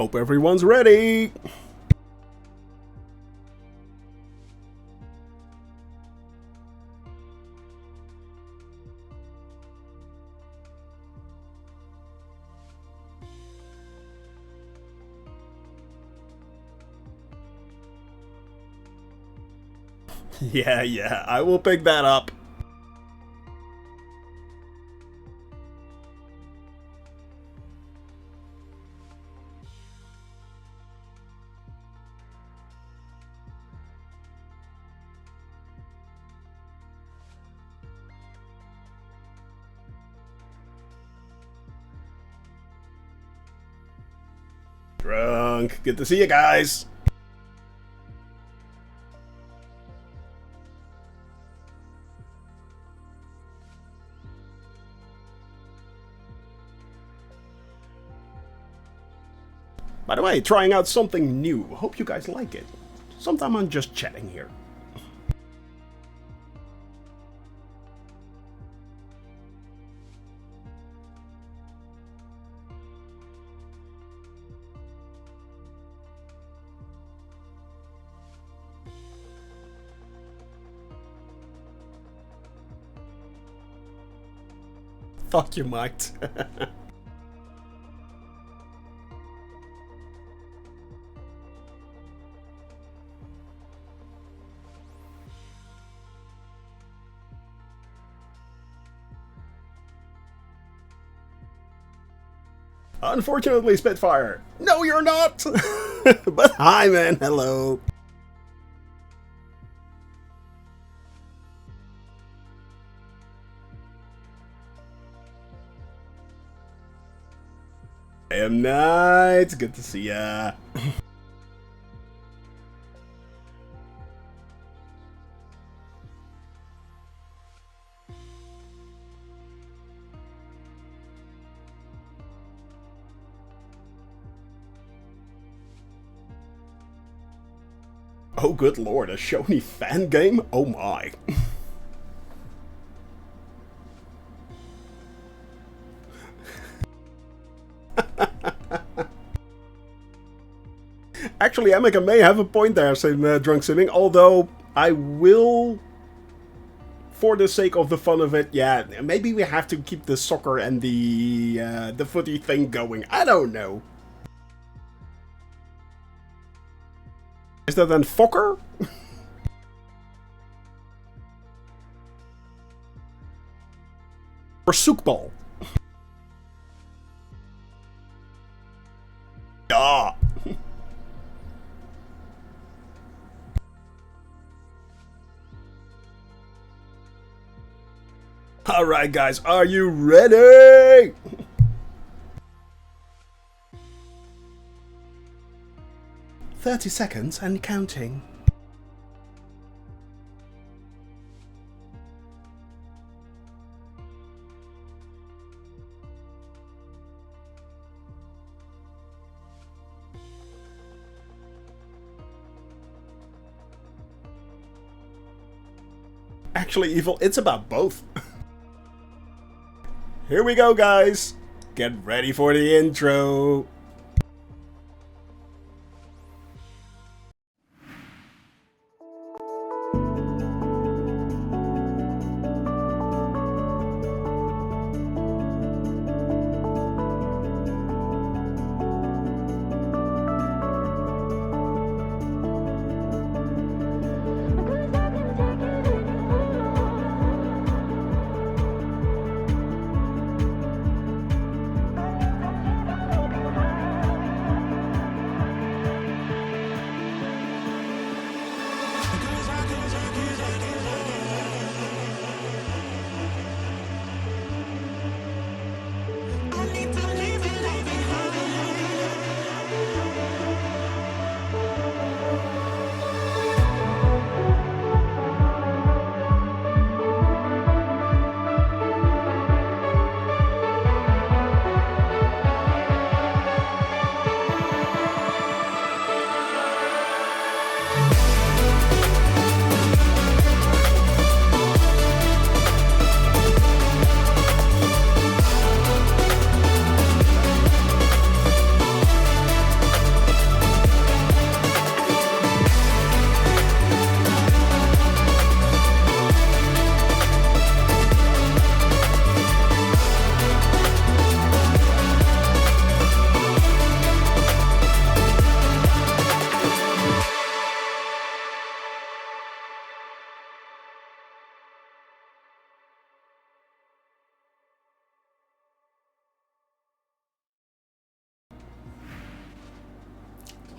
Hope everyone's ready. Yeah, I will pick that up. Drunk. Good to see you guys. By the way, trying out something new. Hope you guys like it. Sometimes I'm just chatting here. Thought you might. Unfortunately, Spitfire. No, you're not! But hi, man. Hello. I am Knight. Good to see ya. Oh, good lord, a Shoney fan game? Oh my. Actually, Emeka may have a point there, saying Drunk Simming, although I will, for the sake of the fun of it, yeah, maybe we have to keep the soccer and the footy thing going. I don't know. Is that then Fokker? Or Soekbal? Ja. Alright guys, are you ready? 30 seconds and counting. Actually, Evil, it's about both. Here we go, guys. Get ready for the intro.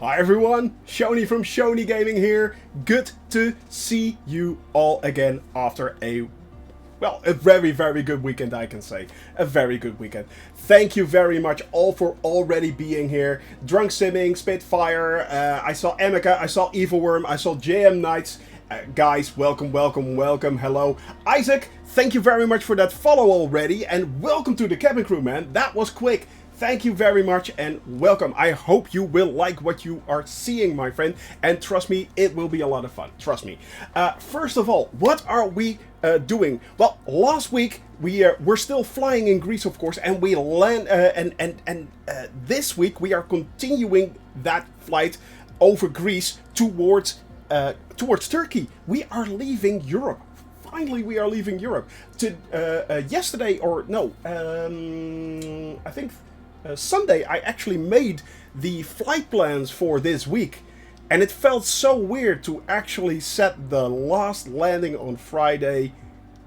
Hi everyone, Shoni from Shoni Gaming here. Good to see you all again after a very, very good weekend, I can say. A very good weekend. Thank you very much all for already being here. Drunk Simming, Spitfire, I saw Emeka, I saw Evil Worm, I saw JM Knights. Guys, welcome, welcome, welcome, hello. Isaac, thank you very much for that follow already. And welcome to the cabin crew, man. That was quick. Thank you very much and welcome. I hope you will like what you are seeing, my friend. And trust me, it will be a lot of fun. Trust me. First of all, what are we doing? Well, last week we're still flying in Greece, of course, and we land. This week we are continuing that flight over Greece towards Turkey. We are leaving Europe. Finally, we are leaving Europe. Yesterday, or no, I think. Sunday, I actually made the flight plans for this week, and it felt so weird to actually set the last landing on Friday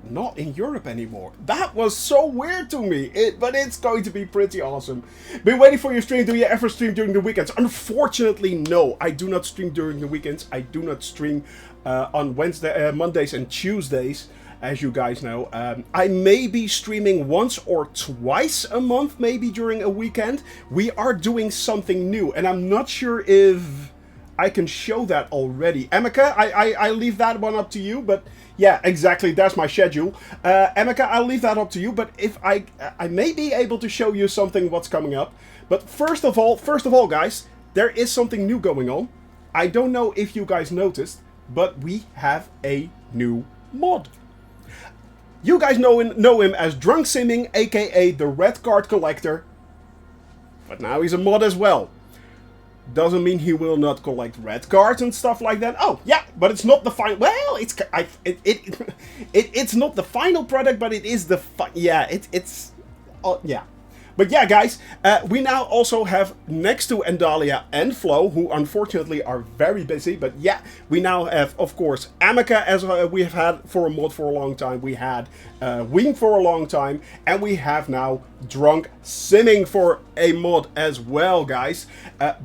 not in Europe anymore. That was so weird to me, but it's going to be pretty awesome. Been waiting for your stream. Do you ever stream during the weekends? Unfortunately, no. I do not stream during the weekends. I do not stream on Mondays and Tuesdays. As you guys know, I may be streaming once or twice a month, maybe during a weekend. We are doing something new, and I'm not sure if I can show that already. Emeka, I leave that one up to you, but yeah, exactly, that's my schedule. Emeka, I'll leave that up to you, but if I may be able to show you something what's coming up. But first of all, guys, there is something new going on. I don't know if you guys noticed, but we have a new mod. You guys know him as Drunk Simming, aka the Red Card Collector. But now he's a mod as well. Doesn't mean he will not collect red cards and stuff like that. Oh, yeah, but it's not the final. Well, it's not the final product, but it is the yeah. Yeah. But yeah, guys, we now also have, next to Endalia and Flo, who unfortunately are very busy, but yeah, we now have, of course, Amika, as we have had for a mod for a long time. We had Wing for a long time, and we have now Drunk Simming for a mod as well, guys.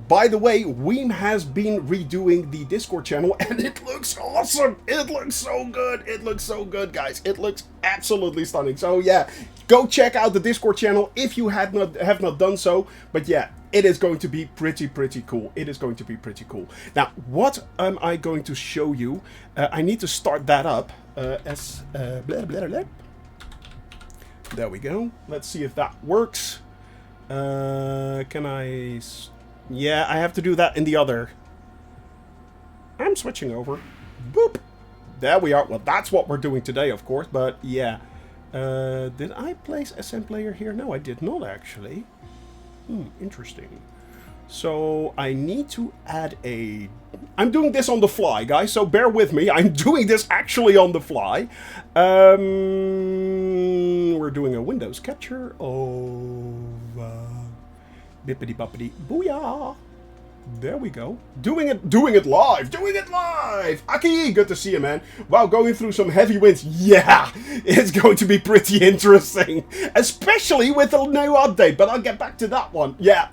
By the way, Weem has been redoing the Discord channel, and it looks awesome. It looks so good. It looks so good, guys. It looks absolutely stunning. So yeah, go check out the Discord channel if you have not done so. But yeah, it is going to be pretty cool. It is going to be pretty cool. Now, what am I going to show you? I need to start that up. Blah, blah, blah. There we go. Let's see if that works. Can I... Yeah, I have to do that in the other. I'm switching over. Boop. There we are. Well, that's what we're doing today, of course. But yeah. Did I place SM player here? No, I did not actually. Interesting. So I need to add a... I'm doing this on the fly, guys, so bear with me. I'm doing this actually on the fly. We're doing a Windows capture of... Bippity boppity booyah. There we go. Doing it live! Doing it live! Aki, good to see you, man. Wow, going through some heavy winds. Yeah, it's going to be pretty interesting. Especially with a new update, but I'll get back to that one. Yeah,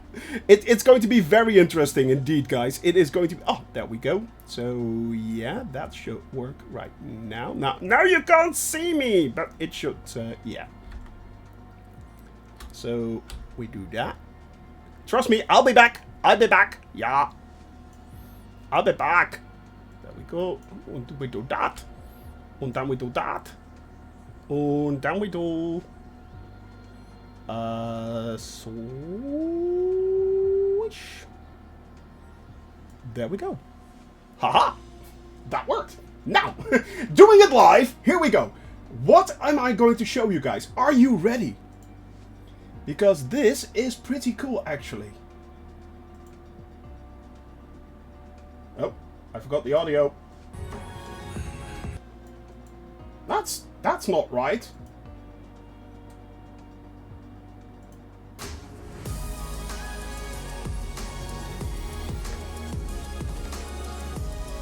it's going to be very interesting indeed, guys. It is going to be... Oh, there we go. So, yeah, that should work right now. Now you can't see me, but it should, yeah. So, we do that. Trust me, I'll be back. I'll be back. Yeah. I'll be back. There we go. And we do that. And then we do that. And then we do... switch. There we go. Haha. That worked. Now, doing it live. Here we go. What am I going to show you guys? Are you ready? Because this is pretty cool, actually. Oh, I forgot the audio. That's not right.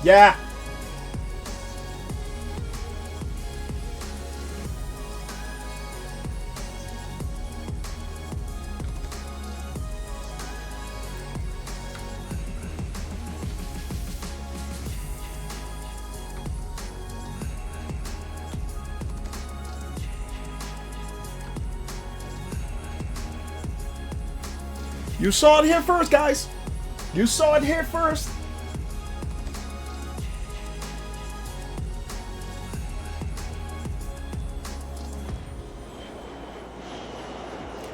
Yeah. You saw it here first, guys. You saw it here first.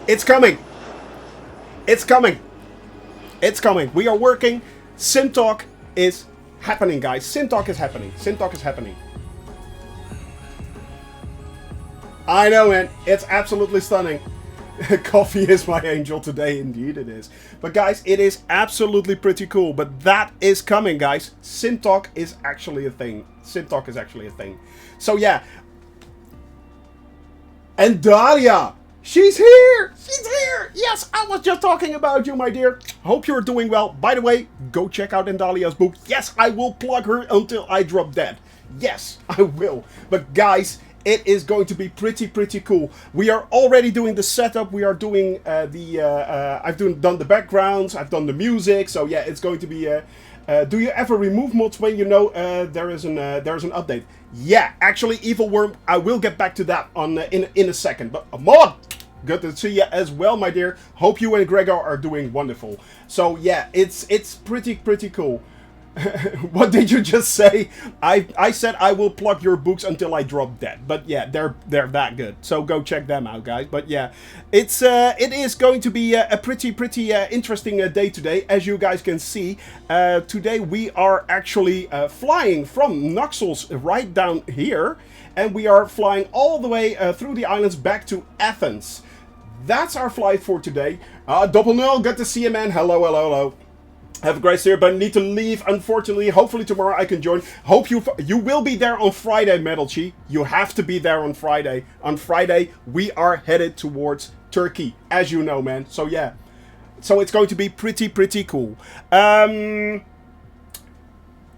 It's coming. It's coming. It's coming. We are working. Sim Talk is happening, guys. Sim Talk is happening. Sim Talk is happening. I know, man. It's absolutely stunning. Coffee is my angel today. Indeed it is. But guys, it is absolutely pretty cool. But that is coming, guys. Sim Talk is actually a thing. Sim Talk is actually a thing. So yeah. And Daria. She's here! She's here! Yes, I was just talking about you, my dear. Hope you're doing well. By the way, go check out Indalia's book. Yes, I will plug her until I drop dead. Yes, I will. But guys, it is going to be pretty cool. We are already doing the setup. We are doing I've done the backgrounds. I've done the music. So yeah, it's going to be... do you ever remove mods when you know there is an update? Yeah, actually, Evil Worm, I will get back to that on in a second. But mod, good to see you as well, my dear. Hope you and Gregor are doing wonderful. So yeah, it's pretty cool. What did you just say? I said I will plug your books until I drop dead. But yeah, they're that good. So go check them out, guys. But yeah, it is going to be a pretty interesting day today, as you guys can see. Today we are actually flying from Naxos right down here, and we are flying all the way through the islands back to Athens. That's our flight for today. Doppel0, good to see you, man. Hello. Have a great day, but I need to leave, unfortunately. Hopefully tomorrow I can join. Hope you will be there on Friday, Metalchi. You have to be there on Friday. On Friday, we are headed towards Turkey, as you know, man. So yeah. So it's going to be pretty cool. As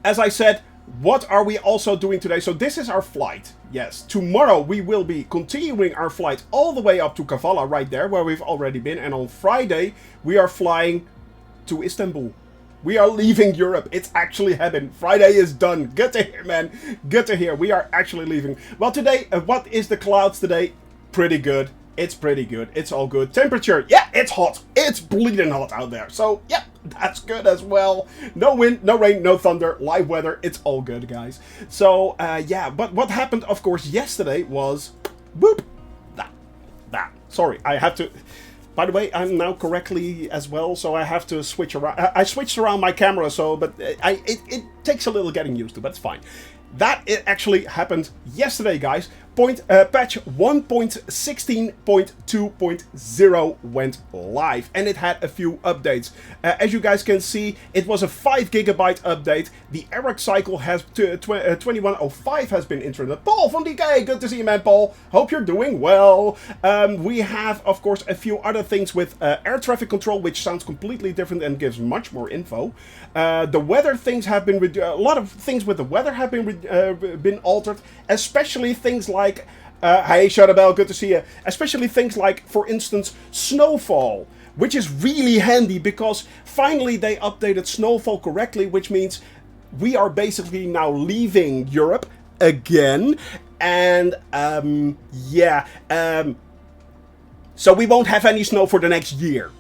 I said, what are we also doing today? So this is our flight. Yes, tomorrow we will be continuing our flight all the way up to Kavala, right there, where we've already been. And on Friday, we are flying to Istanbul. We are leaving Europe. It's actually happened. Friday is done. Good to hear, man. Good to hear. We are actually leaving. Well, today, what is the clouds today? Pretty good. It's pretty good. It's all good. Temperature, yeah, it's hot. It's bleeding hot out there. So, yeah, that's good as well. No wind, no rain, no thunder, live weather. It's all good, guys. So, yeah, but what happened, of course, yesterday was... Boop. That. Sorry, I have to... By the way, I'm now correctly as well, so I have to switch around. I switched around my camera, so but it takes a little getting used to, but it's fine. That it actually happened yesterday, guys. Patch 1.16.2.0 went live, and it had a few updates. As you guys can see, it was a 5 GB update. The error cycle has 2105 has been introduced. Paul from DK, good to see you, man, Paul. Hope you're doing well. We have, of course, a few other things with air traffic control, which sounds completely different and gives much more info. The weather things have been a lot of things with the weather have been altered, especially things like hey Shadowbell, good to see you. Especially things like, for instance, snowfall, which is really handy because finally they updated snowfall correctly, which means we are basically now leaving Europe again, and so we won't have any snow for the next year.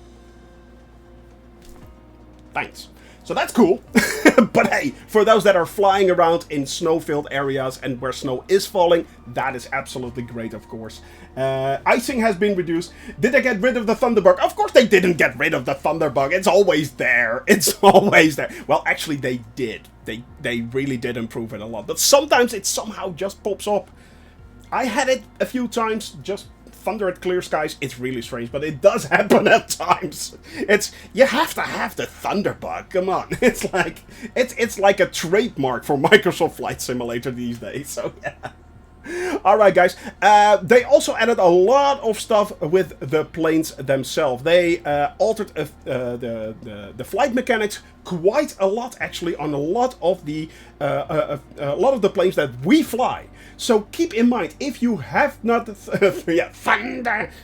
Thanks. So that's cool. But hey, for those that are flying around in snow-filled areas and where snow is falling, that is absolutely great, of course. Icing has been reduced. Did they get rid of the Thunderbug? Of course they didn't get rid of the Thunderbug. It's always there. It's always there. Well, actually they did. They really did improve it a lot. But sometimes it somehow just pops up. I had it a few times, just thunder at clear skies. It's really strange, but it does happen at times. You have to have the Thunderbug. Come on, it's like a trademark for Microsoft Flight Simulator these days. So yeah. Alright, guys. They also added a lot of stuff with the planes themselves. They altered the flight mechanics quite a lot, actually, on a lot of the planes that we fly. So keep in mind, if you have not... Thunder,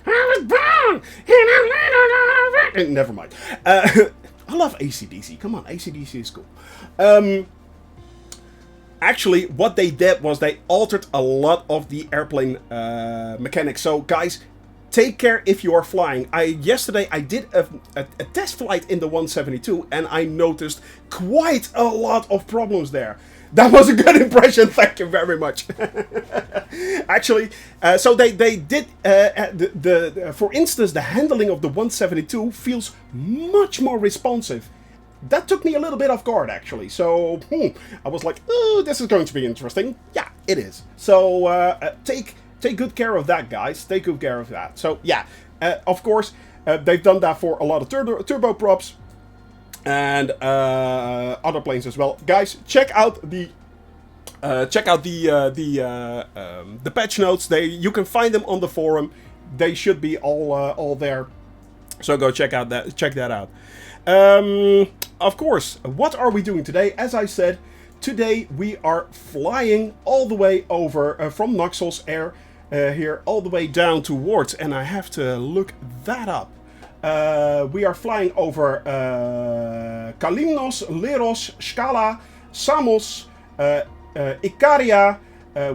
I was born in a little... Never mind. I love AC/DC. Come on, AC/DC is cool. Actually, what they did was they altered a lot of the airplane mechanics. So, guys, take care if you are flying. Yesterday I did a test flight in the 172 and I noticed quite a lot of problems there. That was a good impression, thank you very much. Actually, so they did, for instance, the handling of the 172 feels much more responsive. That took me a little bit off guard, actually. So, I was like, oh, this is going to be interesting. Yeah, it is. So, take good care of that, guys. Take good care of that. So, yeah, of course, they've done that for a lot of turboprops and other planes as well. Guys, check out the patch notes. You can find them on the forum. They should be all there. So go check that out. Of course, what are we doing today? As I said, today we are flying all the way over from Naxos Air here, all the way down to Wards, and I have to look that up. We are flying over Kalimnos, Leros, Skala, Samos, Ikaria.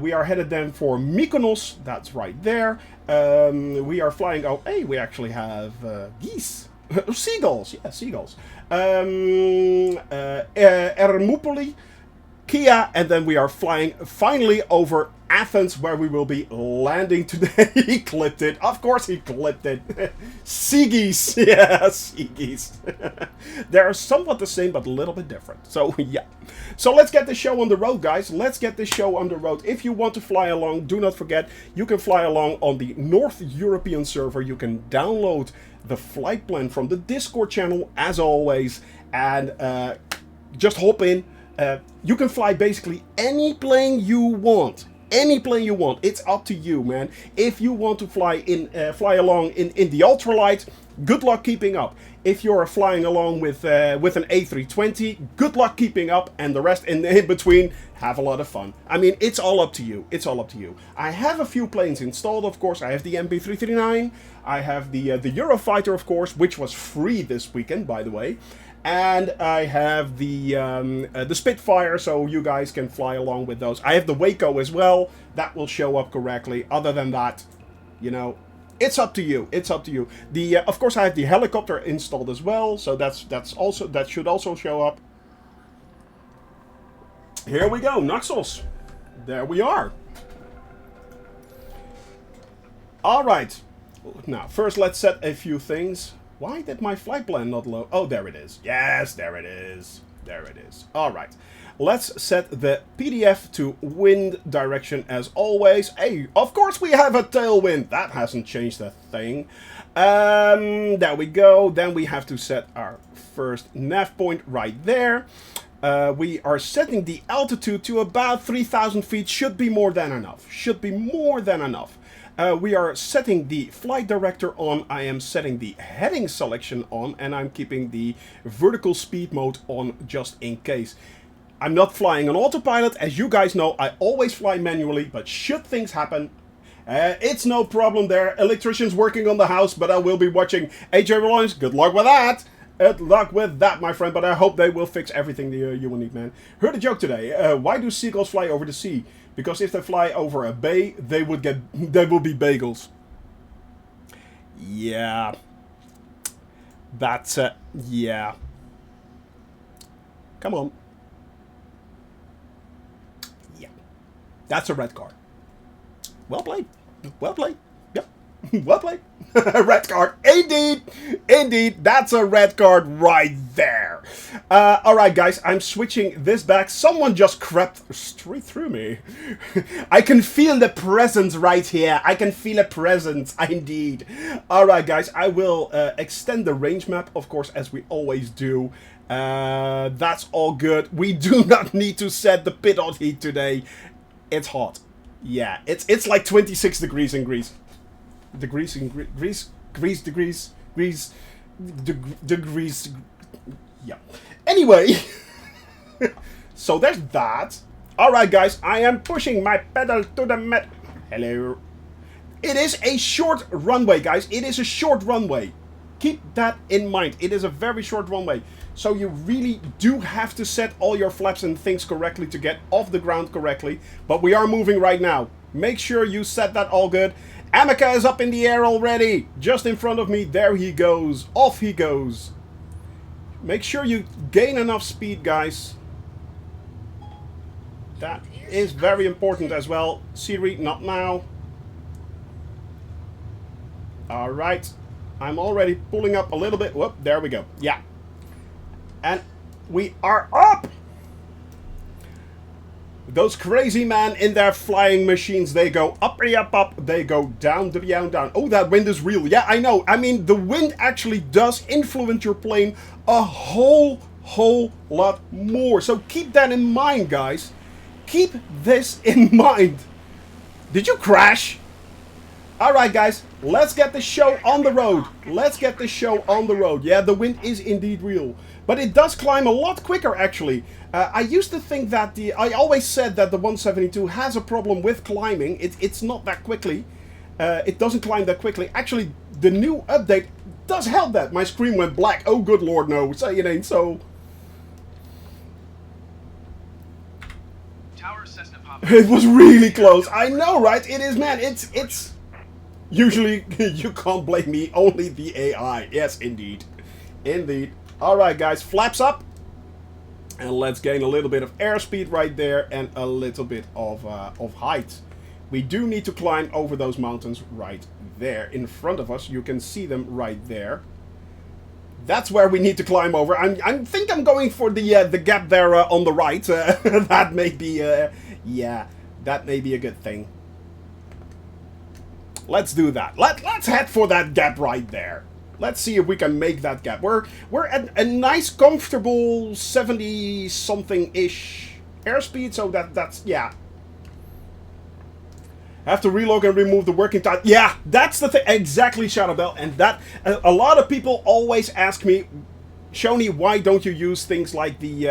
We are headed then for Mykonos. That's right there. We are flying. Oh, hey, we actually have geese. Seagulls, yeah, seagulls. Ermoupoli, Kia, and then we are flying finally over Athens, where we will be landing today. He clipped it. Of course he clipped it. Sea geese. Yeah, sea geese. They're somewhat the same, but a little bit different. So, yeah. So let's get the show on the road, guys. Let's get the show on the road. If you want to fly along, do not forget, you can fly along on the North European server. You can download the flight plan from the Discord channel, as always, and just hop in. You can fly basically any plane you want. Any plane you want. It's up to you, man. If you want to fly along in the ultralight, good luck keeping up. If you're flying along with an A320, good luck keeping up, and the rest in between, have a lot of fun. I mean, it's all up to you. It's all up to you. I have a few planes installed, of course. I have the MP339. I have the Eurofighter, of course, which was free this weekend, by the way. And I have the Spitfire, so you guys can fly along with those. I have the Waco as well. That will show up correctly. Other than that, you know, it's up to you. It's up to you. Of course, I have the helicopter installed as well, so that should also show up. Here we go, Naxos. There we are. All right. Now, first, let's set a few things. Why did my flight plan not load? Oh, there it is. Yes, there it is. There it is. All right. Let's set the PDF to wind direction as always. Hey, of course we have a tailwind. That hasn't changed a thing. There we go. Then we have to set our first nav point right there. We are setting the altitude to about 3,000 feet. Should be more than enough. Should be more than enough. We are setting the flight director on, I am setting the heading selection on, and I'm keeping the vertical speed mode on just in case. I'm not flying on autopilot, as you guys know, I always fly manually, but should things happen, it's no problem there. Electrician's working on the house, but I will be watching. AJ Reliance, good luck with that! Good luck with that, my friend, but I hope they will fix everything you will need, man. Heard a joke today. Why do seagulls fly over the sea? Because if they fly over a bay, they will be bagels. Yeah. That's, yeah. Come on. Yeah. That's a red card. Well played. Well played. Yep. Well played. Red card. Indeed. Indeed. That's a red card right there. Alright, guys. I'm switching this back. Someone just crept straight through me. I can feel the presence right here. I can feel a presence. Indeed. Alright, guys. I will extend the range map, of course, as we always do. That's all good. We do not need to set the pit-out heat today. It's hot. Yeah, it's like 26 degrees in Greece. Degrees. Yeah. Anyway, so there's that. Alright, guys, I am pushing my pedal to the met. Hello. It is a short runway, guys. It is a short runway. Keep that in mind. It is a very short runway. So you really do have to set all your flaps and things correctly to get off the ground correctly. But we are moving right now. Make sure you set that all good. Amaka is up in the air already. Just in front of me. There he goes. Off he goes. Make sure you gain enough speed, guys. That is very important as well. Siri, not now. Alright. I'm already pulling up a little bit. Whoop, there we go. Yeah. And we are up! Those crazy men in their flying machines, they go up, up, they go down, down. Oh, that wind is real. Yeah, I know. I mean, the wind actually does influence your plane a whole lot more. So keep that in mind, guys. Keep this in mind. Did you crash? Alright, guys. Let's get the show on the road. Let's get the show on the road. Yeah, the wind is indeed real. But it does climb a lot quicker, actually. I used to think that I always said that the 172 has a problem with climbing. It's not that quickly. It doesn't climb that quickly. Actually, the new update does help that. My screen went black. Oh, good lord, no. Say it ain't so. Tower Cessna pop. It was really close. I know, right? It is, man. It's... Usually, you can't blame me. Only the AI. Yes, indeed. Indeed. Alright, guys. Flaps up. And let's gain a little bit of airspeed right there. And a little bit of height. We do need to climb over those mountains right there. In front of us. You can see them right there. That's where we need to climb over. I think I'm going for the gap there on the right. That may be... yeah, that may be a good thing. Let's do that. Let's head for that gap right there. Let's see if we can make that gap. We're at a nice, comfortable 70-something-ish airspeed, so that's, yeah. Have to relog and remove the working title. Yeah, that's the thing. Exactly, Shadowbell. And that, a lot of people always ask me, Shoni, why don't you use things like the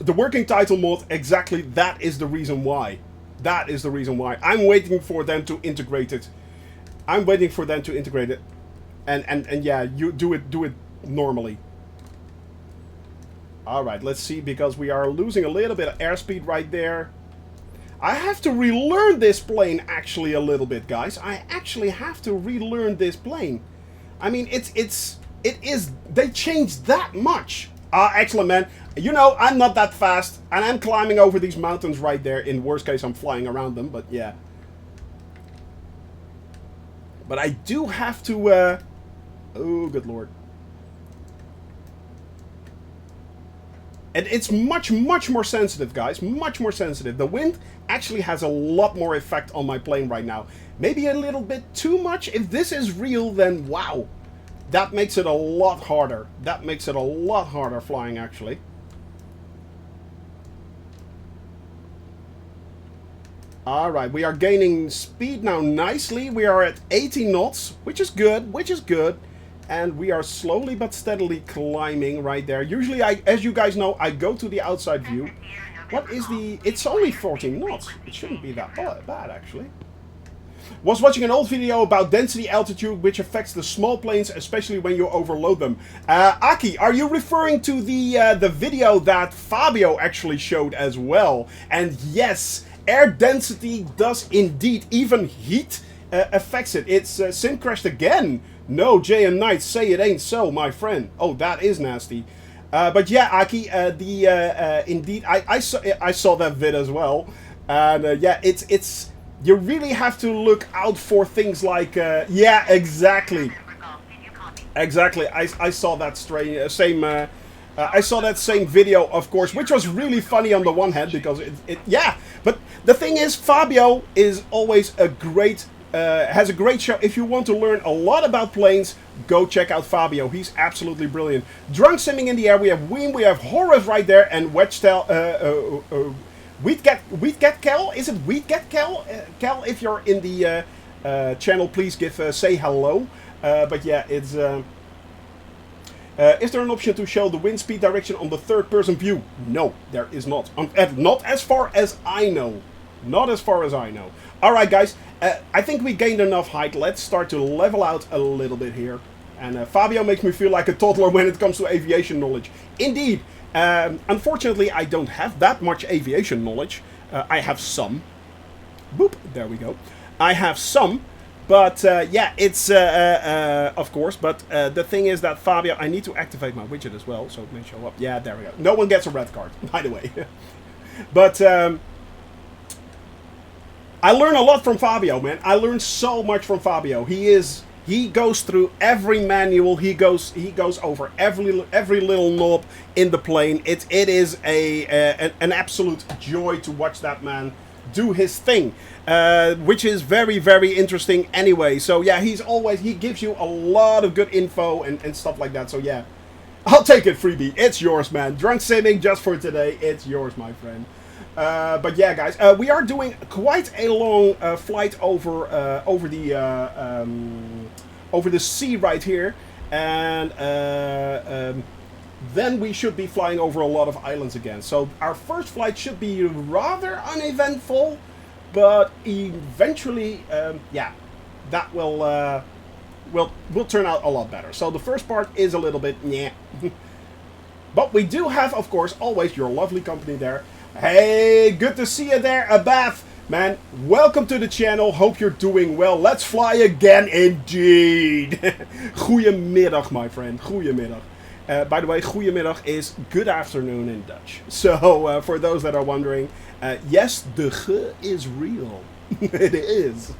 working title mod? Exactly, that is the reason why. That is the reason why. I'm waiting for them to integrate it. I'm waiting for them to integrate it. And yeah, you do it normally. Alright, let's see, because we are losing a little bit of airspeed right there. I have to relearn this plane actually a little bit, guys. I actually have to relearn this plane. I mean, it is, they changed that much. Excellent, man. You know, I'm not that fast, and I'm climbing over these mountains right there. In worst case, I'm flying around them, but yeah. But I do have to, oh, good lord. And it's much more sensitive, guys. Much more sensitive. The wind actually has a lot more effect on my plane right now. Maybe a little bit too much. If this is real, then wow. That makes it a lot harder. That makes it a lot harder flying, actually. Alright, we are gaining speed now nicely. We are at 80 knots, which is good, And we are slowly but steadily climbing right there. Usually, as you guys know, I go to the outside view. What is the... It's only 14 knots. It shouldn't be that bad, actually. Was watching an old video about density altitude, which affects the small planes, especially when you overload them. Aki, are you referring to the video that Fabio actually showed as well? And yes, air density does indeed, even heat affects it. It's Sim crashed again. No, Jay and Knight, say it ain't so, my friend. Oh, that is nasty. But yeah, Aki, indeed, I saw that vid as well. And yeah, it's you really have to look out for things like, yeah, exactly. Exactly, I saw that I saw that same video, of course, which was really funny on the one hand, because yeah. But the thing is, Fabio is always a great, has a great show. If you want to learn a lot about planes, go check out Fabio. He's absolutely brilliant. Drunk simming in the air, we have Ween, we have Horus right there, and Wedgetail, Wheatget Kel? Is it Wheatget Kel? Kel, if you're in the channel, please say hello. But yeah, it's... is there an option to show the wind speed direction on the third-person view? No, there is not. Not as far as I know. Not as far as I know. Alright, guys. I think we gained enough height. Let's start to level out a little bit here. And Fabio makes me feel like a toddler when it comes to aviation knowledge. Indeed. Unfortunately, I don't have that much aviation knowledge. I have some. Boop, there we go. I have some, but yeah, it's of course. But the thing is that Fabio, I need to activate my widget as well, so it may show up. Yeah, there we go. No one gets a red card, by the way. But I learn a lot from Fabio, man. I learned so much from Fabio. He goes through every manual. He goes over every little knob in the plane. It is an absolute joy to watch that man do his thing, which is very, very interesting anyway. So yeah, he gives you a lot of good info and stuff like that. So yeah, I'll take it, freebie. It's yours, man. Drunk Simming just for today. It's yours, my friend. But yeah, guys, we are doing quite a long flight over the sea right here, and then we should be flying over a lot of islands again. So our first flight should be rather uneventful, but eventually, yeah, that will turn out a lot better. So the first part is a little bit yeah. But we do have, of course, always your lovely company there. Hey, good to see you there, Abath. Man, welcome to the channel. Hope you're doing well. Let's fly again, indeed. Goedemiddag, my friend. Goedemiddag. By the way, goedemiddag is good afternoon in Dutch. So, for those that are wondering, yes, the ge is real. It is.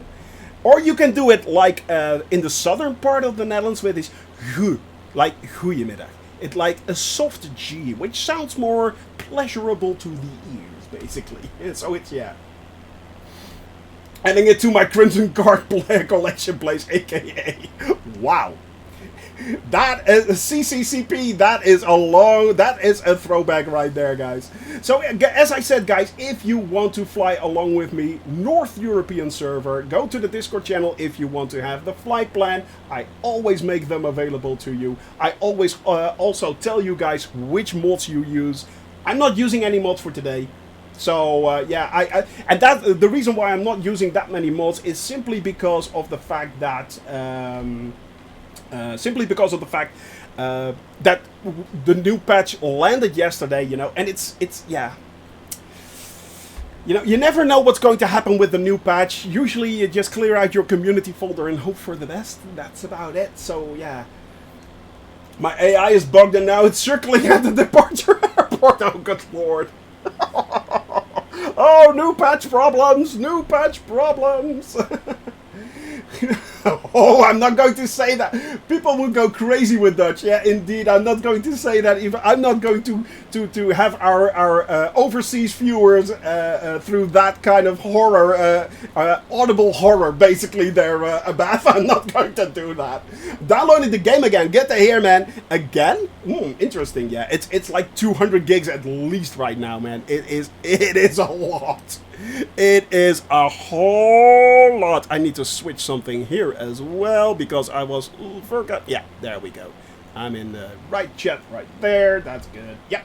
Or you can do it like in the southern part of the Netherlands with this ge, like goedemiddag. It's like a soft G, which sounds more pleasurable to the ears, basically. So it's, yeah. Adding it to my Crimson Card collection place, aka. Wow. That is CCCP. That is a throwback right there, guys. So as I said, guys, if you want to fly along with me, North European server, go to the Discord channel if you want to have the flight plan. I always make them available to you. I always also tell you guys which mods you use. I'm not using any mods for today. So yeah, and that the reason why I'm not using that many mods is simply because of the fact that that the new patch landed yesterday, you know, and it's yeah. You know, you never know what's going to happen with the new patch. Usually you just clear out your community folder and hope for the best. That's about it. So yeah. My AI is bugged and now it's circling at the departure airport. Oh, good lord. Oh, new patch problems! New patch problems! Oh, I'm not going to say that. People will go crazy with Dutch. Yeah, indeed, I'm not going to say that. Even I'm not going to have our overseas viewers through that kind of horror, audible horror, basically. There, Abath. I'm not going to do that. Downloading the game again. Get to here, man. Again? Interesting. Yeah, it's like 200 gigs at least right now, man. It is a lot. It is a whole lot. I need to switch something here as well because I was forgot. Yeah, there we go. I'm in the right chat right there. That's good. Yep.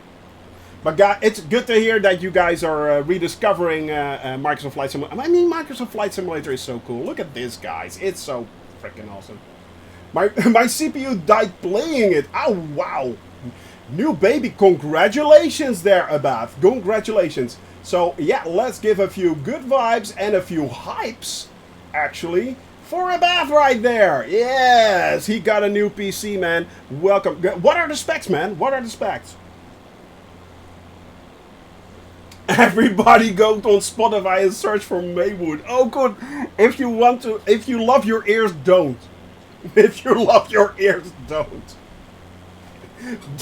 But guys, it's good to hear that you guys are rediscovering Microsoft Flight Simulator. I mean, Microsoft Flight Simulator is so cool. Look at this, guys. It's so freaking awesome. My CPU died playing it. Oh, wow. New baby. Congratulations there, Abath. Congratulations. So, yeah, let's give a few good vibes and a few hypes, actually, for Abath right there. Yes, he got a new PC, man. Welcome. What are the specs, man? What are the specs? Everybody go on Spotify and search for Maywood. Oh, good. If you love your ears, don't. If you love your ears, don't.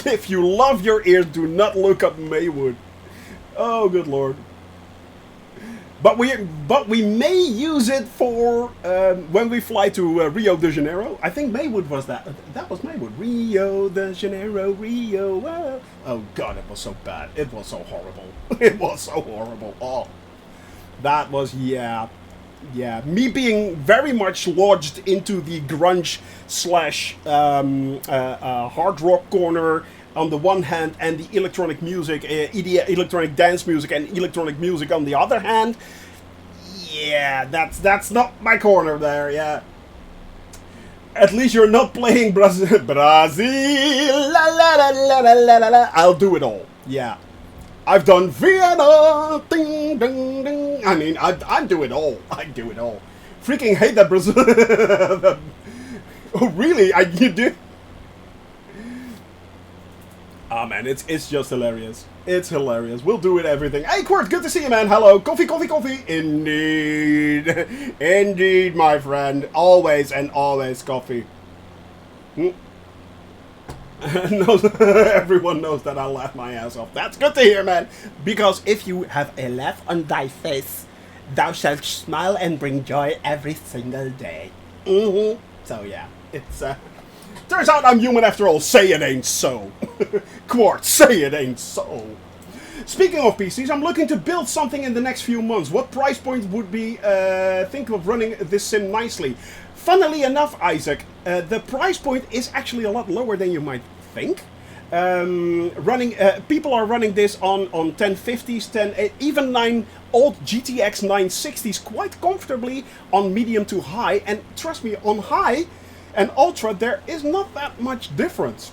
If you love your ears, do not look up Maywood. Oh, good lord. But we may use it for when we fly to Rio de Janeiro. I think Maywood was that. That was Maywood. Rio de Janeiro, Rio. Whoa. Oh god, it was so bad. It was so horrible. It was so horrible. Oh, that was yeah. Me being very much lodged into the grunge slash hard rock corner on the one hand, and the electronic music, electronic dance music, and electronic music on the other hand. Yeah, that's not my corner there. Yeah. At least you're not playing Brazil. La la la la la la la. I'll do it all. Yeah. I've done Vienna. Ding, ding, ding. I mean, I do it all. I do it all. Freaking hate that Brazil. Oh, really? You do? Ah, man, it's just hilarious. It's hilarious. We'll do it everything. Hey, Quirt, good to see you, man. Hello. Coffee, coffee, coffee. Indeed. Indeed, my friend. Always and always coffee. Everyone knows that I laugh my ass off. That's good to hear, man. Because if you have a laugh on thy face, thou shalt smile and bring joy every single day. So, yeah. It's, turns out I'm human after all. Say it ain't so. Quartz, say it ain't so. Speaking of PCs, I'm looking to build something in the next few months. What price point would be think of running this sim nicely? Funnily enough, Isaac, the price point is actually a lot lower than you might think. People are running this on 1050s, even 9 old GTX 960s quite comfortably on medium to high. And trust me, on high and ultra, there is not that much difference.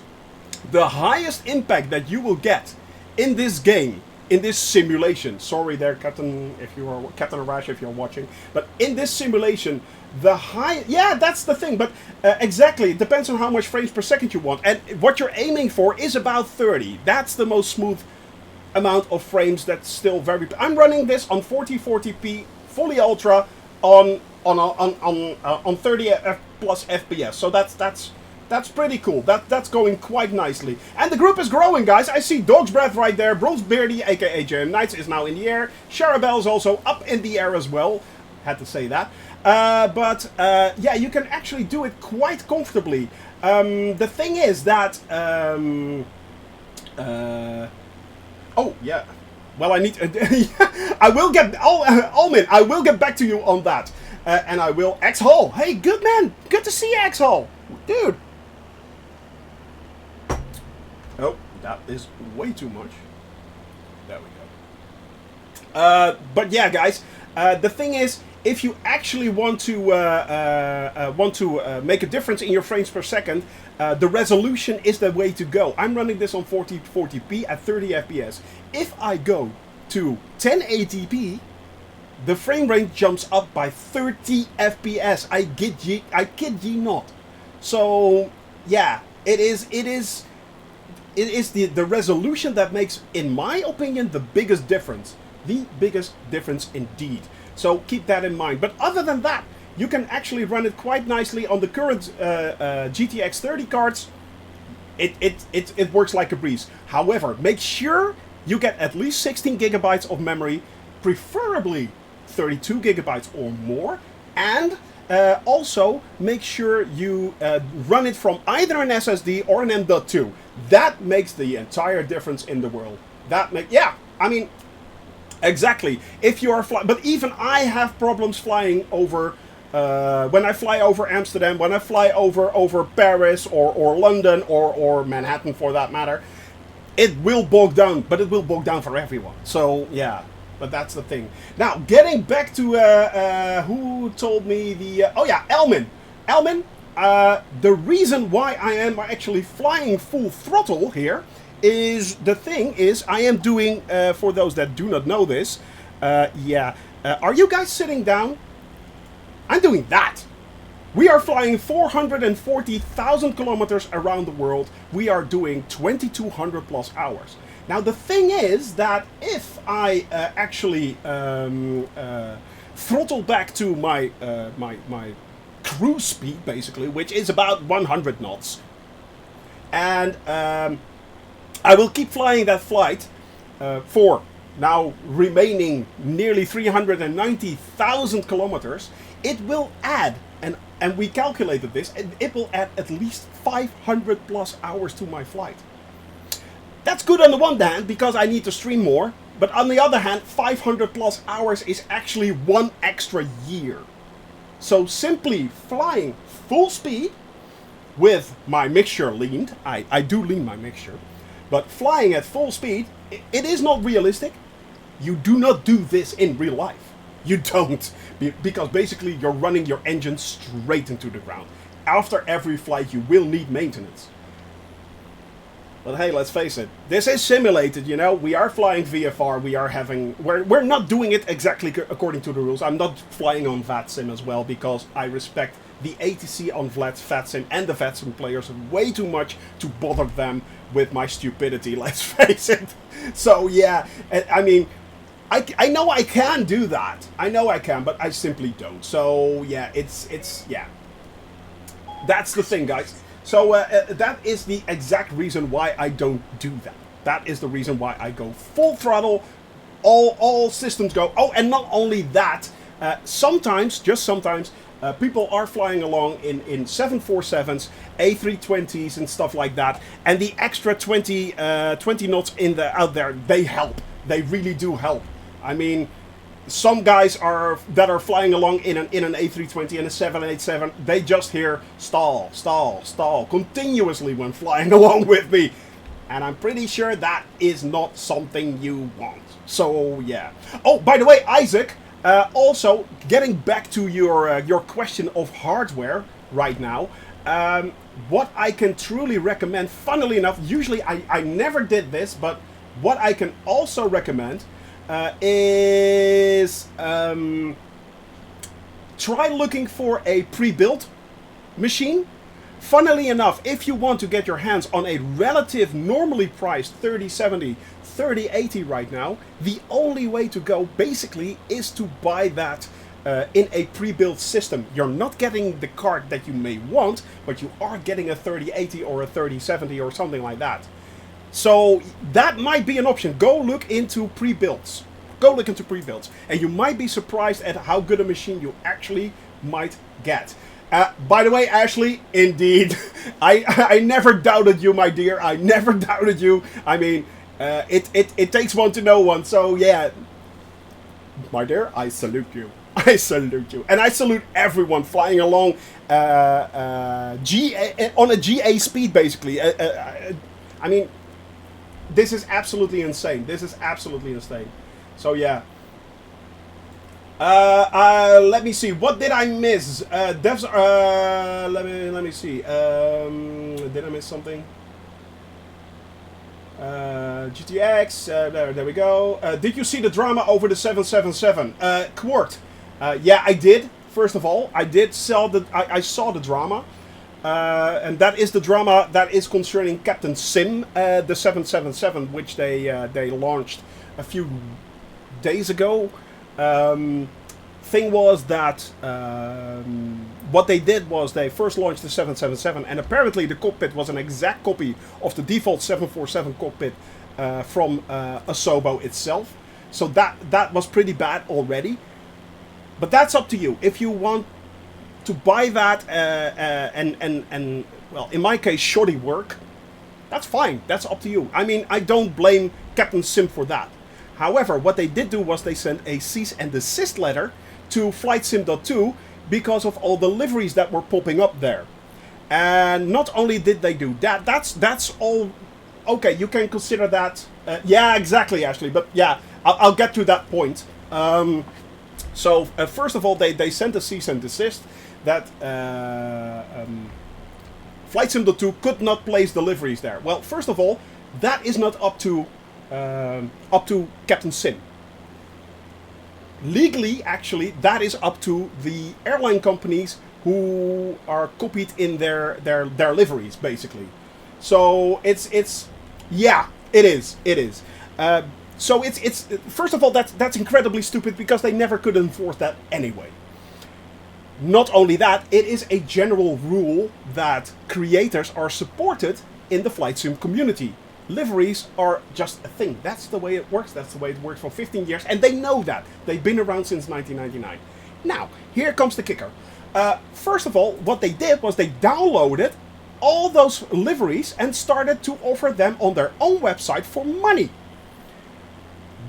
The highest impact that you will get in this game, in this simulation, sorry there, Captain Arash, if you're watching, but in this simulation, yeah, that's the thing, but exactly, it depends on how much frames per second you want, and what you're aiming for is about 30. That's the most smooth amount of frames. That's still very. I'm running this on 4040p, fully ultra, on 30 plus FPS. So that's pretty cool. That's going quite nicely. And the group is growing, guys. I see Dog's Breath right there. Bronze Beardy, aka JM Knights, is now in the air. Charabelle is also up in the air as well. Had to say that. Yeah, you can actually do it quite comfortably. The thing is that... oh, yeah. Well, I need... I will get... Almin, I will get back to you on that. And I will... X-Hall. Hey, good man. Good to see you, X-Hall. Dude. Oh, that is way too much. There we go. But yeah, guys. The thing is, if you actually want to make a difference in your frames per second, the resolution is the way to go. I'm running this on 4040p at 30 FPS. If I go to 1080p, the frame rate jumps up by 30 FPS. I kid ye not. So yeah, it is the resolution that makes, in my opinion, the biggest difference. The biggest difference indeed. So keep that in mind. But other than that, you can actually run it quite nicely on the current GTX 30 cards. It works like a breeze. However, make sure you get at least 16 gigabytes of memory, preferably 32 gigabytes or more, and also make sure you run it from either an SSD or an M.2. That makes the entire difference in the world. Yeah, I mean, exactly. If you are flying, but even I have problems flying over. When I fly over Amsterdam, when I fly over Paris or London or Manhattan for that matter, it will bog down, but it will bog down for everyone. So yeah, but that's the thing. Now getting back to who told me the oh yeah, Elmin. The reason why I am actually flying full throttle here is I am doing for those that do not know this. Are you guys sitting down? I'm doing that. We are flying 440,000 kilometers around the world. We are doing 2,200 plus hours. Now the thing is that if I actually throttle back to my my cruise speed, basically, which is about 100 knots, and I will keep flying that flight for now remaining nearly 390,000 kilometers, it will add, and we calculated this, it will add at least 500 plus hours to my flight. That's good on the one hand, because I need to stream more, but on the other hand, 500 plus hours is actually 1 extra year. So simply flying full speed with my mixture leaned, I do lean my mixture, but flying at full speed, it is not realistic. You do not do this in real life. You don't, because basically you're running your engine straight into the ground. After every flight, you will need maintenance. But hey, let's face it. This is simulated, you know. We are flying VFR. We're not doing it exactly according to the rules. I'm not flying on VATSIM as well because I respect the ATC on VATSIM and the VATSIM players way too much to bother them with my stupidity. Let's face it. So yeah, I mean, I know I can do that. I know I can, but I simply don't. So yeah, it's yeah. That's the thing, guys. So that is the exact reason why I don't do that. That is the reason why I go full throttle, all systems go. Oh, and not only that, sometimes, just sometimes, people are flying along in 747s, A320s and stuff like that, and the extra 20 knots out there, they help. They really do help. I mean, some guys that are flying along in an A320 and a 787, they just hear stall, stall, stall continuously when flying along with me. And I'm pretty sure that is not something you want. So yeah. Oh, by the way, Isaac, also getting back to your question of hardware right now, what I can truly recommend, funnily enough, usually I never did this, but what I can also recommend is try looking for a pre-built machine. Funnily enough, if you want to get your hands on a relative normally priced 3070, 3080 right now, the only way to go basically is to buy that in a pre-built system. You're not getting the card that you may want, but you are getting a 3080 or a 3070 or something like that. So that might be an option. Go look into pre-builds. Go look into pre-builds. And you might be surprised at how good a machine you actually might get. By the way, Ashley, indeed, I never doubted you, my dear. I never doubted you. I mean, it takes one to know one. So yeah, my dear, I salute you. I salute you. And I salute everyone flying along on a GA speed, basically. I mean, this is absolutely insane. This is absolutely insane. So yeah. Let me see. What did I miss? Devs. Let me see. Did I miss something? GTX. There we go. Did you see the drama over the 777? Quart. Yeah, I did. First of all, I did sell the. I saw the drama. And that is the drama that is concerning Captain Sim, the 777, which they launched a few days ago. Thing was that what they did was they first launched the 777, and apparently the cockpit was an exact copy of the default 747 cockpit from Asobo itself. So that was pretty bad already. But that's up to you. If you want to buy that and well, in my case, shoddy work, that's fine. That's up to you. I mean, I don't blame Captain Sim for that. However, what they did do was they sent a cease and desist letter to FlightSim.2 because of all the liveries that were popping up there. And not only did they do that, that's all okay. You can consider that. Yeah, exactly, Ashley. But yeah, I'll get to that point. So first of all, they sent a cease and desist that FlightSim.2 could not place deliveries there. Well, first of all, that is not up to Captain Sim. Legally, actually, that is up to the airline companies who are copied in their liveries, basically. So it's yeah, it is. So it's first of all, that's incredibly stupid because they never could enforce that anyway. Not only that, it is a general rule that creators are supported in the flight sim community. Liveries are just a thing. That's the way it works. That's the way it works for 15 years. And they know that. They've been around since 1999. Now, here comes the kicker. First of all, what they did was they downloaded all those liveries and started to offer them on their own website for money.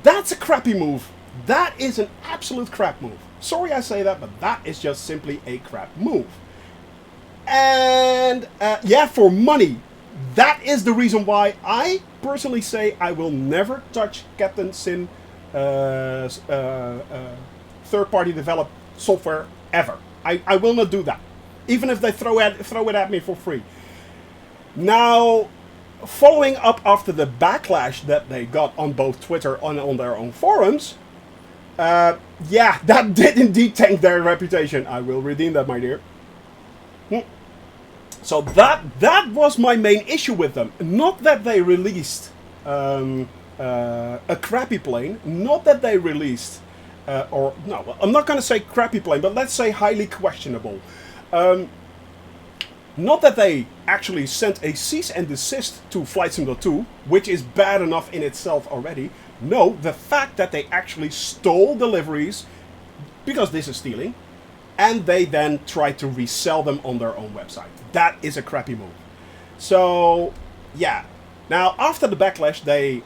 That's a crappy move. That is an absolute crap move. Sorry I say that, but that is just simply a crap move. And yeah, for money. That is the reason why I personally say I will never touch Captain Sim third-party developed software ever. I will not do that, even if they throw it at me for free. Now, following up after the backlash that they got on both Twitter and on their own forums, yeah, that did indeed tank their reputation. I will redeem that, my dear. So that was my main issue with them. Not that they released a crappy plane. Not that they released, or no, I'm not going to say crappy plane, but let's say highly questionable. Not that they actually sent a cease and desist to Flight Sim 2, which is bad enough in itself already. No, the fact that they actually stole deliveries, because this is stealing, and they then tried to resell them on their own website. That is a crappy move. So, yeah. Now, after the backlash, they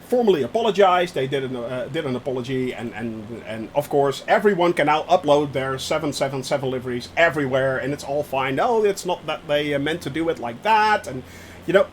formally apologized. They did an apology, and of course, everyone can now upload their 777 liveries everywhere, and it's all fine. No, it's not that they meant to do it like that, and you know.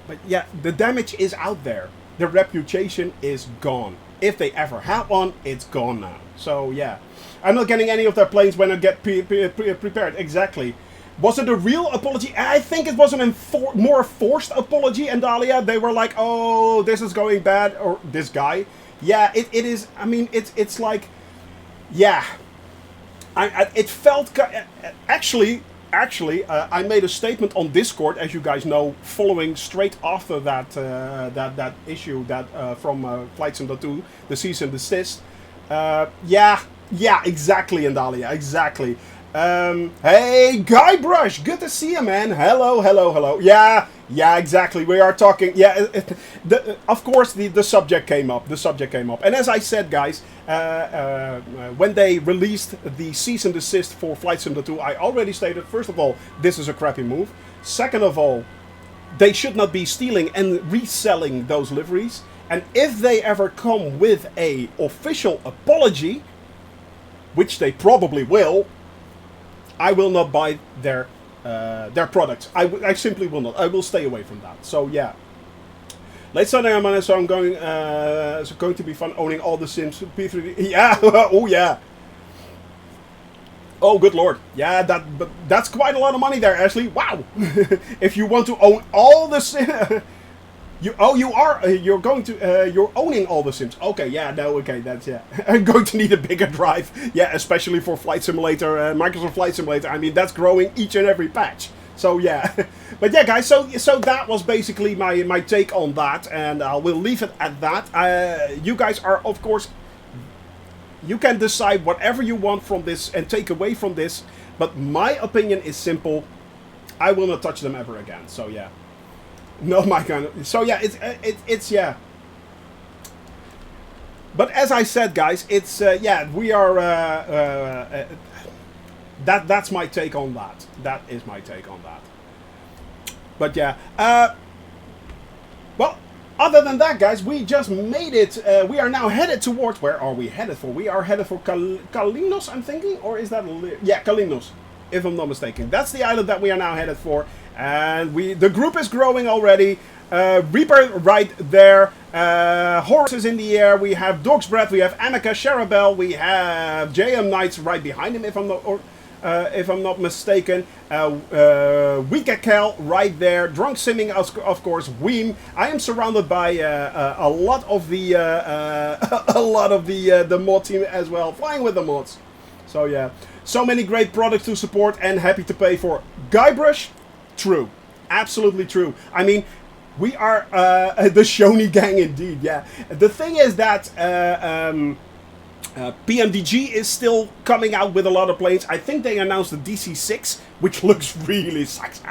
But yeah, the damage is out there. The reputation is gone. If they ever had one, it's gone now. So yeah, I'm not getting any of their planes when I get prepared. Exactly. Was it a real apology? I think it was a more forced apology, and Dahlia, they were like, oh, this is going bad, or this guy. Yeah, it is, I mean, it's like, yeah. It felt, actually, I made a statement on Discord, as you guys know, following straight after that that issue that from Flight Sim 2, the cease and desist. Yeah, exactly, Andalia, exactly. Hey, Guybrush, good to see you, man. Hello. Yeah, exactly. We are talking. Yeah, of course, the subject came up. And as I said, guys, when they released the cease and desist for Flight Sim 2, I already stated, first of all, this is a crappy move. Second of all, they should not be stealing and reselling those liveries. And if they ever come with a official apology, which they probably will, I will not buy their products. I simply will not. I will stay away from that. So yeah. Late Sunday, so I'm going. It's going to be fun owning all the Sims P3D. Yeah. Oh yeah. Oh good lord. Yeah. But that's quite a lot of money there, Ashley. Wow. If you want to own all the Sims. You're owning all the Sims. Okay, yeah, no, okay, that's, yeah. I'm going to need a bigger drive. Yeah, especially for Flight Simulator, Microsoft Flight Simulator. I mean, that's growing each and every patch. So, yeah. But yeah, guys, so that was basically my take on that. And I will leave it at that. You guys are, of course, you can decide whatever you want from this and take away from this. But my opinion is simple. I will not touch them ever again. So, yeah. No, my kind of. So yeah, it's yeah. But as I said, guys, it's yeah, we are. That's my take on that. That is my take on that. But yeah, well, other than that, guys, we just made it. We are now headed towards. Where are we headed for? We are headed for Kalinos, I'm thinking, or is that yeah, Kalinos, if I'm not mistaken. That's the island that we are now headed for. And the group is growing already. Reaper right there. Horus is in the air. We have Dog's Breath. We have Amica, Sharabel. We have JM Knights right behind him, if I'm not mistaken. Weekakel right there. Drunk Simming, of course. Weem. I am surrounded by a lot of the the mod team as well, flying with the mods. So yeah, so many great products to support and happy to pay for. Guybrush. True. Absolutely true. I mean, we are the Shoney gang indeed, yeah. The thing is that PMDG is still coming out with a lot of planes. I think they announced the DC-6, which looks really sexy.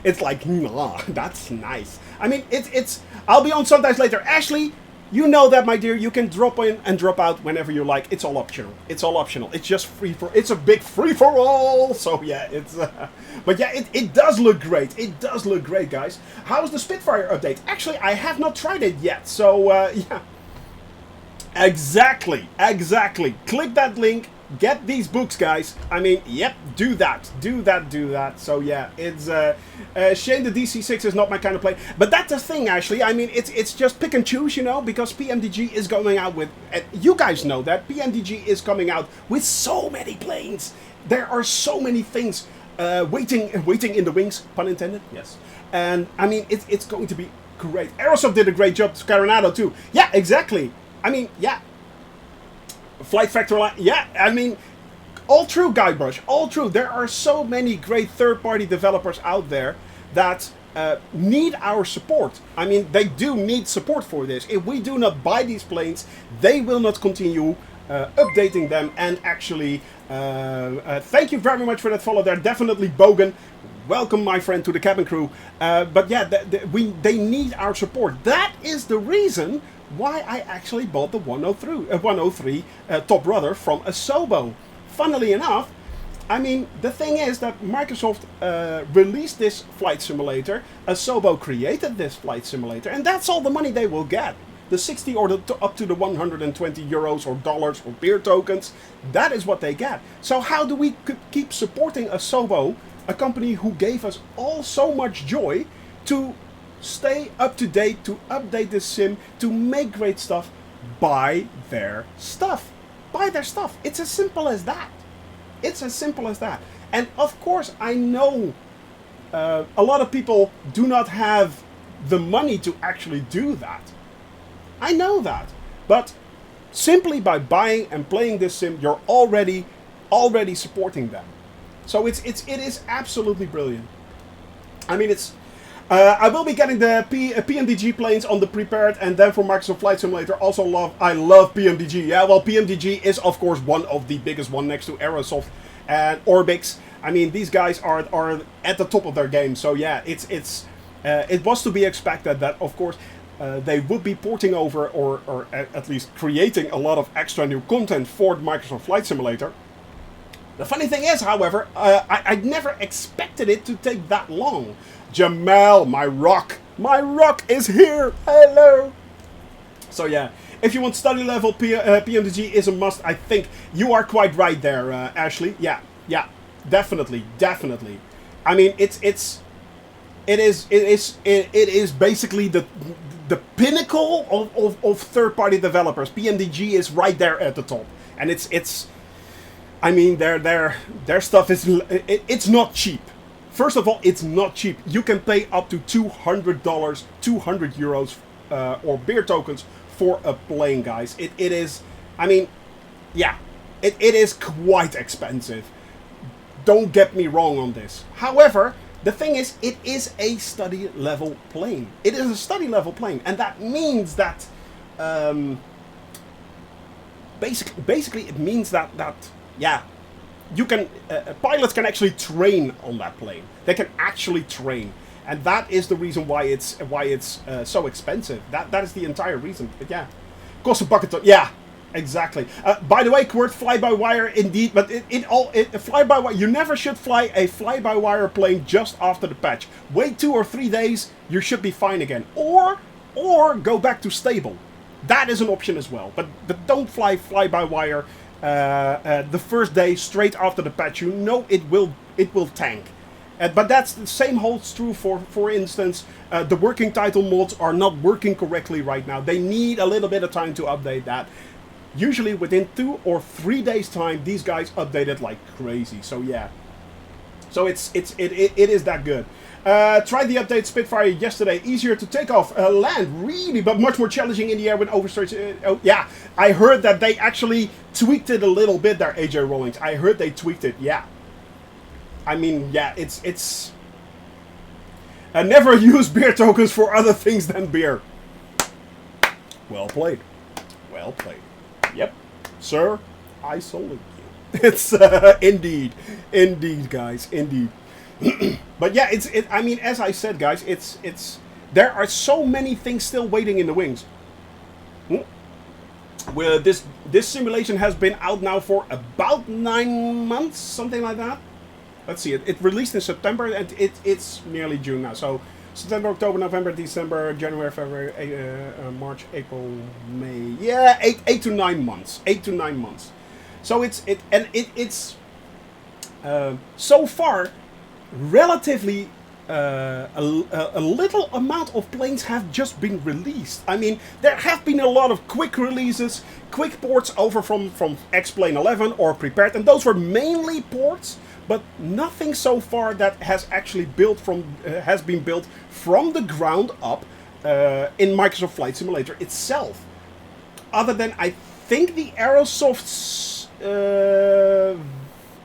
It's like, nah, that's nice. I mean, it's I'll be on sometimes later. Ashley, you know that, my dear. You can drop in and drop out whenever you like. It's all optional. It's all optional. It's just it's a big free for all. So yeah, it's. But yeah, it does look great. It does look great, guys. How's the Spitfire update? Actually, I have not tried it yet. So yeah. Exactly. Click that link. Get these books, guys. I mean, yep, do that. So yeah, it's shame the DC-6 is not my kind of plane. But that's the thing, actually. I mean, it's just pick and choose, you know, because PMDG is going out with... you guys know that. PMDG is coming out with so many planes. There are so many things waiting in the wings, pun intended, yes. And I mean, it's going to be great. Aerosoft did a great job. Scaronado too. Yeah, exactly. I mean, yeah. Flight Factor Line. Yeah, I mean, all true, Guybrush. All true. There are so many great third-party developers out there that need our support. I mean, they do need support for this. If we do not buy these planes, they will not continue updating them. And actually, thank you very much for that follow there. Definitely Bogan. Welcome, my friend, to the cabin crew. But yeah, they need our support. That is the reason why I actually bought the 103 Top Rudder from Asobo. Funnily enough, I mean, the thing is that Microsoft released this flight simulator, Asobo created this flight simulator, and that's all the money they will get. The 60 or up to the 120 euros or dollars or beer tokens, that is what they get. So how do we keep supporting Asobo, a company who gave us all so much joy, to stay up to date, to update the sim, to make great stuff? Buy their stuff. Buy their stuff. It's as simple as that. It's as simple as that. And of course, I know a lot of people do not have the money to actually do that. I know that. But simply by buying and playing this sim, you're already supporting them. So it is absolutely brilliant. I mean, it's. I will be getting the PMDG planes on the prepared, and then for Microsoft Flight Simulator. I love PMDG. Yeah, well, PMDG is of course one of the biggest one next to Aerosoft and Orbix. I mean, these guys are at the top of their game. So yeah, it was to be expected that of course they would be porting over or at least creating a lot of extra new content for the Microsoft Flight Simulator. The funny thing is, however, I never expected it to take that long. Jamal, my rock is here. Hello. So yeah, if you want study level, PMDG is a must. I think you are quite right there, Ashley. Yeah, definitely. I mean, it is basically the pinnacle of third-party developers. PMDG is right there at the top, and it's. I mean, their stuff is it's not cheap. First of all, it's not cheap. You can pay up to $200, 200 euros or beer tokens for a plane, guys. It is, I mean, yeah, it is quite expensive. Don't get me wrong on this. However, the thing is, it is a study level plane. It is a study level plane, and that means that basically it means that yeah, you can pilots can actually train on that plane. They can actually train, and that is the reason why it's so expensive. That is the entire reason. But yeah, costs a bucket. Yeah, exactly. By the way, Kurt, fly-by-wire indeed, but fly-by-wire. You never should fly a fly-by-wire plane just after the patch. Wait 2 or 3 days, you should be fine again, or go back to stable. That is an option as well. But don't fly-by-wire. The first day straight after the patch, you know it will tank. But that's the same holds true for instance, the working title mods are not working correctly right now. They need a little bit of time to update that. Usually within 2 or 3 days time, these guys update it like crazy. So yeah, so it is that good. Tried the update Spitfire yesterday. Easier to take off, land, really, but much more challenging in the air with overstretch. Oh yeah, I heard that they actually tweaked it a little bit there, AJ Rawlings. I heard they tweaked it. Yeah. I mean, yeah, it's. Never use beer tokens for other things than beer. Well played. Well played. Yep, sir. I salute you. It's indeed, guys, indeed. But yeah, I mean, as I said, guys, it's there are so many things still waiting in the wings. Well, this simulation has been out now for about 9 months, something like that. Let's see, it released in September, and it's nearly June now. So September, October, November, December, January, February, March, April, May. Yeah, 8 to 9 months. 8 to 9 months. So it's so far relatively a little amount of planes have just been released. I mean, there have been a lot of quick releases, quick ports over from X-Plane 11 or Prepared, and those were mainly ports. but nothing so far that has actually has been built from the ground up in Microsoft Flight Simulator itself. Other than, I think, the Aerosoft's...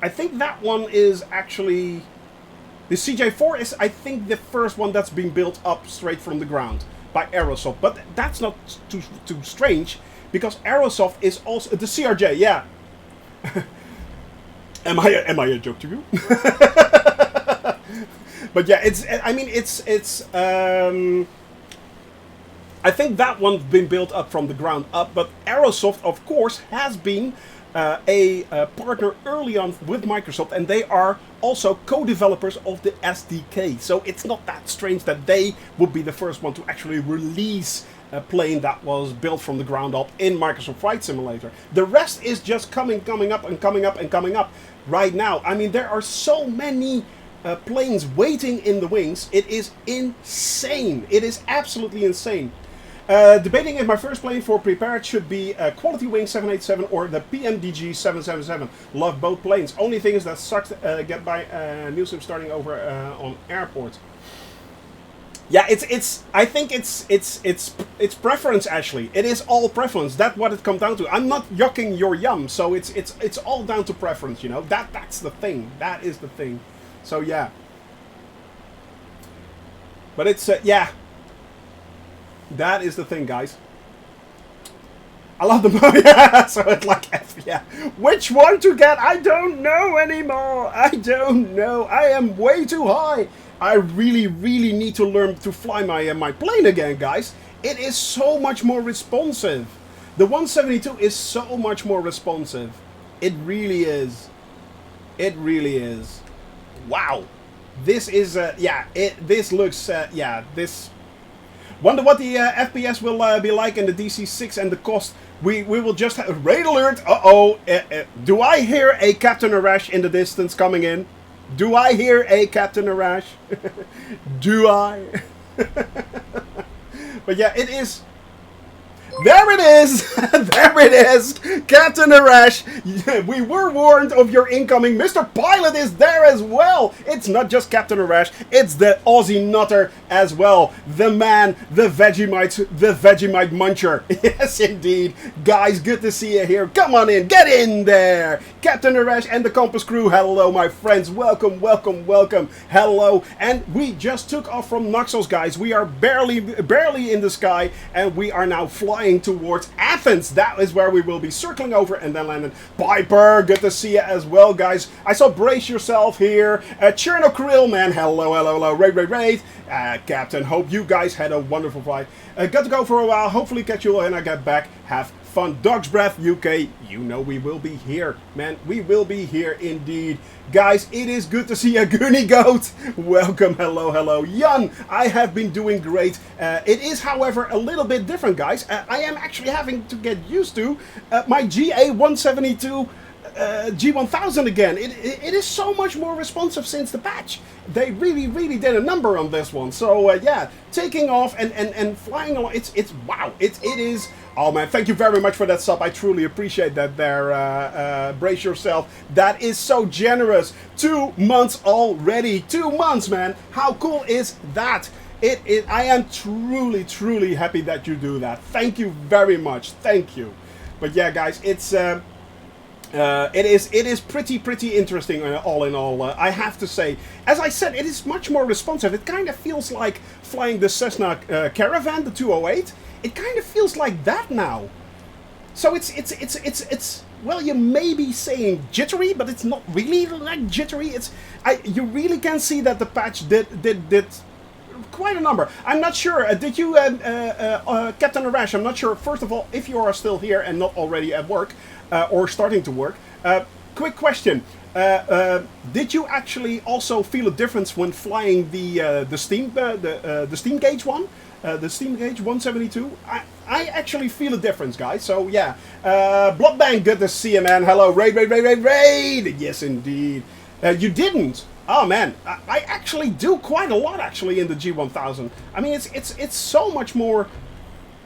I think that one is actually... The CJ4 is, I think, the first one that's been built up straight from the ground by Aerosoft. But that's not too strange, because Aerosoft is also... The CRJ, yeah. Am I a joke to you? But yeah, I think that one's been built up from the ground up, but Aerosoft, of course, has been a partner early on with Microsoft, and they are also co-developers of the SDK. So it's not that strange that they would be the first one to actually release a plane that was built from the ground up in Microsoft Flight Simulator. The rest is just coming up right now. I mean, there are so many planes waiting in the wings. It is insane. It is absolutely insane. Debating if my first plane for prepared should be a Quality Wing 787 or the PMDG 777. Love both planes. Only thing is that sucks get by new sim starting over on airports. Yeah, I think it's preference, actually. It is all preference. That's what it comes down to. I'm not yucking your yum, so it's all down to preference, you know. That's the thing. That is the thing. So yeah. But it's yeah. That is the thing, guys. I love the movie. Yeah, so it's like, yeah. Which one to get? I don't know anymore. I don't know. I am way too high. I really need to learn to fly my plane again, guys. It is so much more responsive. The 172 is so much more responsive. It really is. It really is. Wow. This is yeah. This looks yeah. This. Wonder what the FPS will be like in the DC-6 and the cost. We will just have... Raid alert! Uh-oh! Do I hear a Captain Arash in the distance coming in? Do I hear a Captain Arash? Do I? But yeah, it is... There it is! There it is! Captain Arash! We were warned of your incoming. Mr. Pilot is there as well! It's not just Captain Arash, it's the Aussie Nutter as well. The man, the Vegemite Muncher. Yes, indeed. Guys, good to see you here. Come on in, get in there! Captain Arash and the Compass crew, hello my friends. Welcome, welcome, welcome. Hello. And we just took off from Naxos, guys. We are barely in the sky, and we are now flying towards Athens. That is where we will be circling over and then landing. Piper, good to see you as well, guys. I saw Brace Yourself here. Cherno Krill, man, hello, hello, hello. Raid. Captain, hope you guys had a wonderful flight. Got to go for a while. Hopefully catch you when I get back. Have fun. Dog's Breath UK, you know we will be here, man. We will be here indeed. Guys, it is good to see you, Goonie Goat. Welcome, hello, hello. Jan, I have been doing great. It is, however, a little bit different, guys. I am actually having to get used to my GA172 G1000 again. It is so much more responsive since the patch. They really did a number on this one. So yeah, taking off and flying along, it's wow. It is. Oh man, thank you very much for that sub. I truly appreciate that there. Brace Yourself. That is so generous. 2 months already. 2 months, man. How cool is that? I am truly happy that you do that. Thank you very much. Thank you. But yeah, guys, it's it is pretty interesting all in all. I have to say, as I said, it is much more responsive. It kind of feels like flying the Cessna Caravan, the 208. It kind of feels like that now. So it's well, you may be saying jittery, but it's not really like jittery. You really can see that the patch did quite a number. I'm not sure. Did you, Captain Arash? I'm not sure. First of all, if you are still here and not already at work or starting to work. Quick question: did you actually also feel a difference when flying the steam gauge one? The steam gauge 172. I actually feel a difference, guys. So yeah, Bloodbang, good to see you, man. Hello, raid. Yes, indeed. You didn't. Oh man, I actually do quite a lot actually in the G1000. I mean, it's so much more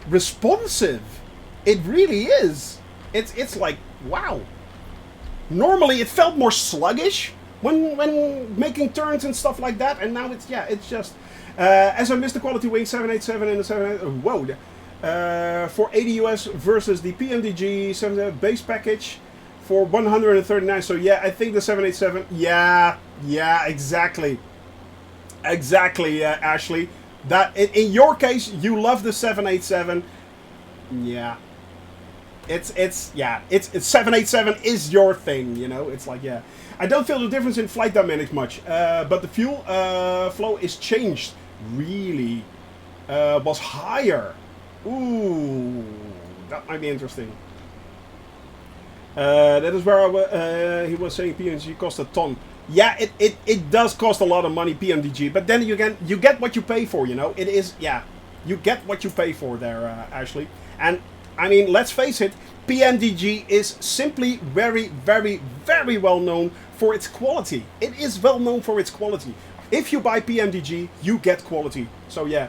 responsive. It really is. It's like wow. Normally it felt more sluggish when making turns and stuff like that. And now it's, yeah, it's just as I missed the quality wing 787 and the 7. Whoa. For 80 US versus the PMDG 7 base package for 139. So yeah, I think the 787. Yeah, exactly, Ashley. That in your case, you love the 787. Yeah, it's 787 is your thing. You know, it's like, yeah. I don't feel the difference in flight dynamics much, but the fuel flow is changed. Really, was higher. Ooh, that might be interesting. That is where he was saying PMDG cost a ton. Yeah, it does cost a lot of money, PMDG, but then you get what you pay for, you know. It is, yeah, you get what you pay for there, Ashley. And, I mean, let's face it, PMDG is simply very, very, very well known for its quality. It is well known for its quality. If you buy PMDG, you get quality. So, yeah.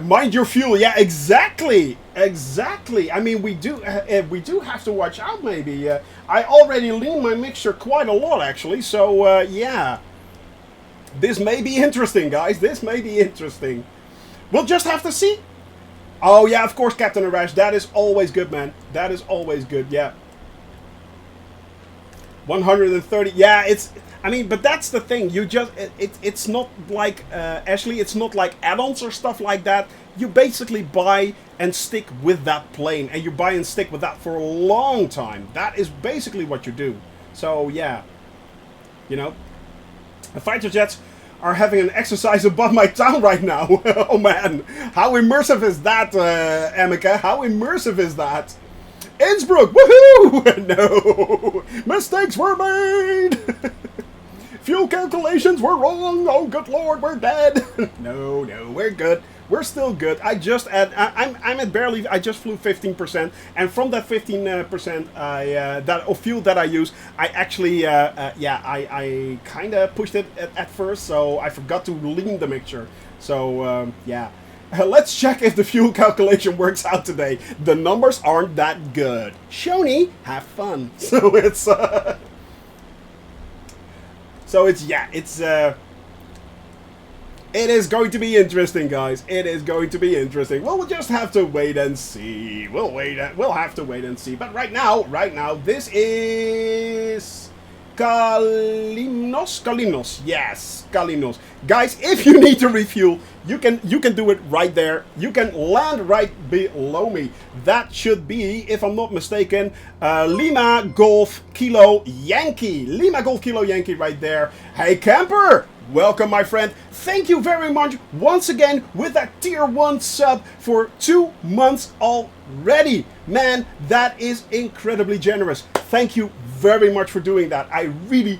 Mind your fuel, yeah, exactly. I mean, we do have to watch out. Maybe I already lean my mixture quite a lot, actually. So yeah, this may be interesting, guys. This may be interesting. We'll just have to see. Oh yeah, of course, Captain Arash. That is always good, man. That is always good. Yeah. 130. Yeah, it's. I mean, but that's the thing. You just it's not like Ashley. It's not like add-ons or stuff like that. You basically buy and stick with that plane, and you buy and stick with that for a long time. That is basically what you do. So yeah, you know, the fighter jets are having an exercise above my town right now. Oh man, how immersive is that, Emeka? How immersive is that? Innsbruck, woohoo! No, mistakes were made. Fuel calculations were wrong. Oh, good lord, we're dead. No, we're good. We're still good. I'm at barely. I just flew 15%, and from that 15%, that of fuel that I use, I actually, I kind of pushed it at first, so I forgot to lean the mixture. So yeah. Let's check if the fuel calculation works out today. The numbers aren't that good. Shoni, have fun. So it's. So it's, yeah, it's, it is going to be interesting, guys. It is going to be interesting. Well, we'll just have to wait and see. We'll have to wait and see. But right now, this is Kalimnos. Yes, Kalimnos. Guys, if you need to refuel, you can do it right there. You can land right below me. That should be, if I'm not mistaken, Lima Golf Kilo Yankee. Lima Golf Kilo Yankee right there. Hey, camper! Welcome, my friend. Thank you very much once again with that tier 1 sub for 2 months already. Man, that is incredibly generous. Thank you very much for doing that. I really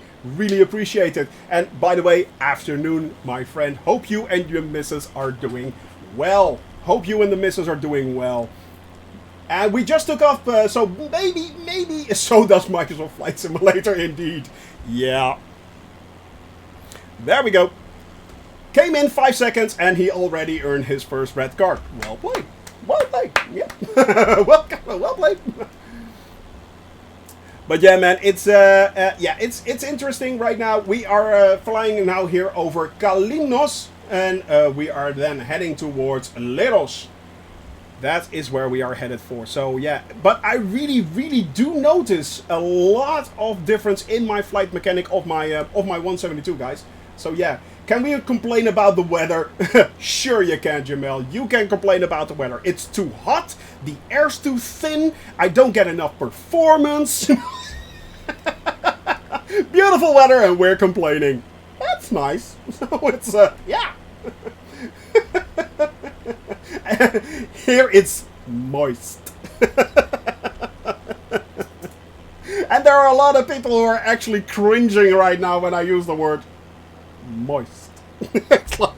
appreciate it. And by the way, afternoon, my friend. Hope you and your missus are doing well. Hope you and the missus are doing well. And we just took off, so maybe, so does Microsoft Flight Simulator indeed. Yeah. There we go. Came in 5 seconds and he already earned his first red card. Well played. Well played. Yeah. well played. But yeah, man, it's it's interesting right now. We are flying now here over Kalimnos, and we are then heading towards Leros. That is where we are headed for. So yeah, but I really do notice a lot of difference in my flight mechanic of my 172, guys. So yeah, can we complain about the weather? Sure you can, Jamel. You can complain about the weather. It's too hot. The air's too thin. I don't get enough performance. Beautiful weather, and we're complaining. That's nice. So it's yeah. Here it's moist. And there are a lot of people who are actually cringing right now when I use the word moist. It's like,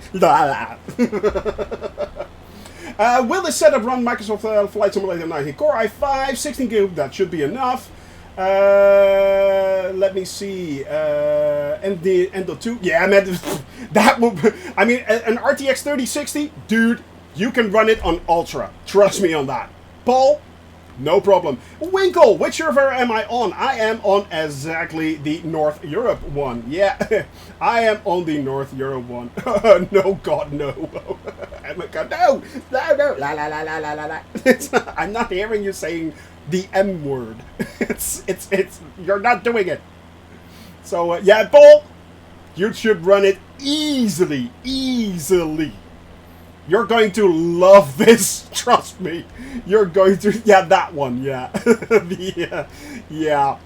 will this setup run Microsoft Flight Simulator 19 Core i5, 16 GB? That should be enough. Let me see. Endo 2. Yeah, man. That would. I mean, an RTX 3060, dude. You can run it on Ultra. Trust me on that. Paul, No problem. Winkle, which server am I on? I am on exactly the North Europe one. Yeah, I am on the North Europe one. No, God, no. Oh my God, no, no. La la la la la la la. I'm not hearing you saying the M word. It's. You're not doing it. So yeah, Paul, you should run it easily. You're going to love this, trust me. You're going to, yeah, that one, yeah. Yeah.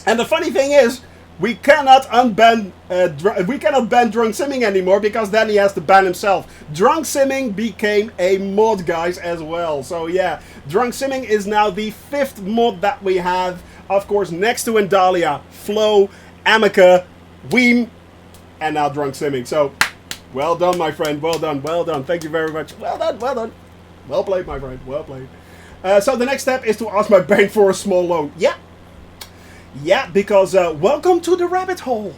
And the funny thing is, we cannot ban drunk simming anymore because then he has to ban himself. Drunk simming became a mod, guys, as well. So yeah, drunk simming is now the 5th mod that we have. Of course, next to Endalia, Flo, Amica, Weem, and now drunk simming. So. Well done, my friend. Well done. Well done. Thank you very much. Well done. Well done. Well played, my friend. Well played. So the next step is to ask my bank for a small loan. Yeah. Yeah, because welcome to the rabbit hole.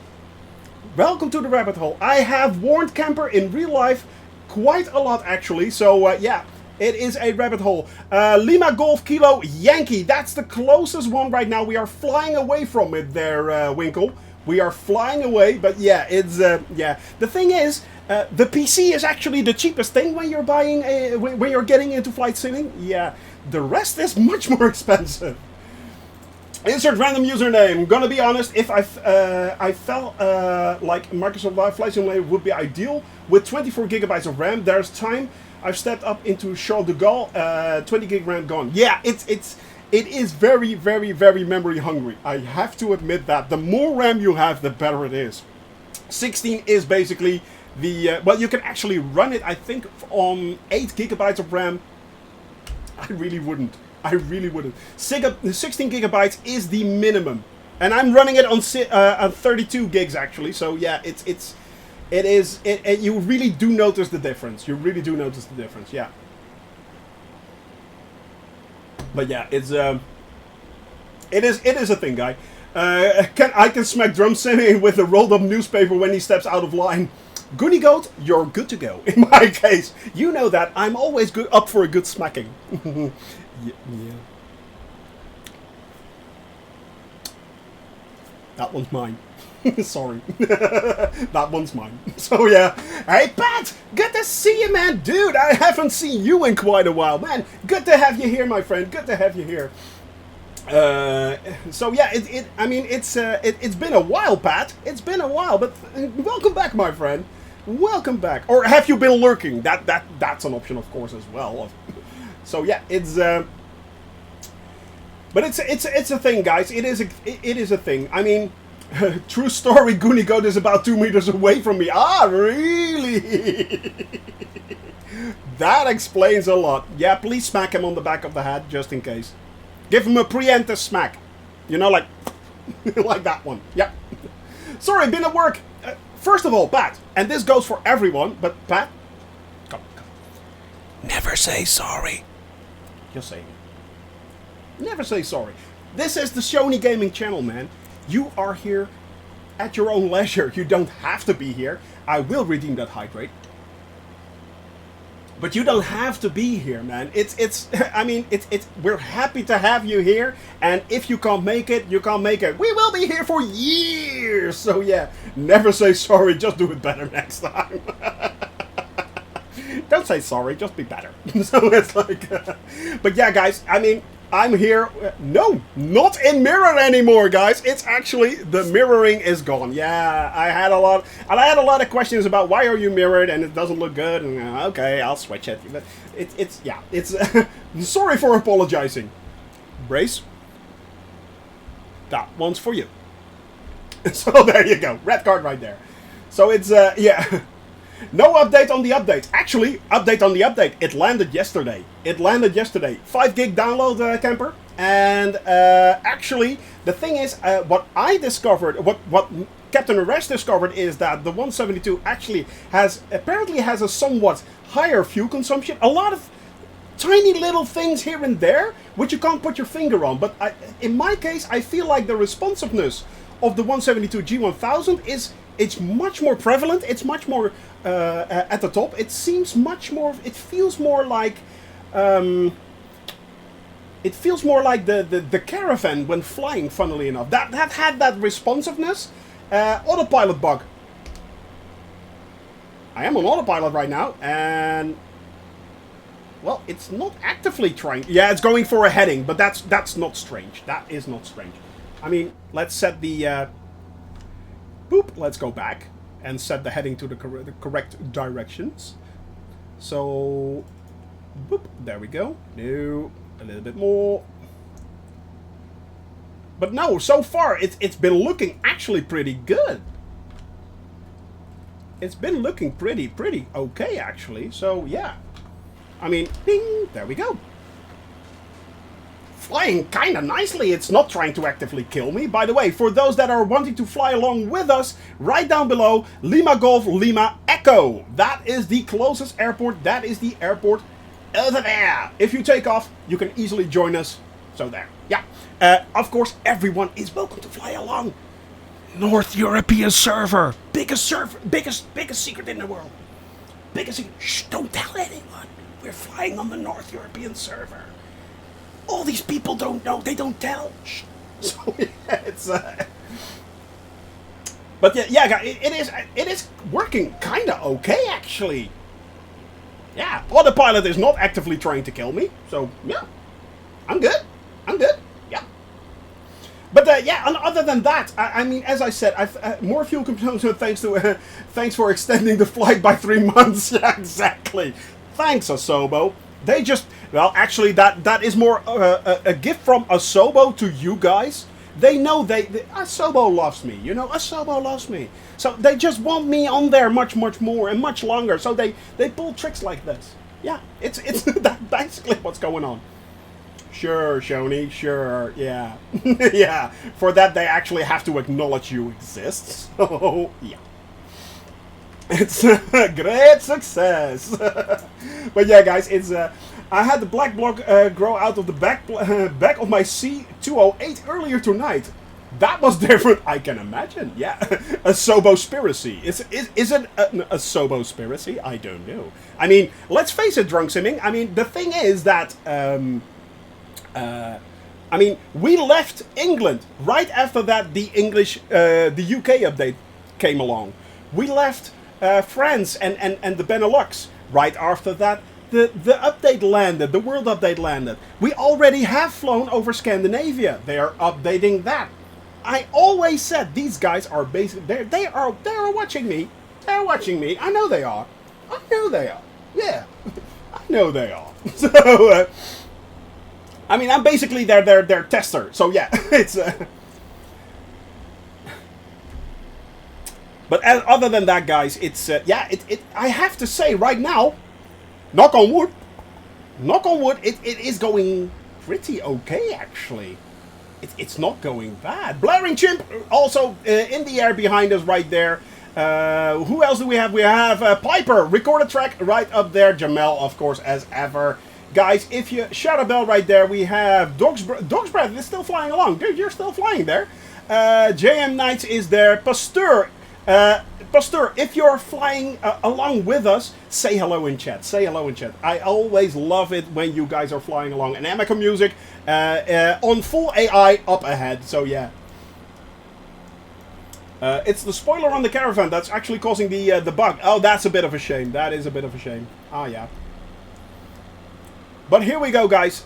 Welcome to the rabbit hole. I have warned Camper in real life quite a lot, actually. So, yeah, it is a rabbit hole. Lima Golf Kilo Yankee. That's the closest one right now. We are flying away from it there, Winkle. We are flying away, but yeah, it's, yeah. The thing is, the PC is actually the cheapest thing when you're buying, when you're getting into flight simming. Yeah, the rest is much more expensive. Insert random username. Gonna be honest, if I felt like Microsoft Live Flight Simulator would be ideal with 24 gigabytes of RAM. There's time I've stepped up into Charles de Gaulle, 20 gig RAM gone. Yeah, it is very, very, very memory hungry. I have to admit that. The more RAM you have, the better it is. 16 is basically the... well, you can actually run it, I think, on 8 gigabytes of RAM. I really wouldn't. 16 gigabytes is the minimum. And I'm running it on 32 gigs, actually. So, yeah, you really do notice the difference. You really do notice the difference, yeah. But yeah, it is a thing, guy. I can smack drum simming with a rolled up newspaper when he steps out of line. Goonie Goat, you're good to go. In my case, you know that I'm always up for a good smacking. Yeah. That one's mine. Sorry. That one's mine. So yeah. Hey Pat! Good to see you, man! Dude, I haven't seen you in quite a while, man! Good to have you here, my friend. Good to have you here. So yeah, it's been a while, Pat. It's been a while, but welcome back, my friend. Welcome back. Or have you been lurking? That's an option, of course, as well. So yeah, it's but it's a thing, guys. It is a thing. I mean, true story. Goonie Goat is about 2 meters away from me. Ah, really? That explains a lot. Yeah, please smack him on the back of the head, just in case. Give him a preemptive smack. You know, like like that one. Yep. Sorry, been at work. First of all, Pat, and this goes for everyone, but Pat, come. Never say sorry. You're saying it. Never say sorry. This is the Sony Gaming channel, man. You are here at your own leisure. You don't have to be here. I will redeem that hydrate. But you don't have to be here, man. We're happy to have you here. And if you can't make it, you can't make it. We will be here for years. So yeah, never say sorry. Just do it better next time. Don't say sorry. Just be better. So it's like, but yeah, guys. I mean, I'm here. No, not in mirror anymore, guys. It's actually the mirroring is gone. Yeah, I had a lot of questions about why are you mirrored and it doesn't look good. And okay, I'll switch it. But it's sorry for apologizing. Brace. That one's for you. So there you go, red card right there. So it's yeah. No update on the update. Actually, update on the update. It landed yesterday. 5 gig download, Camper. And actually, the thing is, what I discovered, what Captain Arrest discovered is that the 172 actually apparently has a somewhat higher fuel consumption. A lot of tiny little things here and there, which you can't put your finger on. But in my case, I feel like the responsiveness of the 172 G1000 it's much more prevalent. It's much more at the top. It seems much more. It feels more like It feels more like the caravan when flying, funnily enough. That had that responsiveness. Autopilot bug. I am on autopilot right now, and... Well, it's not actively trying... Yeah, it's going for a heading, but that's not strange. That is not strange. I mean, let's set the... Boop, let's go back and set the heading to the correct directions. So... Boop, there we go. No... A little bit more. But no, so far it's been looking actually pretty good. It's been looking pretty okay actually. So yeah. I mean, ding, there we go. Flying kind of nicely. It's not trying to actively kill me. By the way, for those that are wanting to fly along with us, right down below, Lima Golf Lima Echo. That is the closest airport. That is the airport over there. If you take off, you can easily join us. So there. Yeah. Of course, everyone is welcome to fly along. North European server. Biggest secret in the world. Biggest secret. Shh, don't tell anyone. We're flying on the North European server. All these people don't know. They don't tell. Shh. So yeah, it's... But yeah, guys, it is working kind of okay, actually. Yeah, autopilot is not actively trying to kill me, so yeah, I'm good. Yeah. But yeah, and other than that, I mean, as I said, I've more fuel consumption. Thanks for extending the flight by 3 months. Yeah, exactly. Thanks, Asobo. They just, well, actually, that is more a gift from Asobo to you guys. They know Asobo loves me, you know, Asobo loves me. So they just want me on there much more and much longer. So they pull tricks like this. Yeah, it's that's basically what's going on. Sure, Shoni, sure, yeah. Yeah, for that they actually have to acknowledge you exist. So, yeah. It's a great success. But yeah, guys, it's... I had the black block grow out of the back of my C208 earlier tonight. That was different, I can imagine. Yeah, a Sobo-spiracy. Is it a Sobo-spiracy? I don't know. I mean, let's face it, Drunk Simming. I mean, the thing is that... I mean, we left England right after that. The UK update came along. We left France and the Benelux right after that. The update landed, the world update landed. We already have flown over Scandinavia. They are updating that. I always said these guys are basically they are watching me. They're watching me. I know they are. I know they are. Yeah, I know they are. So I mean, I'm basically their tester. So yeah, it's. But other than that, guys, it's yeah. I have to say right now. Knock on wood, it is going pretty okay, actually. It's not going bad. Blaring Chimp, also in the air behind us right there. Who else do we have? We have Piper, recorder track right up there. Jamel, of course, as ever. Guys, if you shout a bell right there, we have Dog's Breath is still flying along. Dude, you're still flying there. JM Knights is there. Pasteur. Pasteur, if you're flying along with us, say hello in chat. Say hello in chat. I always love it when you guys are flying along. And Amica Music on full AI up ahead. So yeah. It's the spoiler on the caravan that's actually causing the bug. Oh, that's a bit of a shame. That is a bit of a shame. Ah, yeah. But here we go, guys.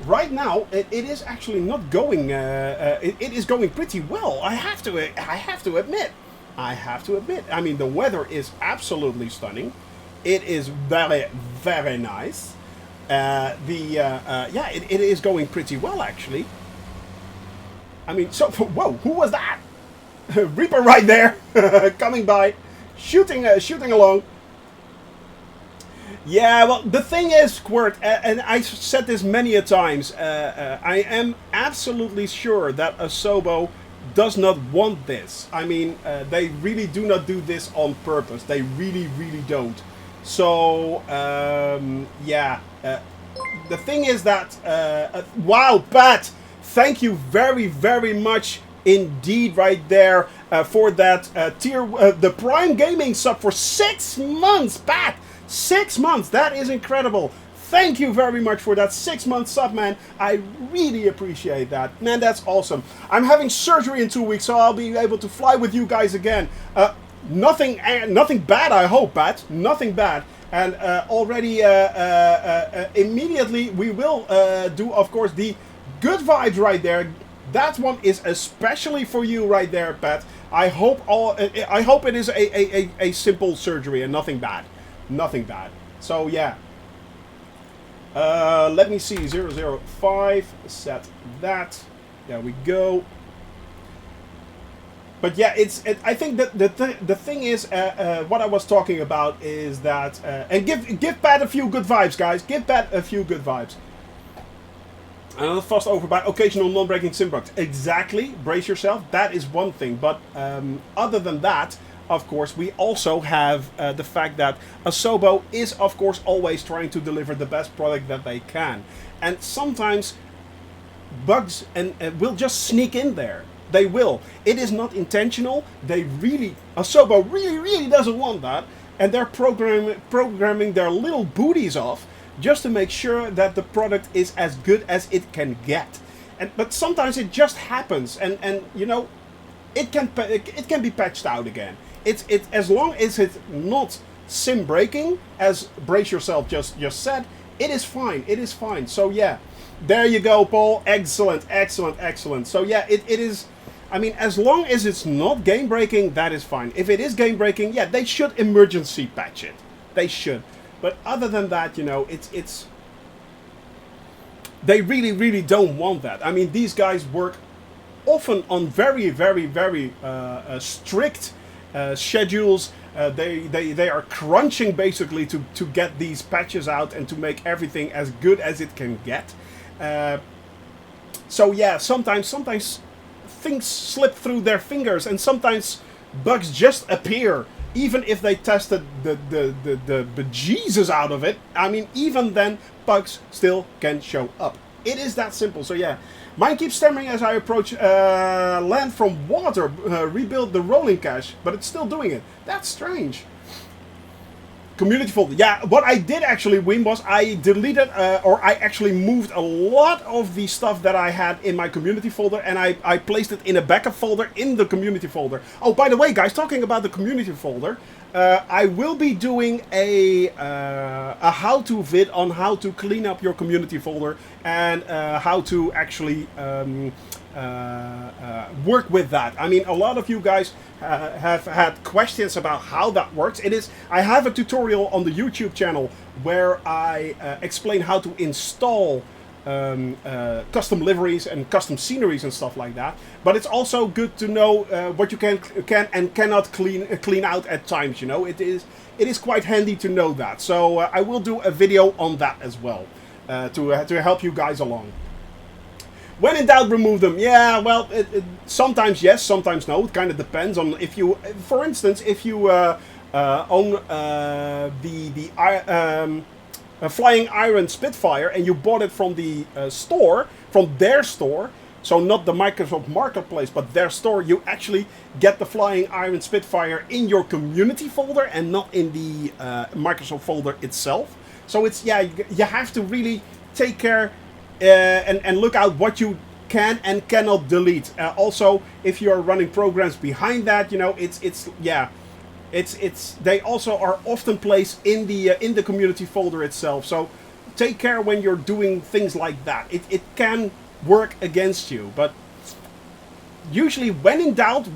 Right now, it is actually not going. It is going pretty well. I have to admit. I mean, the weather is absolutely stunning. It is very, very nice. Yeah, it is going pretty well, actually. I mean, so whoa, who was that? Reaper right there, coming by, shooting along. Yeah, well, the thing is, Squirt, and I said this many a times, I am absolutely sure that Asobo does not want this. I mean, they really do not do this on purpose. They really, really don't. So, yeah. The thing is that... wow, Pat! Thank you very, very much indeed right there for that the Prime Gaming sub for 6 months, Pat! 6 months! That is incredible. thank you very much for that 6-month sub, man. I really appreciate that. Man, that's awesome. I'm having surgery in 2 weeks, so I'll be able to fly with you guys again. Nothing bad, I hope, Pat. Nothing bad. And already, immediately, we will do, of course, the good vibes right there. That one is especially for you right there, Pat. I hope it is a simple surgery and nothing bad. Nothing bad. So, yeah. Let me see. 005. Set that. There we go. But yeah, I think that the thing is, what I was talking about is that, and give Pat a few good vibes, guys. Give Pat a few good vibes. Another fussed over by occasional non-breaking sim bugs. Exactly. Brace yourself. That is one thing. But other than that, of course, we also have the fact that Asobo is, of course, always trying to deliver the best product that they can. And sometimes bugs will just sneak in there. They will. It is not intentional. Asobo really doesn't want that. And they're programming their little booties off just to make sure that the product is as good as it can get. But sometimes it just happens, and you know, it can be patched out again. It's as long as it's not sim breaking, as Brace Yourself just said, it is fine. It is fine. So yeah, there you go, Paul. Excellent. So yeah, it is. I mean, as long as it's not game breaking, that is fine. If it is game breaking, yeah, they should emergency patch it. They should. But other than that, you know, it's they really don't want that. I mean, these guys work often on very strict schedules. They are crunching basically to get these patches out and to make everything as good as it can get. So yeah, sometimes things slip through their fingers, and sometimes bugs just appear. Even if they tested the bejesus out of it, I mean, even then, bugs still can show up. It is that simple. So yeah, mine keeps stammering as I approach land from water, rebuild the rolling cache, but it's still doing it. That's strange. Community folder. Yeah, what I did actually, Wim, was I deleted, or I actually moved a lot of the stuff that I had in my community folder, and I placed it in a backup folder in the community folder. Oh, by the way, guys, talking about the community folder, I will be doing a how-to vid on how to clean up your community folder and how to actually work with that. I mean, a lot of you guys have had questions about how that works. I have a tutorial on the YouTube channel where I explain how to install custom liveries and custom sceneries and stuff like that. But it's also good to know what you can and cannot clean out at times. You know, it is quite handy to know that. So I will do a video on that as well to help you guys along. When in doubt, remove them. Yeah, well, sometimes yes, sometimes no. It kind of depends on if you, for instance, if you own the Flying Iron Spitfire and you bought it from the store, from their store, so not the Microsoft Marketplace, but their store, you actually get the Flying Iron Spitfire in your community folder and not in the Microsoft folder itself. So it's, yeah, you have to really take care and look out what you can and cannot delete. Also, if you are running programs behind that, you know, they also are often placed in the community folder itself. So take care when you're doing things like that. It can work against you, but usually when in doubt,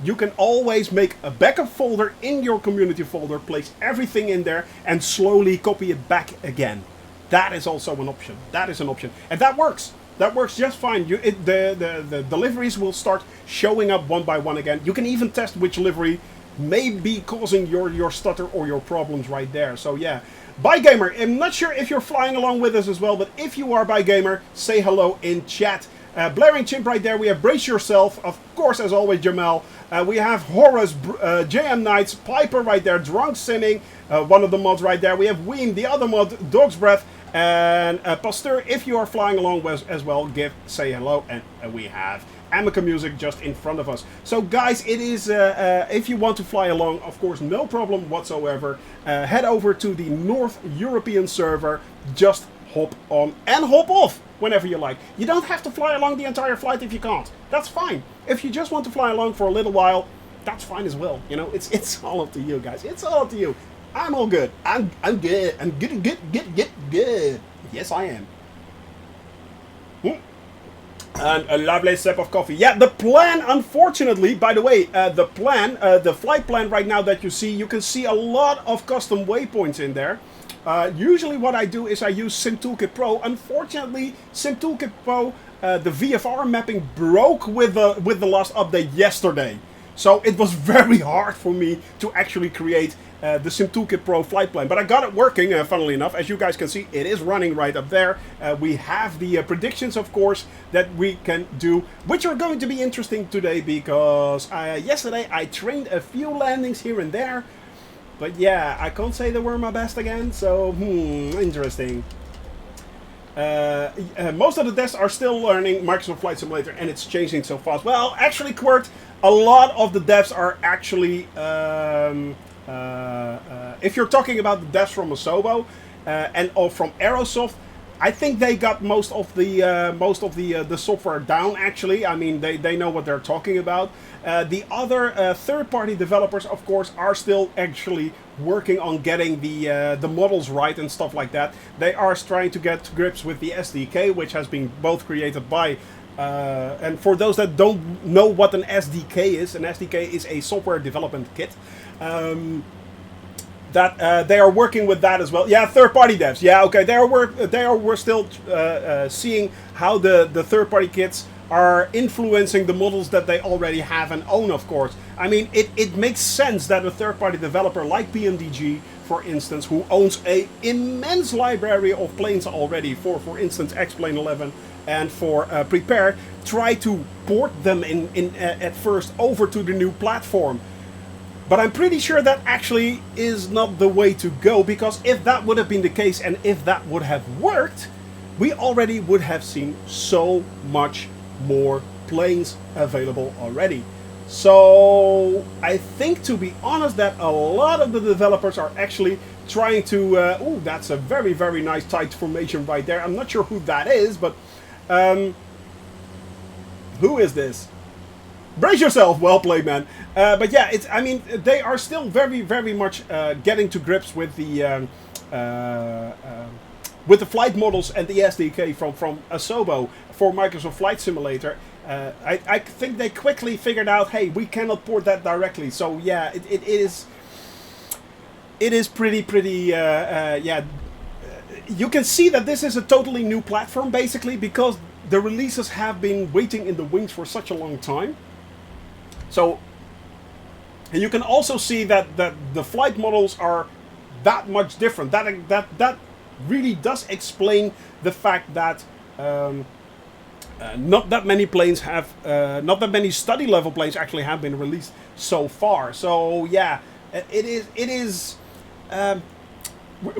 you can always make a backup folder in your community folder, place everything in there, and slowly copy it back again. That is also an option. That is an option, and that works. That works just fine. The deliveries will start showing up one by one again. You can even test which livery may be causing your stutter or your problems right there. So yeah, Bye Gamer. I'm not sure if you're flying along with us as well, but if you are Bye Gamer, say hello in chat. Blaring Chimp right there. We have Brace Yourself, of course, as always, Jamal. We have Horus, JM Knights, Piper right there, Drunk Simming, one of the mods right there. We have Weem, the other mod, Dog's Breath, and Pasteur. If you are flying along with as well, say hello. And we have Amica music just in front of us. So guys, it is, if you want to fly along, of course, no problem whatsoever. Head over to the North European server, just hop on and hop off whenever you like. You don't have to fly along the entire flight if you can't. That's fine. If you just want to fly along for a little while, that's fine as well. You know, it's all up to you guys. It's all up to you. I'm all good. I'm good. I'm good. Yes, I am. And a lovely sip of coffee. Yeah, the plan, unfortunately, by the way, the flight plan right now that you can see a lot of custom waypoints in there. Usually what I do is I use SimToolkit Pro. Unfortunately, SimToolkit Pro, the VFR mapping broke with the last update yesterday. So it was very hard for me to actually create the SimToolkit Pro flight plan. But I got it working, funnily enough. As you guys can see, it is running right up there. We have the predictions, of course, that we can do, which are going to be interesting today because yesterday I trained a few landings here and there. But yeah, I can't say they were my best again, so interesting. Most of the devs are still learning Microsoft Flight Simulator and it's changing so fast. Well, actually, Quirt, a lot of the devs are actually, if you're talking about the devs from Asobo or from Aerosoft, I think they got most of the software down. Actually, I mean they know what they're talking about. The other third-party developers, of course, are still actually working on getting the models right and stuff like that. They are trying to get to grips with the SDK, which has been both created by. And for those that don't know what an SDK is a software development kit. That they are working with that as well. Yeah, third-party devs. Yeah, okay. We're still seeing how the third-party kits are influencing the models that they already have and own, of course. I mean, it makes sense that a third-party developer like PMDG, for instance, who owns an immense library of planes already for instance, X-Plane 11 and for Prepare, try to port them at first over to the new platform. But I'm pretty sure that actually is not the way to go, because if that would have been the case and if that would have worked, we already would have seen so much more planes available already. So I think, to be honest, that a lot of the developers are actually trying to... oh, that's a very, very nice tight formation right there. I'm not sure who that is, but... who is this? Brace yourself, well played, man. But yeah, I mean, they are still very, very much getting to grips with the flight models and the SDK from Asobo for Microsoft Flight Simulator. I think they quickly figured out, hey, we cannot port that directly. So yeah, it is pretty yeah. You can see that this is a totally new platform, basically, because the releases have been waiting in the wings for such a long time. So, and you can also see that the flight models are that much different. That really does explain the fact that not that many planes have, not that many study level planes actually have been released so far. So yeah, it is.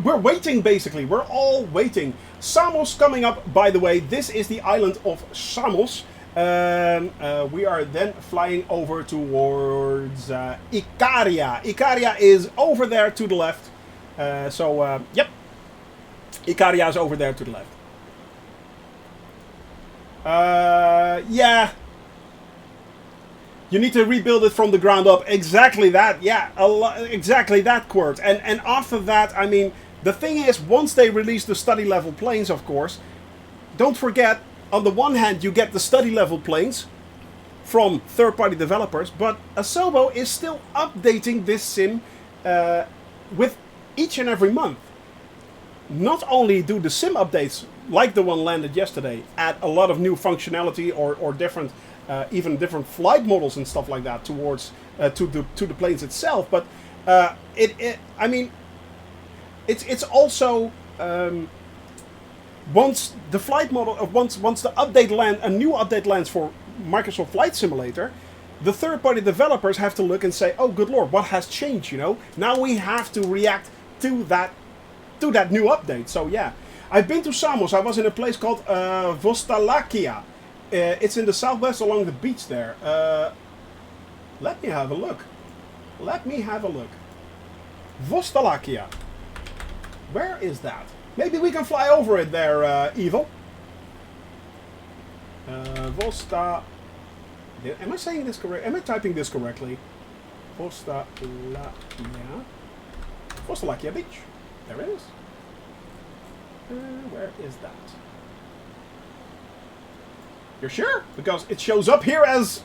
We're waiting, basically. We're all waiting. Samos coming up, by the way. This is the island of Samos. We are then flying over towards Icaria. Icaria is over there to the left. Yep. Icaria is over there to the left. Yeah. You need to rebuild it from the ground up. Exactly that. Yeah, exactly that, Quirt. And after that, I mean, the thing is, once they release the study level planes, of course, don't forget, on the one hand, you get the study level planes from third-party developers, but Asobo is still updating this sim with each and every month. Not only do the sim updates, like the one landed yesterday, add a lot of new functionality or different, even different flight models and stuff like that towards to the planes itself, but I mean, it's also once the flight model, once the update a new update lands for Microsoft Flight Simulator, the third-party developers have to look and say, "Oh, good lord, what has changed?" You know, now we have to react to that new update. So yeah, I've been to Samos. I was in a place called Vostalakia. It's in the southwest along the beach there. Let me have a look. Let me have a look. Vostalakia. Where is that? Maybe we can fly over it there, Evil. Vosta... Am I saying this correct? Am I typing this correctly? Vostalakia. Vostalakia Beach. There it is. Where is that? You're sure? Because it shows up here as...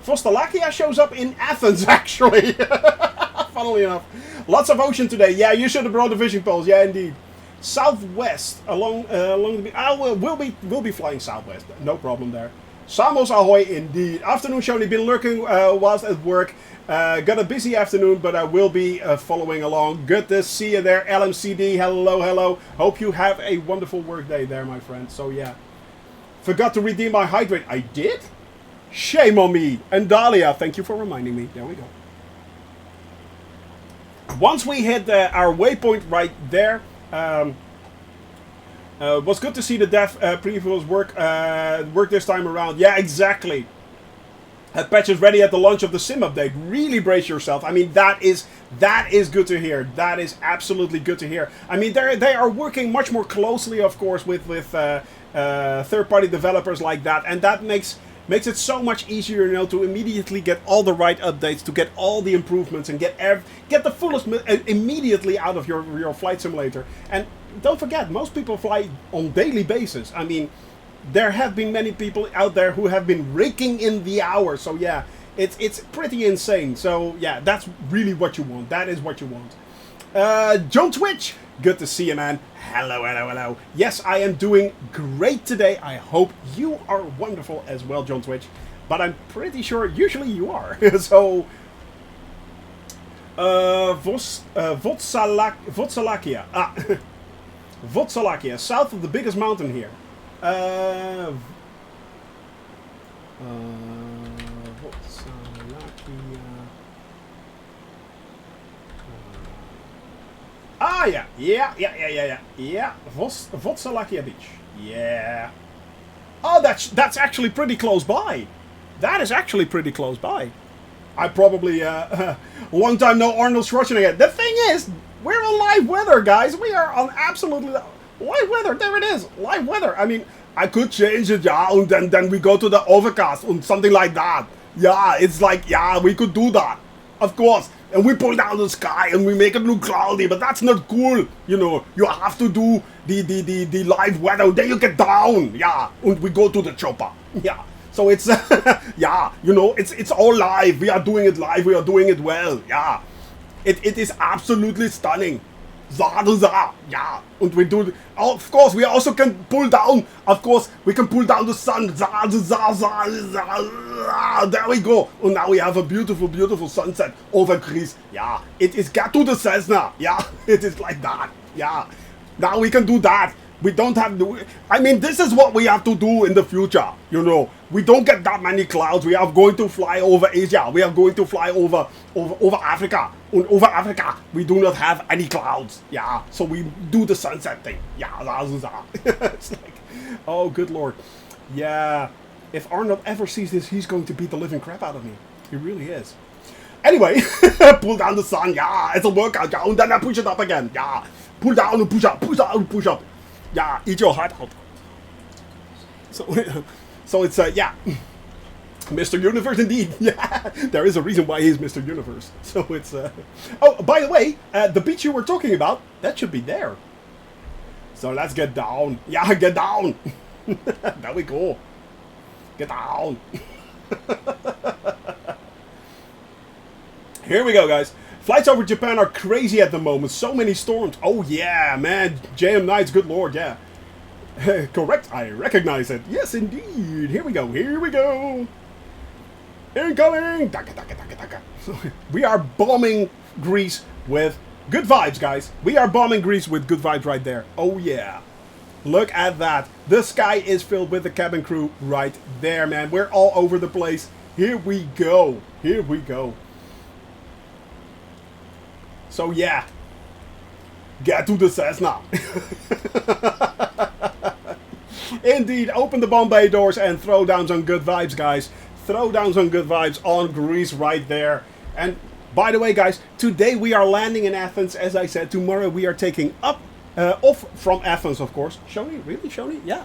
Vostalakia shows up in Athens, actually. Funnily enough. Lots of ocean today. Yeah, you should have brought the fishing poles. Yeah, indeed. Southwest along the... we'll be flying southwest. No problem there. Samos ahoy, indeed. Afternoon Shoni, been lurking whilst at work. Got a busy afternoon, but I will be following along. Good to see you there, LMCD. Hello, hello. Hope you have a wonderful work day there, my friend. So yeah. Forgot to redeem my hydrate. I did? Shame on me. And Dahlia, thank you for reminding me. There we go. Once we hit our waypoint right there, was good to see the dev previews work this time around. Yeah, exactly. Patch is ready at the launch of the sim update. Really brace yourself. I mean, that is good to hear. That is absolutely good to hear. I mean, they are working much more closely, of course, with third-party developers like that, and that makes it so much easier, you know, to immediately get all the right updates, to get all the improvements, and get the fullest immediately out of your flight simulator. And don't forget, most people fly on daily basis. I mean, there have been many people out there who have been raking in the hours. So yeah, it's pretty insane. So yeah, that's really what you want. That is what you want. John Twitch, good to see you, man. Hello, hello, hello. Yes, I am doing great today. I hope you are wonderful as well, John Twitch. But I'm pretty sure usually you are. So, Votsalakia. Votsalakia, south of the biggest mountain here. Votsalakia. Yeah. Votsalakia Beach. Yeah. Oh, that's actually pretty close by. That is actually pretty close by. I probably long time no Arnold Schwarzenegger. The thing is, we're on live weather, guys. We are on absolutely live weather. There it is, live weather. I mean, I could change it, yeah, and then we go to the overcast and something like that. Yeah, it's like, yeah, we could do that, of course. And we pull down the sky and we make it look cloudy, but that's not cool. You know, you have to do the live weather. Then you get down, yeah, and we go to the chopper, yeah. So it's, yeah, you know, it's all live. We are doing it live. We are doing it well, yeah. It is absolutely stunning. Yeah, and we do. Of course, we also can pull down. Of course, we can pull down the sun. There we go. And now we have a beautiful, beautiful sunset over Greece. Yeah, it is get to the Cessna. Yeah, it is like that. Yeah, now we can do that. We don't have to. I mean, this is what we have to do in the future. You know, we don't get that many clouds. We are going to fly over Asia. We are going to fly over Africa. And over Africa, we do not have any clouds. Yeah, so we do the sunset thing. Yeah, it's like, oh, good lord. Yeah, if Arnold ever sees this, he's going to beat the living crap out of me. He really is. Anyway, pull down the sun. Yeah, it's a workout. Yeah, and then I push it up again. Yeah, pull down and push up. Push down and push up. Yeah, eat your heart out. So it's yeah, Mr. Universe indeed. Yeah, there is a reason why he's Mr. Universe. So it's oh, by the way, the beach you were talking about, that should be there. So let's get down. Yeah, get down. There we go. Get down. Here we go, guys. Flights over Japan are crazy at the moment. So many storms. Oh yeah, man. JM Nights, good lord, yeah. Correct, I recognize it. Yes, indeed. Here we go. Here we go. Incoming. Taka, taka, taka, taka. We are bombing Greece with good vibes, guys. We are bombing Greece with good vibes right there. Oh yeah. Look at that. The sky is filled with the cabin crew right there, man. We're all over the place. Here we go. Here we go. So yeah, get to the Cessna. Indeed, open the bomb bay doors and throw down some good vibes, guys. Throw down some good vibes on Greece right there. And by the way, guys, today we are landing in Athens. As I said, tomorrow we are taking off from Athens, of course. Shoni? Really, Shoni? Yeah,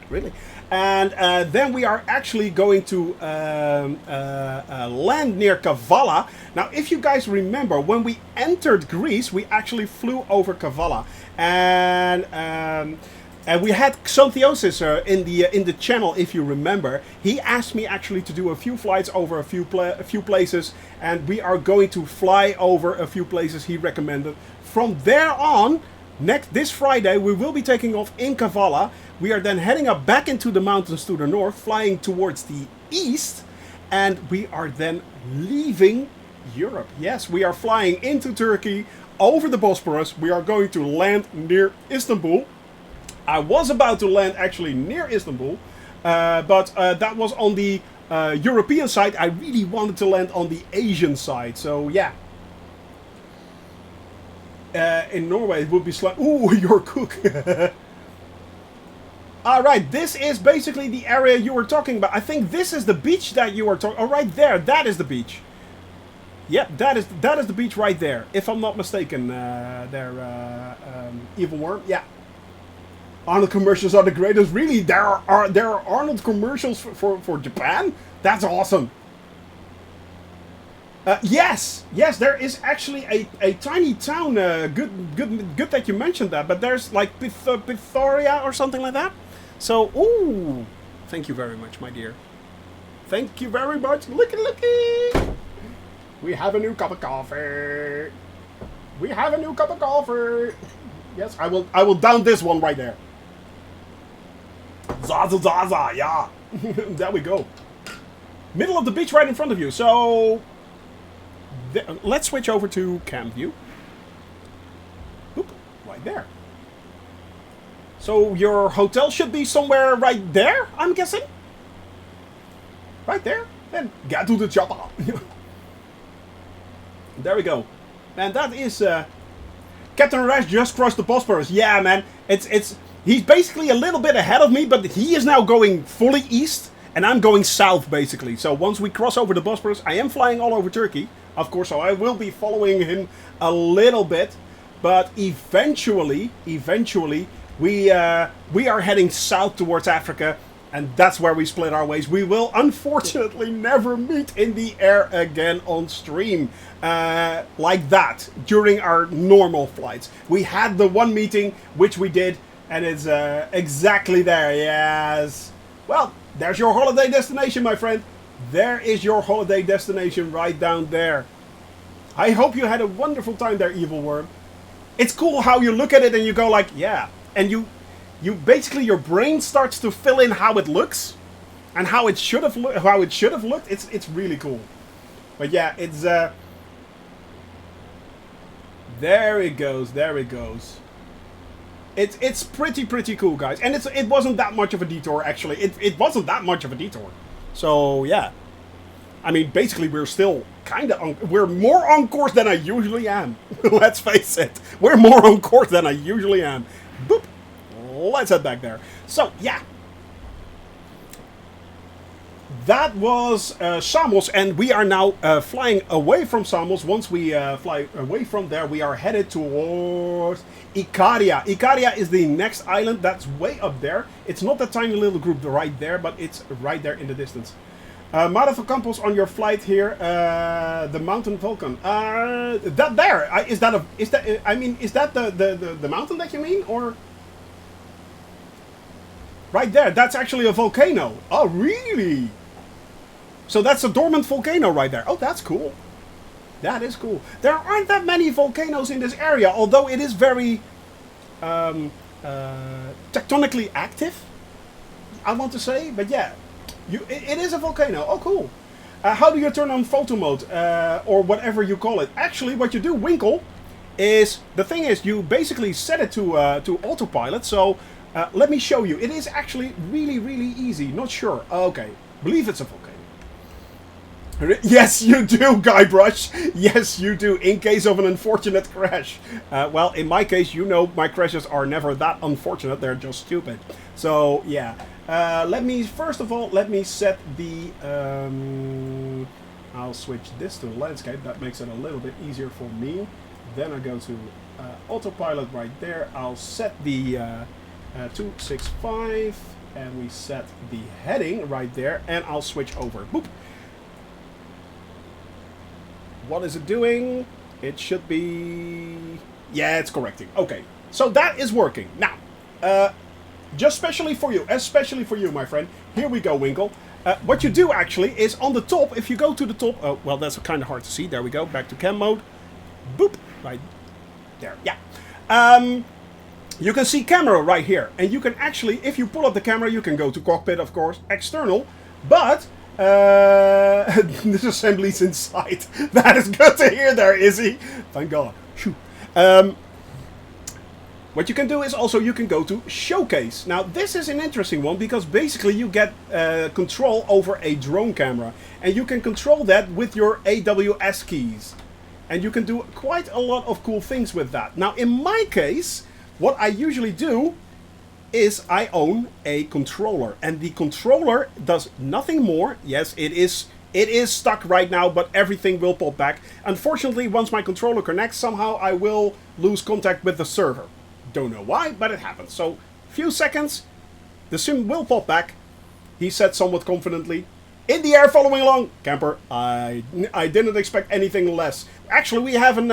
really. And then we are actually going to land near Kavala. Now, if you guys remember, when we entered Greece, we actually flew over Kavala. And we had Xanthiosis in the channel, if you remember. He asked me actually to do a few flights over a few places, and we are going to fly over a few places he recommended. From there on, this Friday, we will be taking off in Kavala. We are then heading up back into the mountains to the north, flying towards the east, and we are then leaving Europe. Yes, we are flying into Turkey, over the Bosporus. We are going to land near Istanbul. I was about to land actually near Istanbul, but that was on the European side. I really wanted to land on the Asian side, so yeah. In Norway it would be ooh, your cook. Alright, this is basically the area you were talking about. I think this is the beach that you were talking. Oh, right there, that is the beach. Yep, that is the beach right there, if I'm not mistaken. Evil Worm, yeah. Arnold commercials are the greatest. Really, there are Arnold commercials for Japan? That's awesome. Yes, there is actually a tiny town. Good that you mentioned that. But there's like Pithoria or something like that. So, ooh, thank you very much, my dear. Thank you very much. Looky. We have a new cup of coffee. We have a new cup of coffee. Yes, I will down this one right there. Zaza, yeah. There we go. Middle of the beach right in front of you. So, let's switch over to cam view. Oop, right there. So, your hotel should be somewhere right there, I'm guessing? Right there? Then get to the chopper. There we go. And that is... Captain Rash just crossed the Bosporus. Yeah, man. He's basically a little bit ahead of me, but he is now going fully east, and I'm going south, basically. So once we cross over the Bosporus, I am flying all over Turkey, of course, so I will be following him a little bit. But eventually, we are heading south towards Africa, and that's where we split our ways. We will unfortunately never meet in the air again on stream like that during our normal flights. We had the one meeting, which we did, and it's exactly there. Yes. Well, there's your holiday destination, my friend. There is your holiday destination right down there. I hope you had a wonderful time there, Evil Worm. It's cool how you look at it and you go like, yeah. And you basically, your brain starts to fill in how it looks and how it should have looked. It's really cool. But yeah, it's there it goes. It's pretty cool, guys. And it wasn't that much of a detour, actually. It wasn't that much of a detour. So yeah, I mean, basically we're still we're more on course than I usually am. Let's face it, we're more on course than I usually am. Boop. Let's head back there. So, yeah. That was Samos, and we are now flying away from Samos. Once we fly away from there, we are headed towards Ikaria. Ikaria is the next island that's way up there. It's not that tiny little group right there, but it's right there in the distance. Marathon Campos on your flight here. The mountain Vulcan. That there is that the mountain that you mean, or? Right there, that's actually a volcano. Oh, really? So that's a dormant volcano right there. Oh, that's cool. That is cool. There aren't that many volcanoes in this area, although it is very tectonically active, I want to say. But yeah, it is a volcano. Oh, cool. How do you turn on photo mode, or whatever you call it? Actually, what you do, Winkle, is the thing is you basically set it to autopilot. So let me show you. It is actually really easy. Not sure. Okay, believe it's a volcano. Yes, you do, Guybrush. Yes, you do. In case of an unfortunate crash. Well, in my case, you know, my crashes are never that unfortunate. They're just stupid. So yeah. Let me first of all let me set the. I'll switch this to landscape. That makes it a little bit easier for me. Then I go to autopilot right there. I'll set the 265, and we set the heading right there, and I'll switch over. Boop. What is it doing? It should be... Yeah, it's correcting. Okay, so that is working. Now, just especially for you, my friend. Here we go, Winkle. What you do, actually, is on the top, if you go to the top... Oh, well, that's kind of hard to see. There we go. Back to cam mode. Boop. Right there. Yeah. You can see camera right here. And you can actually, if you pull up the camera, you can go to cockpit, of course, external. But... this assembly's inside. That is good to hear there, Izzy. Thank God. What you can do is also you can go to showcase. Now this is an interesting one because basically you get control over a drone camera. And you can control that with your AWS keys. And you can do quite a lot of cool things with that. Now in my case, what I usually do is I own a controller, and the controller does nothing more. Yes, it is stuck right now, but everything will pop back. Unfortunately, once my controller connects, somehow I will lose contact with the server. Don't know why, but it happens. So, few seconds, the sim will pop back. He said somewhat confidently, "In the air, following along, camper." I didn't expect anything less. Actually, we have an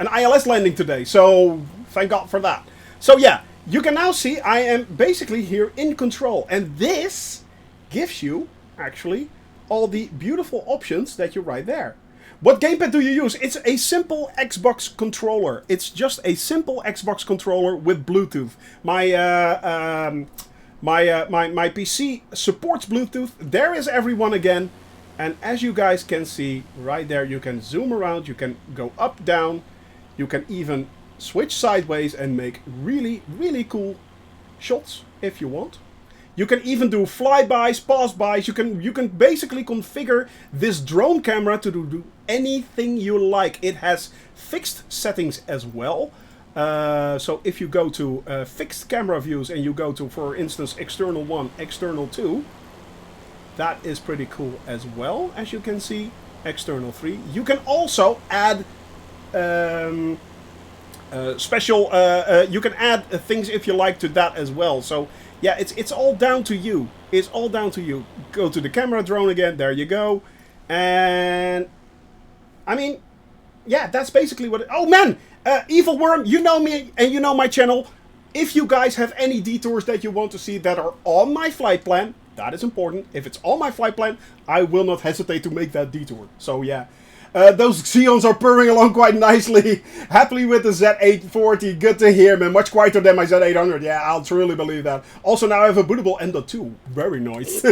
ILS landing today, so thank God for that. So yeah, you can now see I am basically here in control, and this gives you actually all the beautiful options that you right there. What gamepad do you use? It's a simple Xbox controller. It's just a simple Xbox controller with Bluetooth. My PC supports Bluetooth. There is everyone again. And as you guys can see right there, you can zoom around, you can go up, down, you can even switch sideways and make really, really cool shots if you want. You can even do flybys, pass-bys. You can basically configure this drone camera to do anything you like. It has fixed settings as well. So if you go to fixed camera views and you go to, for instance, external 1, external 2, that is pretty cool as well, as you can see. External 3. You can also add you can add things if you like to that as well. So yeah, it's all down to you. It's all down to you. Go to the camera drone again. There you go. And I mean, yeah, that's basically what. Oh man, Evil Worm, you know me and you know my channel. If you guys have any detours that you want to see that are on my flight plan, that is important. If it's on my flight plan, I will not hesitate to make that detour. So yeah. Those Xeons are purring along quite nicely. Happily with the Z840. Good to hear, man. Much quieter than my Z800. Yeah, I'll truly believe that. Also, now I have a bootable Endo 2. Very nice.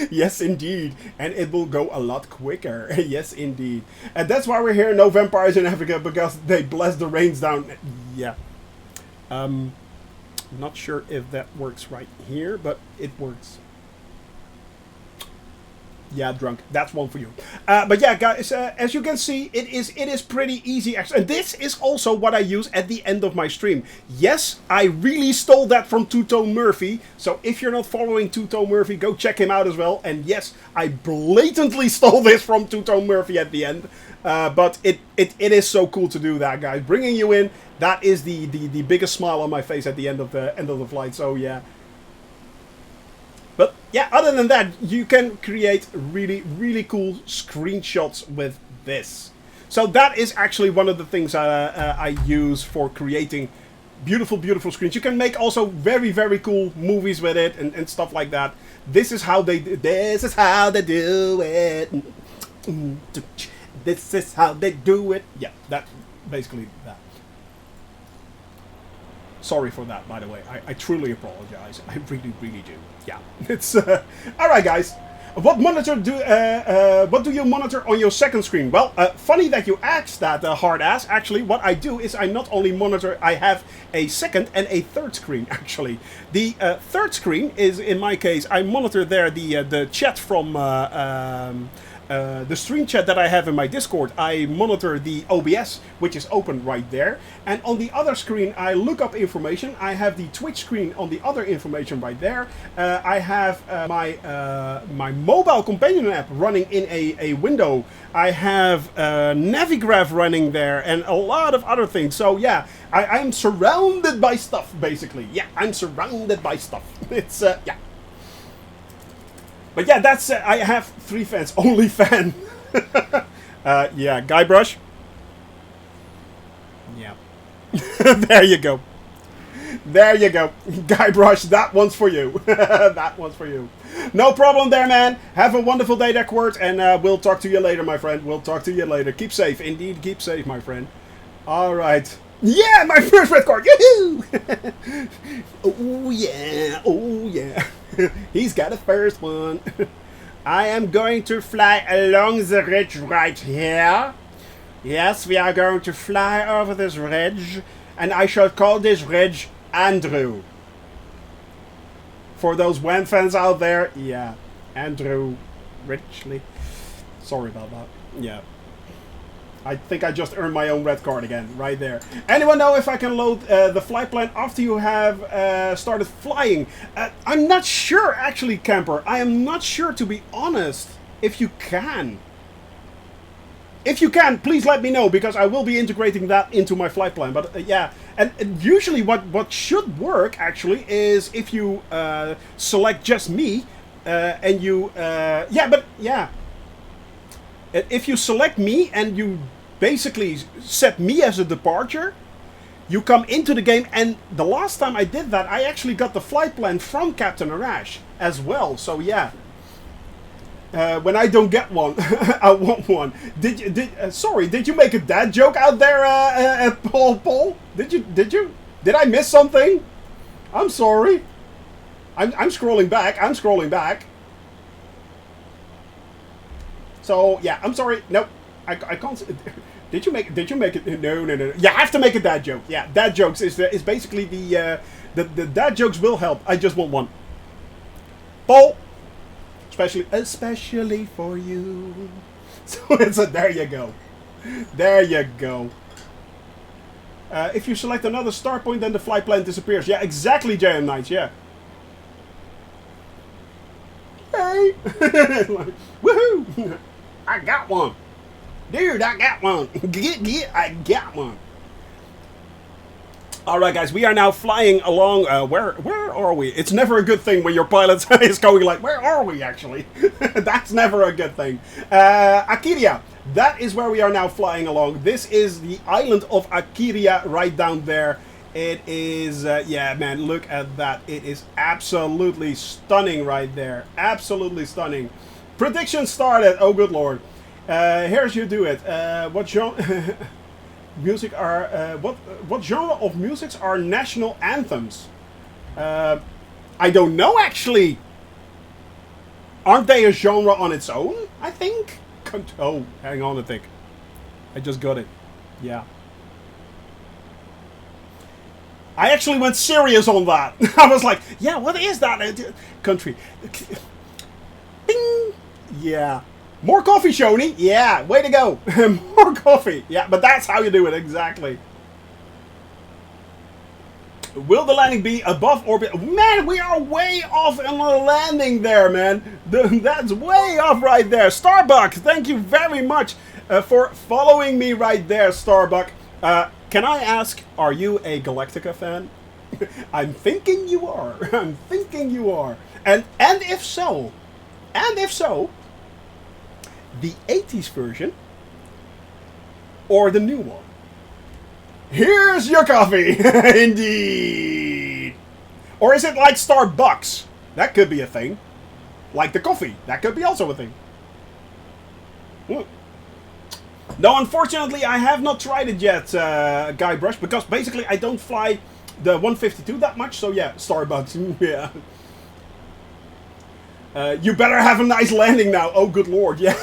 Yes, indeed. And it will go a lot quicker. Yes, indeed. And that's why we're here. No vampires in Africa, because they bless the rains down. Yeah. Not sure if that works right here, but it works. Yeah, drunk. That's one for you. But yeah, guys, as you can see, it is pretty easy. And this is also what I use at the end of my stream. Yes, I really stole that from Two-Tone Murphy. So if you're not following Two-Tone Murphy, go check him out as well. And yes, I blatantly stole this from Two-Tone Murphy at the end. But it is so cool to do that, guys. Bringing you in, that is the biggest smile on my face at the end of the flight. So yeah. But yeah, other than that, you can create really, really cool screenshots with this. So that is actually one of the things I use for creating beautiful, beautiful screens. You can make also very, very cool movies with it and stuff like that. This is how they do it. This is how they do it. Yeah, that basically that. Sorry for that, by the way. I truly apologize. I really, really do. Yeah. It's... Alright, guys. What do you monitor on your second screen? Well, funny that you asked that, hard ass. Actually, what I do is I not only monitor, I have a second and a third screen. Actually, the third screen is, in my case, I monitor there the chat from the stream chat that I have in my Discord. I monitor the OBS, which is open right there. And on the other screen, I look up information. I have the Twitch screen on the other information right there. I have my mobile companion app running in a window. I have Navigraph running there and a lot of other things. So yeah, I'm surrounded by stuff, basically. Yeah, I'm surrounded by stuff. It's, yeah. But yeah, that's I have 3 fans. Only fan. Yeah, Guybrush. Yeah. There you go. There you go. Guybrush, that one's for you. That one's for you. No problem there, man. Have a wonderful day there, Quirt, and we'll talk to you later, my friend. We'll talk to you later. Keep safe. Indeed, keep safe, my friend. All right. Yeah, my first red card. Yoo-hoo! Oh, yeah. Oh, yeah. He's got a first one. I am going to fly along the ridge right here. Yes, we are going to fly over this ridge. And I shall call this ridge Andrew. For those Wham fans out there, yeah. Andrew Ridgely. Sorry about that. Yeah. I think I just earned my own red card again, right there. Anyone know if I can load the flight plan after you have started flying? I'm not sure, actually, Camper. I am not sure, to be honest, if you can. If you can, please let me know, because I will be integrating that into my flight plan. But yeah, and usually what should work, actually, is if you select just me, and you... yeah, but yeah. If you select me and you basically set me as a departure, you come into the game, and the last time I did that, I actually got the flight plan from Captain Arash as well. So yeah, when I don't get one, I want one. Sorry, did you make a dad joke out there, Paul? Did I miss something? I'm sorry. I'm scrolling back. I'm scrolling back. So yeah, I'm sorry. Nope, I can't. Did you make it? No. You have to make a dad joke. Yeah, dad jokes is basically the dad jokes will help. I just want one. Paul, especially for you. So it's there you go. There you go. If you select another start point, then the flight plan disappears. Yeah, exactly, JM Knights. Yeah. Hey. Woohoo! I got one. Dude, I got one. I got one. Alright, guys, we are now flying along. Where are we? It's never a good thing when your pilot is going like, where are we, actually? That's never a good thing. Akiria. That is where we are now flying along. This is the island of Akiria right down there. It is, yeah, man, look at that. It is absolutely stunning right there. Absolutely stunning. Prediction started. Oh, good lord. Here's you do it. What genre music are what genre of musics are national anthems? I don't know, actually. Aren't they a genre on its own? I think. Oh, hang on a tick. I just got it. Yeah. I actually went serious on that. I was like, yeah, what is that country? Bing! Yeah. More coffee, Shoney. Yeah, way to go. More coffee. Yeah, but that's how you do it, exactly. Will the landing be above orbit? Man, we are way off in the landing there, man. That's way off right there. Starbuck, thank you very much for following me right there, Starbuck. Can I ask, are you a Galactica fan? I'm thinking you are. I'm thinking you are. And if so, the 80s version or the new one? Here's your coffee. Indeed. Or is it like Starbucks? That could be a thing. Like the coffee. That could be also a thing. No, unfortunately, I have not tried it yet, Guybrush, because basically I don't fly the 152 that much, so yeah, Starbucks, yeah. You better have a nice landing now. Oh, good lord, yeah.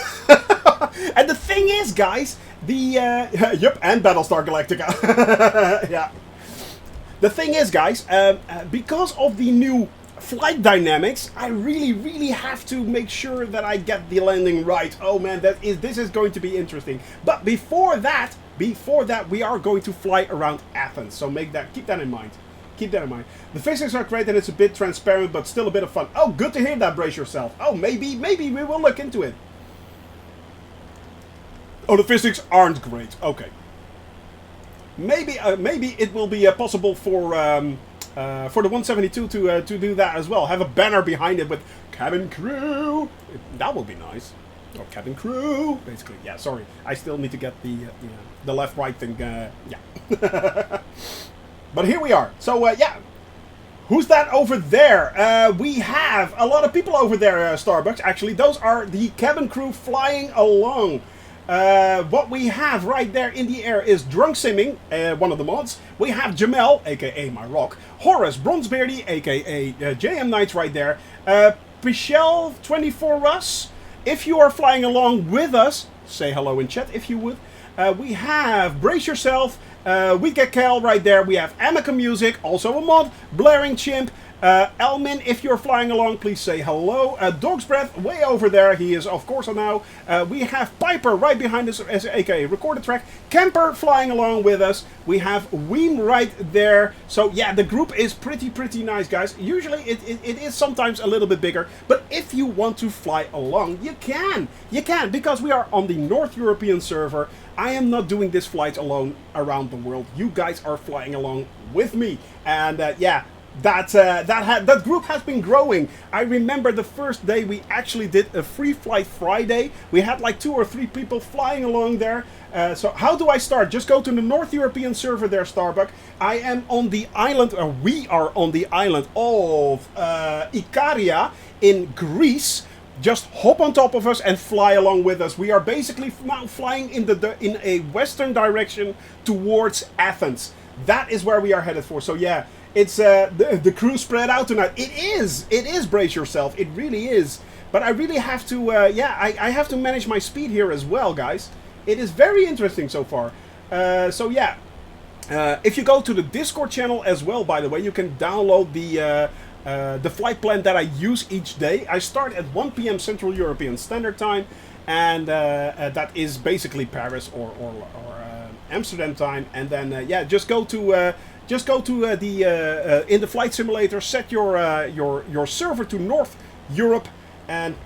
And the thing is, guys, the... yep, and Battlestar Galactica. Yeah. The thing is, guys, because of the new flight dynamics, I really have to make sure that I get the landing right. Oh man, this is going to be interesting. But before that, we are going to fly around Athens. So keep that in mind. Keep that in mind. The physics are great and it's a bit transparent, but still a bit of fun. Oh, good to hear that, brace yourself. Oh, maybe we will look into it. Oh, the physics aren't great. Okay. Maybe it will be possible for the 172 to do that as well. Have a banner behind it with cabin crew. That will be nice. Or cabin crew, basically. Yeah, sorry. I still need to get the left-right thing. Yeah. But here we are. So, yeah. Who's that over there? We have a lot of people over there, Starbucks. Actually, those are the cabin crew flying along. What we have right there in the air is Drunk Simming, one of the mods. We have Jamel, aka My Rock. Horace Bronzebeardy, aka JM Knights right there. Pichelle 24 Russ. If you are flying along with us, say hello in chat if you would. We have Brace Yourself. We get Cal right there. We have Amica Music, also a mod. Blaring Chimp. Elmin, if you're flying along, please say hello. Dog's Breath, way over there. He is, of course, now. We have Piper right behind us, aka Recorded Track. Camper flying along with us. We have Weem right there. So, yeah, the group is pretty nice, guys. Usually, it is sometimes a little bit bigger. But if you want to fly along, you can. You can, because we are on the North European server. I am not doing this flight alone around the world. You guys are flying along with me. And, yeah. That group has been growing. I remember the first day we actually did a free flight Friday. We had like 2 or 3 people flying along there. So how do I start? Just go to the North European server there, Starbuck. I am on the island, or we are on the island of Ikaria in Greece. Just hop on top of us and fly along with us. We are basically now flying in a western direction towards Athens. That is where we are headed for. So yeah. It's the crew spread out tonight. It is Brace Yourself. It really is. But I really have to, I have to manage my speed here as well, guys. It is very interesting so far. So yeah, if you go to the Discord channel as well, by the way, you can download the flight plan that I use each day. I start at 1 p.m. Central European Standard Time, and that is basically Paris or Amsterdam time. And then yeah, just go to in the flight simulator, set your server to North Europe, and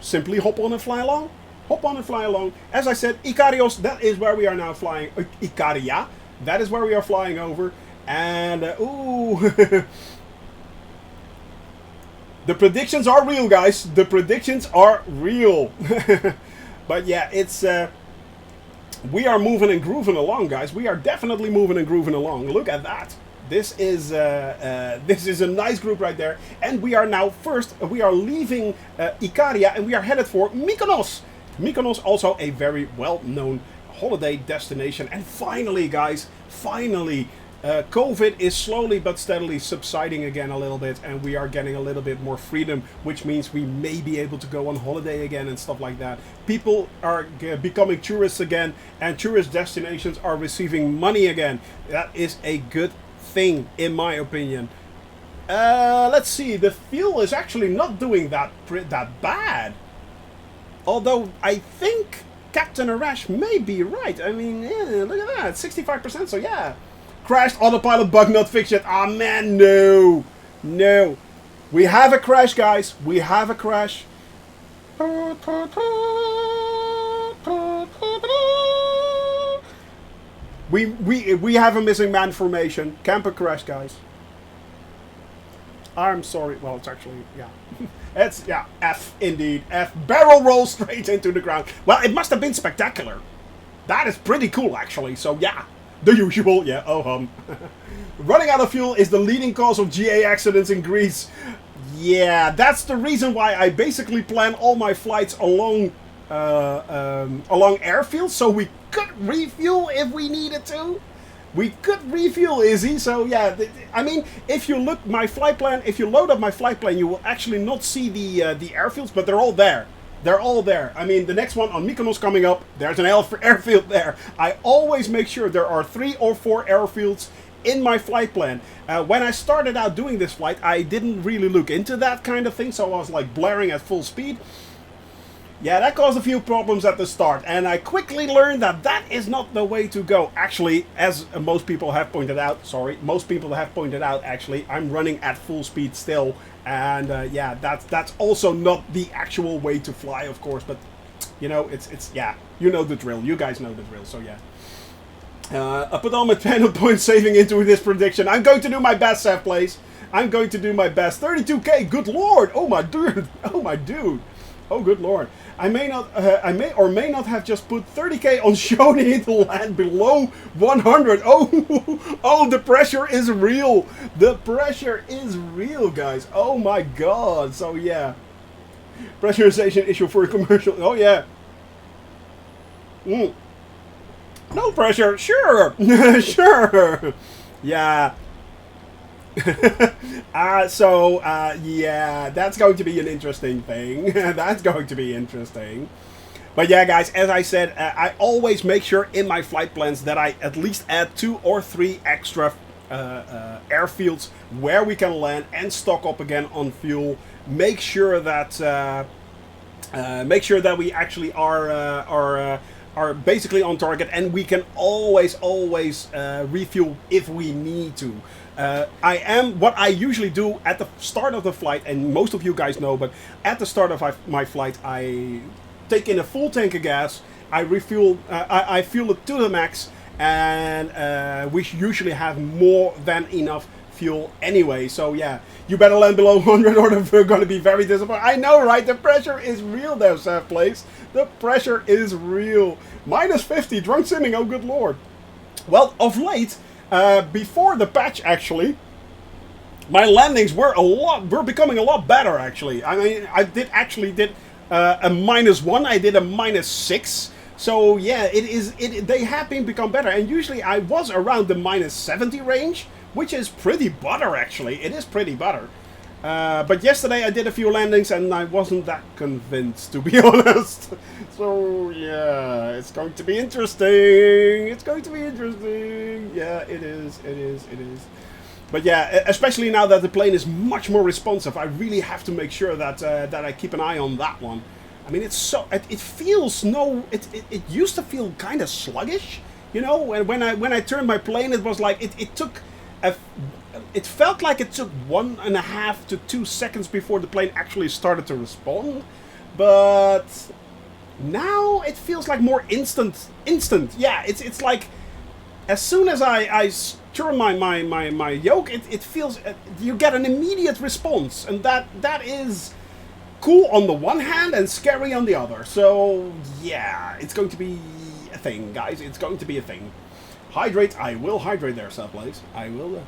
simply hop on and fly along. Hop on and fly along. As I said, Ikarios, that is where we are now flying. Ikaria, that is where we are flying over. And ooh, the predictions are real, guys. The predictions are real. But yeah, it's. We are moving and grooving along, guys. We are definitely moving and grooving along. Look at that. This is a nice group right there. And we are now we are leaving Ikaria and we are headed for Mykonos. Mykonos, also a very well-known holiday destination. And finally, guys, finally, COVID is slowly but steadily subsiding again a little bit, and we are getting a little bit more freedom, which means we may be able to go on holiday again and stuff like that. People are becoming tourists again, and tourist destinations are receiving money again. That is a good thing, in my opinion. Let's see, the fuel is actually not doing that bad. Although, I think Captain Arash may be right. I mean, yeah, look at that, 65%, so yeah. Crashed autopilot bug not fixed yet. Ah, man, no. No. We have a crash, guys. We have a crash. We have a missing man formation. Camper crash, guys. I'm sorry. Well, it's actually, yeah. It's, yeah, F indeed. F. Barrel roll straight into the ground. Well, it must have been spectacular. That is pretty cool, actually. So, yeah. The usual, yeah, oh hum. Running out of fuel is the leading cause of GA accidents in Greece. Yeah, that's the reason why I basically plan all my flights along airfields, so we could refuel if we needed to. We could refuel easy, so yeah. I mean, if you look my flight plan, if you load up my flight plan, you will actually not see the airfields, but they're all there. They're all there. I mean, the next one on Mykonos coming up, there's an airfield there. I always make sure there are 3 or 4 airfields in my flight plan. When I started out doing this flight, I didn't really look into that kind of thing, so I was like blaring at full speed. Yeah, that caused a few problems at the start, and I quickly learned that that is not the way to go. Actually, as most people have pointed out, actually, I'm running at full speed still, and yeah, that's also not the actual way to fly, of course, but, you know, it's yeah, you know the drill, you guys know the drill, so yeah. I put all my panel point saving into this prediction. I'm going to do my best, Seth Place. I'm going to do my best. 32k, good lord! Oh my dude! Oh my dude! Oh good lord! I may or may not have just put 30k on Shoni to land below 100. Oh, oh, the pressure is real. The pressure is real, guys. Oh my god. So yeah, pressurization issue for a commercial. Oh yeah. No pressure. Sure. Sure. Yeah. Yeah, that's going to be an interesting thing. That's going to be interesting. But yeah, guys, as I said, I always make sure in my flight plans that I at least add 2 or 3 extra airfields where we can land and stock up again on fuel. Make sure that we actually are basically on target, and we can always refuel if we need to. What I usually do at the start of the flight, and most of you guys know, but at the start of my flight, I take in a full tank of gas, I refuel, I fuel it to the max, and we usually have more than enough fuel anyway. So yeah, you better land below 100 or we're going to be very disappointed. I know, right? The pressure is real there, Seth Place. The pressure is real. Minus 50, drunk simming, oh good lord. Well, of late, before the patch actually, my landings were becoming a lot better actually. I mean, I did a -1, I did a -6. So yeah, they have become better, and usually I was around the -70 range, which is pretty butter actually. It is pretty butter. But yesterday I did a few landings and I wasn't that convinced, to be honest. So yeah, it's going to be interesting. It's going to be interesting. Yeah, it is. But yeah, especially now that the plane is much more responsive, I really have to make sure that that I keep an eye on that one. I mean, it feels it used to feel kind of sluggish, you know. When I turned my plane, it was like it felt like it took 1.5 to 2 seconds before the plane actually started to respond, but now it feels like more instant. Yeah, it's like as soon as I turn my yoke, it feels you get an immediate response, and that is cool on the one hand and scary on the other. So yeah, it's going to be a thing, guys. It's going to be a thing. Hydrate. I will hydrate there, Sublace. I will.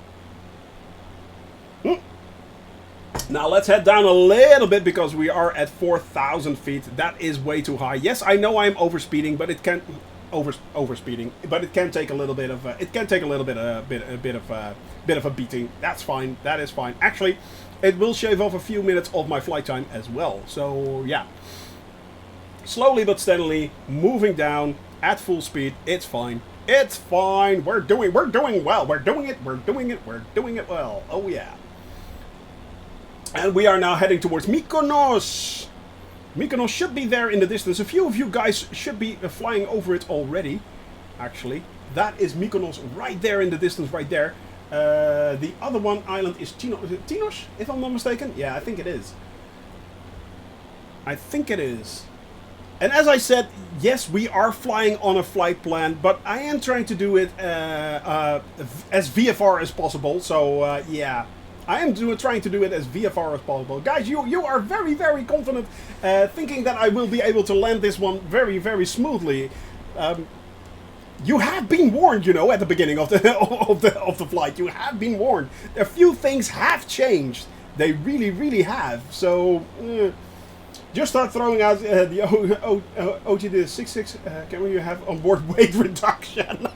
Now let's head down a little bit because we are at 4,000 feet. That is way too high. Yes, I know I'm overspeeding, but it can overspeeding. But it can take a little bit of bit of a beating. That's fine. That is fine. Actually, it will shave off a few minutes of my flight time as well. So yeah, slowly but steadily moving down at full speed. It's fine. It's fine. We're doing well. We're doing it well. Oh yeah. And we are now heading towards Mykonos. Mykonos should be there in the distance. A few of you guys should be flying over it already. Actually, that is Mykonos right there in the distance, right there. The other one island is Tinos. Is it Tinos, if I'm not mistaken? Yeah, I think it is. I think it is. And as I said, yes, we are flying on a flight plan, but I am trying to do it as VFR as possible. So yeah, I am trying to do it as VFR as possible. Guys, you are very, very confident, thinking that I will be able to land this one very, very smoothly. You have been warned, you know, at the beginning of the of the flight. You have been warned. A few things have changed. They really, really have. So. Just start throwing out the OGD 66. Can we have onboard weight reduction?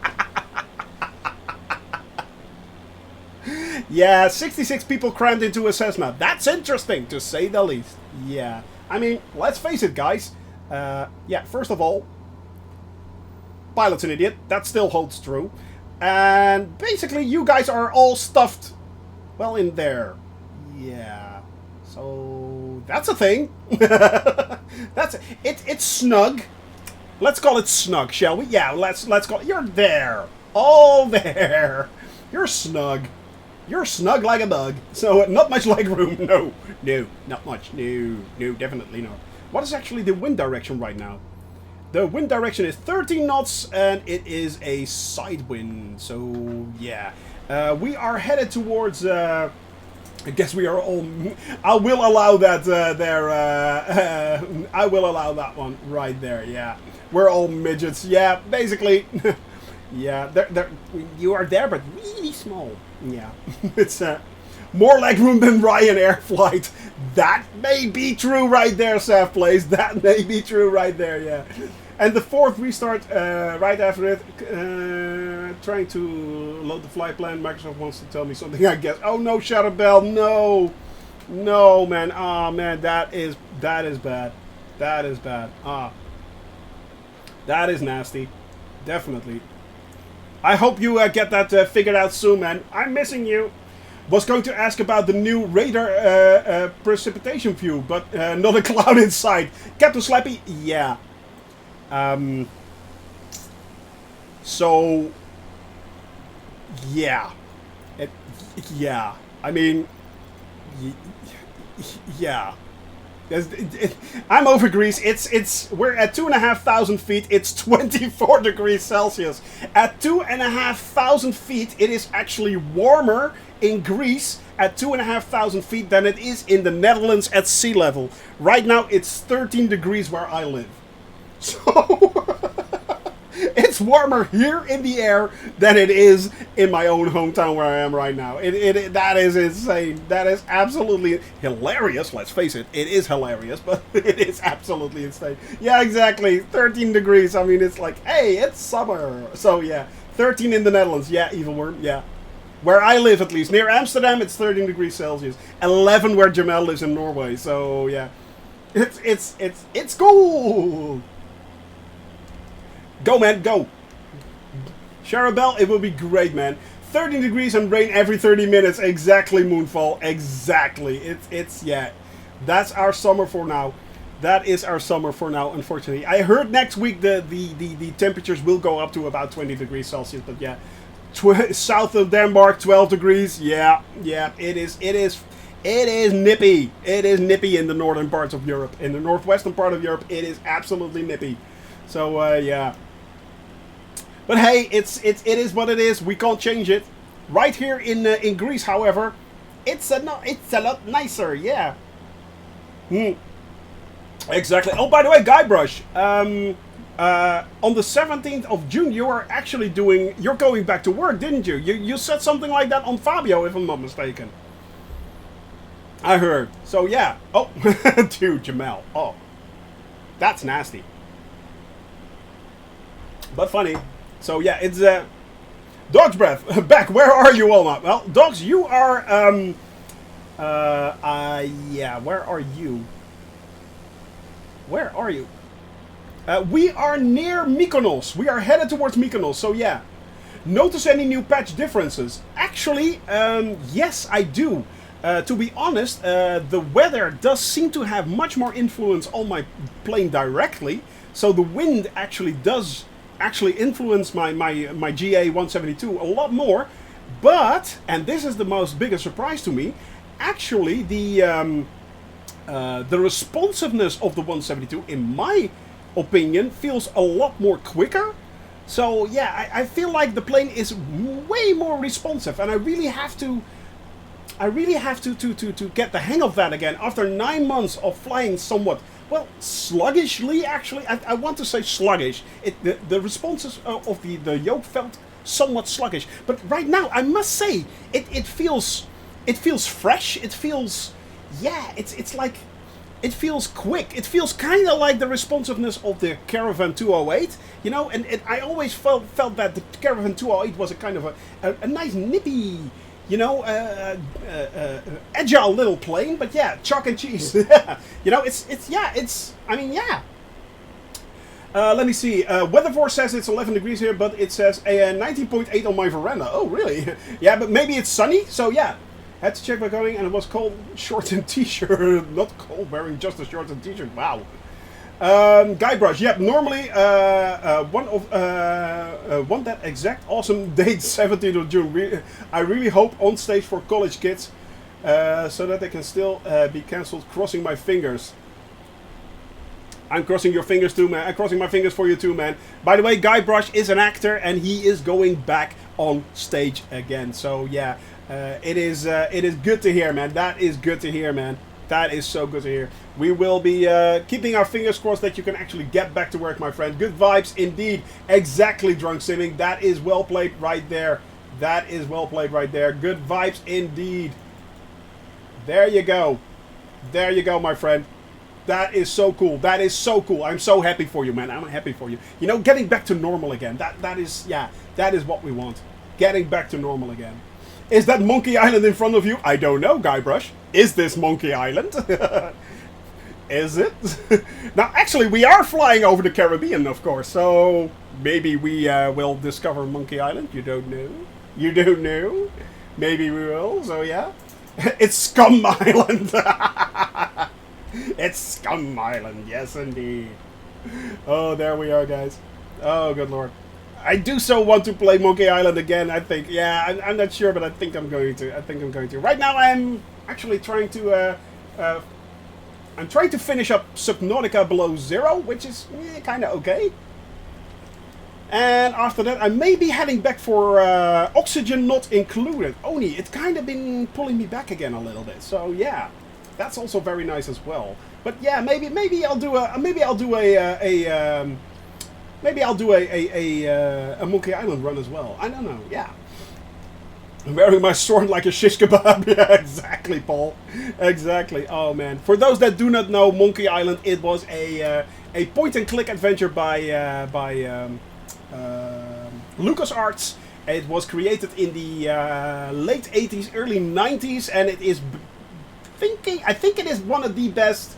Yeah, 66 people crammed into a Cessna. That's interesting, to say the least. Yeah. I mean, let's face it, guys. Yeah, first of all, pilot's an idiot. That still holds true. And basically, you guys are all stuffed, well, in there. Yeah. So, that's a thing. It's snug. Let's call it snug, shall we? Yeah, let's call it. You're there. All there. You're snug. You're snug like a bug. So, not much leg room. No, not much. No, definitely not. What is actually the wind direction right now? The wind direction is 13 knots, and it is a side wind. So, yeah. We are headed towards... I guess we are all... I will allow that there. I will allow that one right there, yeah. We're all midgets. Yeah, basically... Yeah, you are there, but really small. Yeah, it's more legroom than Ryanair flight. That may be true right there, Seth Place. That may be true right there, yeah. And the fourth restart right after it. Trying to load the flight plan. Microsoft wants to tell me something, I guess. Oh no, Shadowbell, no. No, man. Ah, man, that is bad. That is bad. Ah. That is nasty. Definitely. I hope you get that figured out soon, man. I'm missing you. Was going to ask about the new radar precipitation view, but not a cloud in sight. Captain Slappy, yeah. So, yeah. Yeah. I mean, yeah. I'm over Greece. We're at 2,500 feet. It's 24 degrees Celsius. At 2,500 feet, it is actually warmer in Greece at 2,500 feet than it is in the Netherlands at sea level. Right now, it's 13 degrees where I live. So it's warmer here in the air than it is in my own hometown where I am right now. That is insane. That is absolutely hilarious. Let's face it. It is hilarious, but it is absolutely insane. Yeah, exactly. 13 degrees. I mean, it's like, hey, it's summer. So, yeah. 13 in the Netherlands. Yeah, Evil Worm. Yeah. Where I live, at least. Near Amsterdam, it's 13 degrees Celsius. 11 where Jamel lives in Norway. So, yeah. It's cool. Go, man, go. Sharabelle, it will be great, man. 13 degrees and rain every 30 minutes. Exactly, Moonfall. Exactly. It's yeah. That's our summer for now. That is our summer for now, unfortunately. I heard next week the temperatures will go up to about 20 degrees Celsius, but yeah. South of Denmark, 12 degrees. Yeah, it is nippy. It is nippy in the northern parts of Europe. In the northwestern part of Europe, it is absolutely nippy. So, yeah. But hey, it is what it is. We can't change it. Right here in Greece, however, it's a lot nicer. Yeah. Exactly. Oh, by the way, Guybrush. On the 17th of June, you're going back to work, didn't you? You said something like that on Fabio, if I'm not mistaken. I heard. So yeah. Oh, dude, Jamel. Oh, that's nasty. But funny. So yeah, it's Dog's Breath. Back. Where are you all now? Well, Dogs, you are yeah. Where are you? Where are you? We are near Mykonos. We are headed towards Mykonos. So yeah. Notice any new patch differences? Actually, yes, I do. To be honest, the weather does seem to have much more influence on my plane directly. So the wind actually does influence my GA 172 a lot more. But, and this is the biggest surprise to me, actually the responsiveness of the 172, in my opinion, feels a lot more quicker. So yeah, I feel like the plane is way more responsive, and I really have to get the hang of that again after 9 months of flying somewhat, well, sluggishly. Actually, I want to say sluggish. The responses of the yoke felt somewhat sluggish, but right now I must say it feels fresh. It feels, yeah, it's like, it feels quick. It feels kind of like the responsiveness of the Caravan 208, you know. And I always felt that the Caravan 208 was a kind of a nice nippy, you know, agile little plane, but yeah, chalk and cheese. You know, I mean, yeah. Let me see. Weatherfore says it's 11 degrees here, but it says 19.8 on my veranda. Oh, really? Yeah, but maybe it's sunny, so yeah. Had to check by going, and it was cold shorts and t-shirt. Not cold wearing just a shorts and t-shirt. Wow. Guybrush, yep. Normally, want that exact awesome date, 17th of June. I really hope on stage for college kids, so that they can still be cancelled. Crossing my fingers. I'm crossing your fingers too, man. I'm crossing my fingers for you too, man. By the way, Guybrush is an actor, and he is going back on stage again. So yeah, it is good to hear, man. That is good to hear, man. That is so good to hear. We will be keeping our fingers crossed that you can actually get back to work, my friend. Good vibes indeed. Exactly, Drunk Simming. That is well played right there. That is well played right there. Good vibes indeed. There you go. There you go, my friend. That is so cool. That is so cool. I'm so happy for you, man. I'm happy for you. You know, getting back to normal again. That is what we want. Getting back to normal again. Is that Monkey Island in front of you? I don't know, Guybrush. Is this Monkey Island? Is it? Now, actually, we are flying over the Caribbean, of course. So maybe we will discover Monkey Island. You don't know. You don't know. Maybe we will. So yeah, it's Scum Island. It's Scum Island, yes indeed. Oh, there we are, guys. Oh, good lord. I do so want to play Monkey Island again, I think. Yeah, I'm not sure, but I think I'm going to. Right now, I'm actually trying to... I'm trying to finish up Subnautica Below Zero, which is kind of okay. And after that, I may be heading back for Oxygen Not Included. Only, it's kind of been pulling me back again a little bit. So, yeah. That's also very nice as well. But yeah, maybe I'll do a Monkey Island run as well. I don't know. Yeah. I'm wearing my sword like a shish kebab. Yeah, exactly, Paul. Exactly. Oh man. For those that do not know, Monkey Island, it was a point-and-click adventure by LucasArts. It was created in the late 80s, early 90s, and it is. I think it is one of the best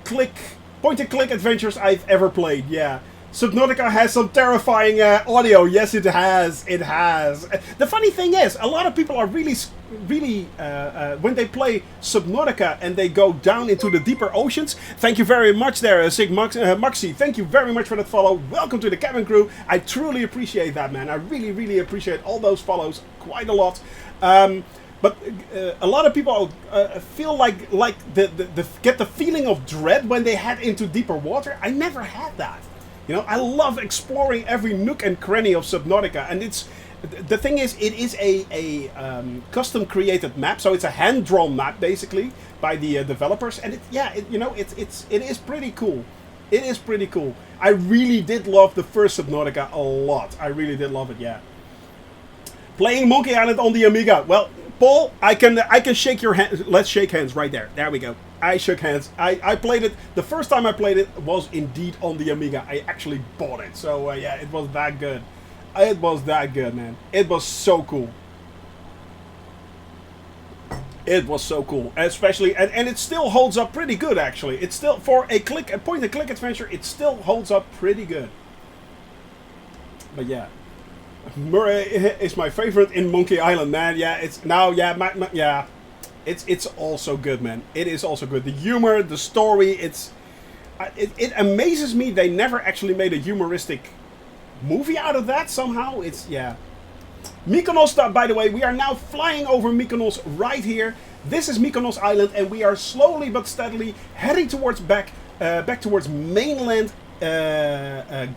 point-and-click adventures I've ever played. Yeah, Subnautica has some terrifying audio. Yes, it has. It has. The funny thing is, a lot of people are really, when they play Subnautica and they go down into the deeper oceans. Thank you very much there, Sig Muxie. Thank you very much for that follow. Welcome to the cabin crew. I truly appreciate that, man. I really, really appreciate all those follows quite a lot. But a lot of people feel like get the feeling of dread when they head into deeper water. I never had that. You know, I love exploring every nook and cranny of Subnautica, and the thing is, it is a custom created map, so it's a hand drawn map basically by the developers, and it is pretty cool. It is pretty cool. I really did love the first Subnautica a lot. I really did love it. Yeah. Playing Monkey Island on the Amiga. Well, Paul, I can shake your hand. Let's shake hands right there. There we go. I shook hands. I played it. The first time I played it was indeed on the Amiga. I actually bought it. So yeah, it was that good. It was that good, man. It was so cool. It was so cool, especially, and it still holds up pretty good. Actually, it's still for a point-and-click adventure. It still holds up pretty good. But yeah. Murray is my favorite in Monkey Island, man. Yeah, it's now, yeah, it's also good, man. It is also good. The humor, the story, it amazes me they never actually made a humoristic movie out of that somehow. It's, yeah. Mykonos, by the way, we are now flying over Mykonos right here. This is Mykonos Island, and we are slowly but steadily heading towards back towards mainland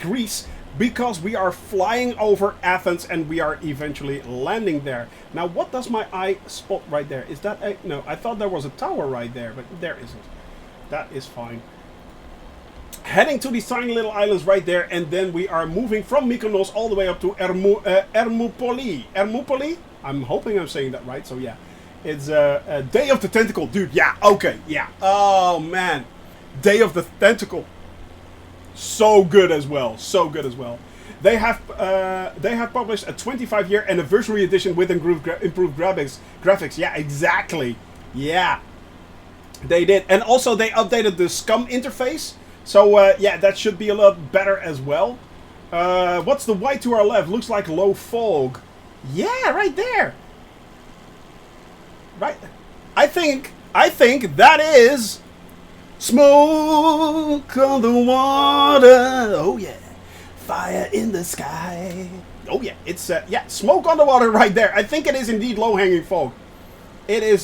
Greece. Because we are flying over Athens and we are eventually landing there. Now, what does my eye spot right there? Is that a... No, I thought there was a tower right there, but there isn't. That is fine. Heading to these tiny little islands right there, and then we are moving from Mykonos all the way up to Ermoupoli. Ermoupoli? I'm hoping I'm saying that right, so yeah. It's Day of the Tentacle. Dude, yeah, okay, yeah. Oh, man. Day of the Tentacle. So good as well. So good as well. They have published a 25-year anniversary edition with improved graphics. Yeah, exactly. Yeah, they did, and also they updated the SCUM interface. So yeah, that should be a lot better as well. What's the white to our left? Looks like low fog. Yeah, right there. Right. I think that is smoke on the water. Oh yeah. Fire in the sky. Oh yeah, it's yeah, smoke on the water right there. I think it is indeed low-hanging fog. It is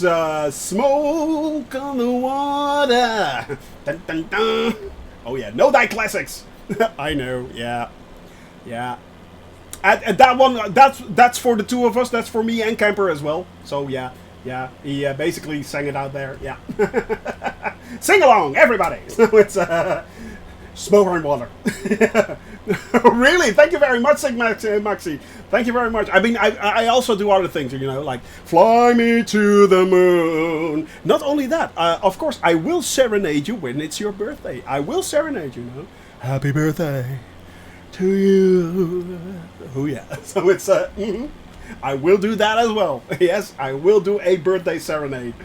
smoke on the water. Dun, dun, dun. Oh yeah, no die classics. I know. Yeah, yeah. And that one, that's for the two of us. That's for me and Camper as well. So yeah, yeah. He basically sang it out there. Yeah. Sing along, everybody. So it's smoke and water. Really? Thank you very much, Maxi. Thank you very much. I mean, I also do other things, you know, like fly me to the moon. Not only that, of course, I will serenade you when it's your birthday. I will serenade you, know. Happy birthday to you. Oh yeah. So it's I will do that as well. Yes, I will do a birthday serenade.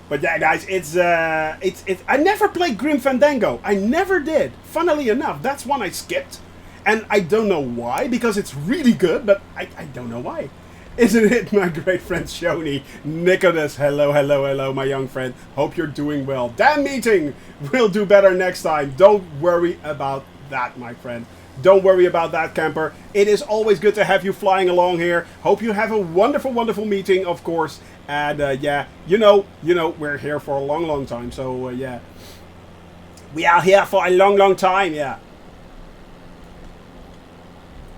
But yeah, guys, it's I never played Grim Fandango. I never did. Funnily enough, that's one I skipped, and I don't know why, because it's really good, but I don't know why. Isn't it, my great friend Shoni? Nicholas, hello, hello, hello, my young friend. Hope you're doing well. Damn meeting! We'll do better next time. Don't worry about that, my friend. Don't worry about that, Camper. It is always good to have you flying along here. Hope you have a wonderful, wonderful meeting, of course. And yeah, you know, we're here for a long, long time. So yeah, we are here for a long, long time. Yeah.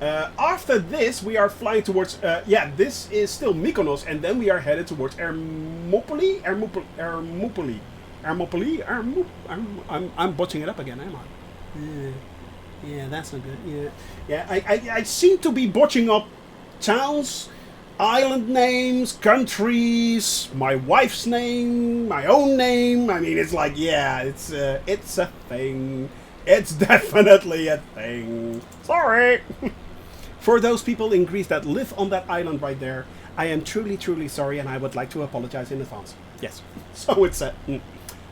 After this, we are flying towards. Yeah, this is still Mykonos, and then we are headed towards Hermopoli. I'm botching it up again, am I? Yeah, that's not good. Yeah, yeah. I seem to be botching up towns, island names, countries, my wife's name, my own name. I mean, it's like, yeah, it's a thing. It's definitely a thing. Sorry. For those people in Greece that live on that island right there, I am truly, truly sorry, and I would like to apologize in advance. Yes. So it's a.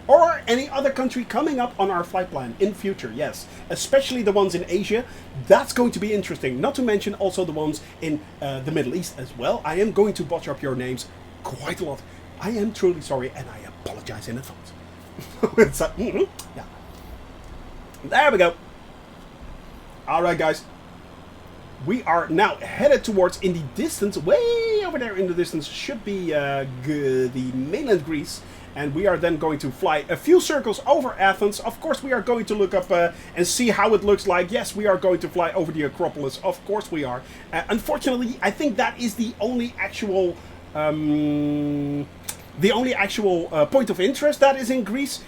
Or any other country coming up on our flight plan in future, yes. Especially the ones in Asia. That's going to be interesting. Not to mention also the ones in the Middle East as well. I am going to botch up your names quite a lot. I am truly sorry, and I apologize in advance. It's yeah. There we go. Alright, guys. We are now headed towards, in the distance, way over there in the distance, should be the mainland Greece. And we are then going to fly a few circles over Athens. Of course, we are going to look up and see how it looks like. Yes, we are going to fly over the Acropolis. Of course we are. Unfortunately, I think that is the only actual point of interest that is in Greece,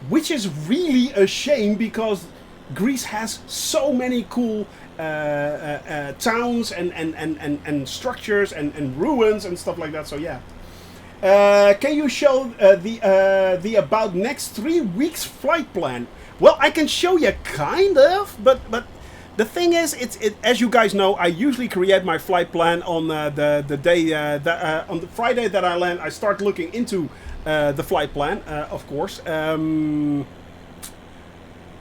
which is really a shame because Greece has so many cool towns and structures and ruins and stuff like that. So yeah. Can you show the about next 3 weeks flight plan? Well, I can show you kind of, but the thing is, as you guys know, I usually create my flight plan on the day on the Friday that I land. I start looking into the flight plan, of course.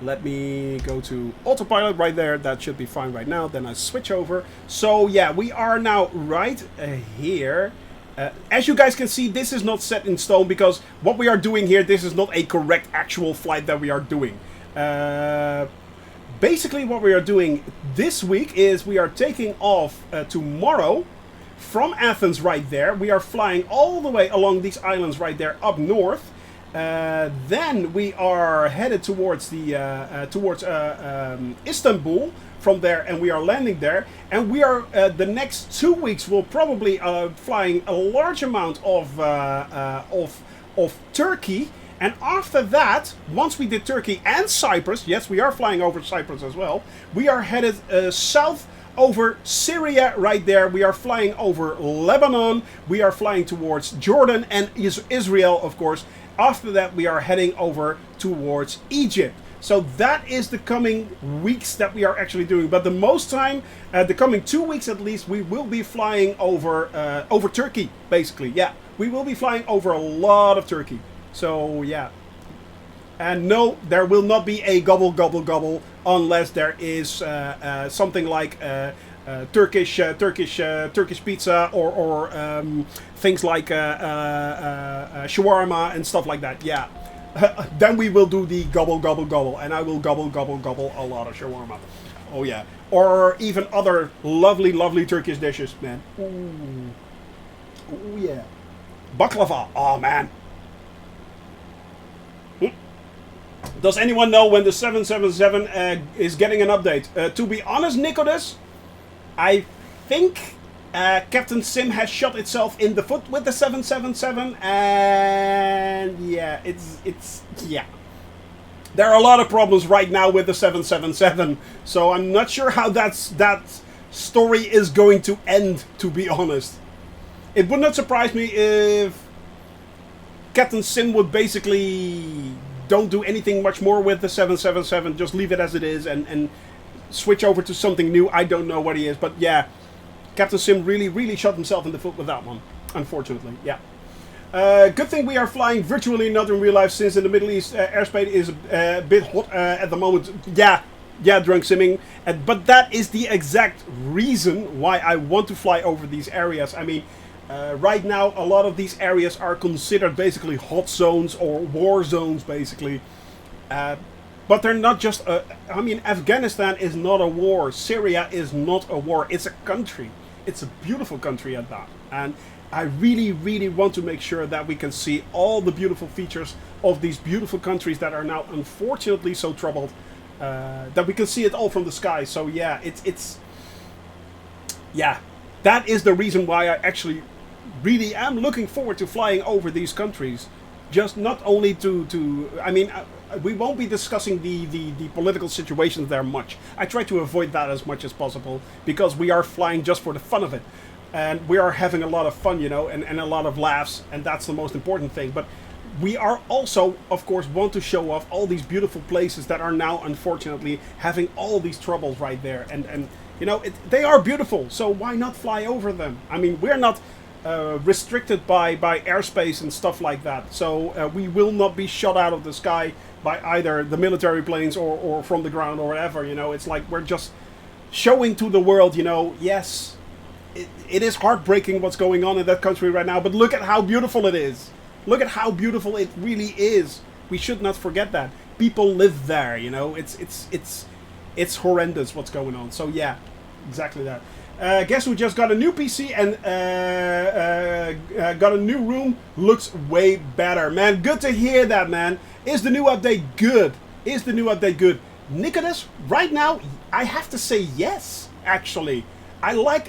Let me go to autopilot right there. That should be fine right now. Then I switch over. So yeah, we are now right here. As you guys can see, this is not set in stone because what we are doing here, this is not a correct actual flight that we are doing. Basically what we are doing this week is we are taking off tomorrow from Athens right there. We are flying all the way along these islands right there up north. Then we are headed towards Istanbul from there, and we are landing there, and we are the next 2 weeks we'll probably flying a large amount of Turkey, and after that, once we did Turkey and Cyprus, yes, we are flying over Cyprus as well, we are headed south over Syria right there. We are flying over Lebanon, we are flying towards Jordan and Israel, of course. After that, we are heading over towards Egypt. So that is the coming weeks that we are actually doing. But the most time, the coming 2 weeks at least, we will be flying over Turkey, basically. Yeah, we will be flying over a lot of Turkey. So yeah. And no, there will not be a gobble gobble gobble unless there is something like Turkish pizza or things like shawarma and stuff like that. Yeah. Then we will do the gobble gobble gobble, and I will gobble gobble gobble a lot of shawarma. Oh yeah, or even other lovely Turkish dishes, man. Ooh, ooh yeah, baklava. Oh man. Does anyone know when the 777 is getting an update? To be honest, Nicholas, I think Captain Sim has shot itself in the foot with the 777, and yeah, it's yeah. There are a lot of problems right now with the 777, so I'm not sure how that story is going to end, to be honest. It would not surprise me if Captain Sim would basically don't do anything much more with the 777, just leave it as it is and switch over to something new. I don't know what he is, but yeah, Captain Sim really shot himself in the foot with that one, unfortunately. Yeah. Good thing we are flying virtually, not in real life, since in the Middle East airspace is a bit hot at the moment. Yeah, drunk simming. But that is the exact reason why I want to fly over these areas. I mean, right now a lot of these areas are considered basically hot zones or war zones, basically. But they're not just... I mean, Afghanistan is not a war. Syria is not a war. It's a country. It's a beautiful country at that. And I really want to make sure that we can see all the beautiful features of these beautiful countries that are now unfortunately so troubled. That we can see it all from the sky. So yeah, it's... Yeah, that is the reason why I actually really am looking forward to flying over these countries. Just not only to I mean, we won't be discussing the political situations there much. I try to avoid that as much as possible, because we are flying just for the fun of it. And we are having a lot of fun, you know, and a lot of laughs, and that's the most important thing. But we are also, of course, want to show off all these beautiful places that are now, unfortunately, having all these troubles right there. And you know, they are beautiful, so why not fly over them? I mean, we're not restricted by airspace and stuff like that. So we will not be shot out of the sky by either the military planes or from the ground or whatever, you know. It's like we're just showing to the world, you know, yes, it is heartbreaking what's going on in that country right now, but look at how beautiful it is. Look at how beautiful it really is. We should not forget that. People live there, you know. It's horrendous what's going on. So yeah, exactly that. Guess who just got a new PC and got a new room? Looks way better, man. Good to hear that, man. Is the new update good? Is the new update good? Nicholas, right now, I have to say yes, actually. I like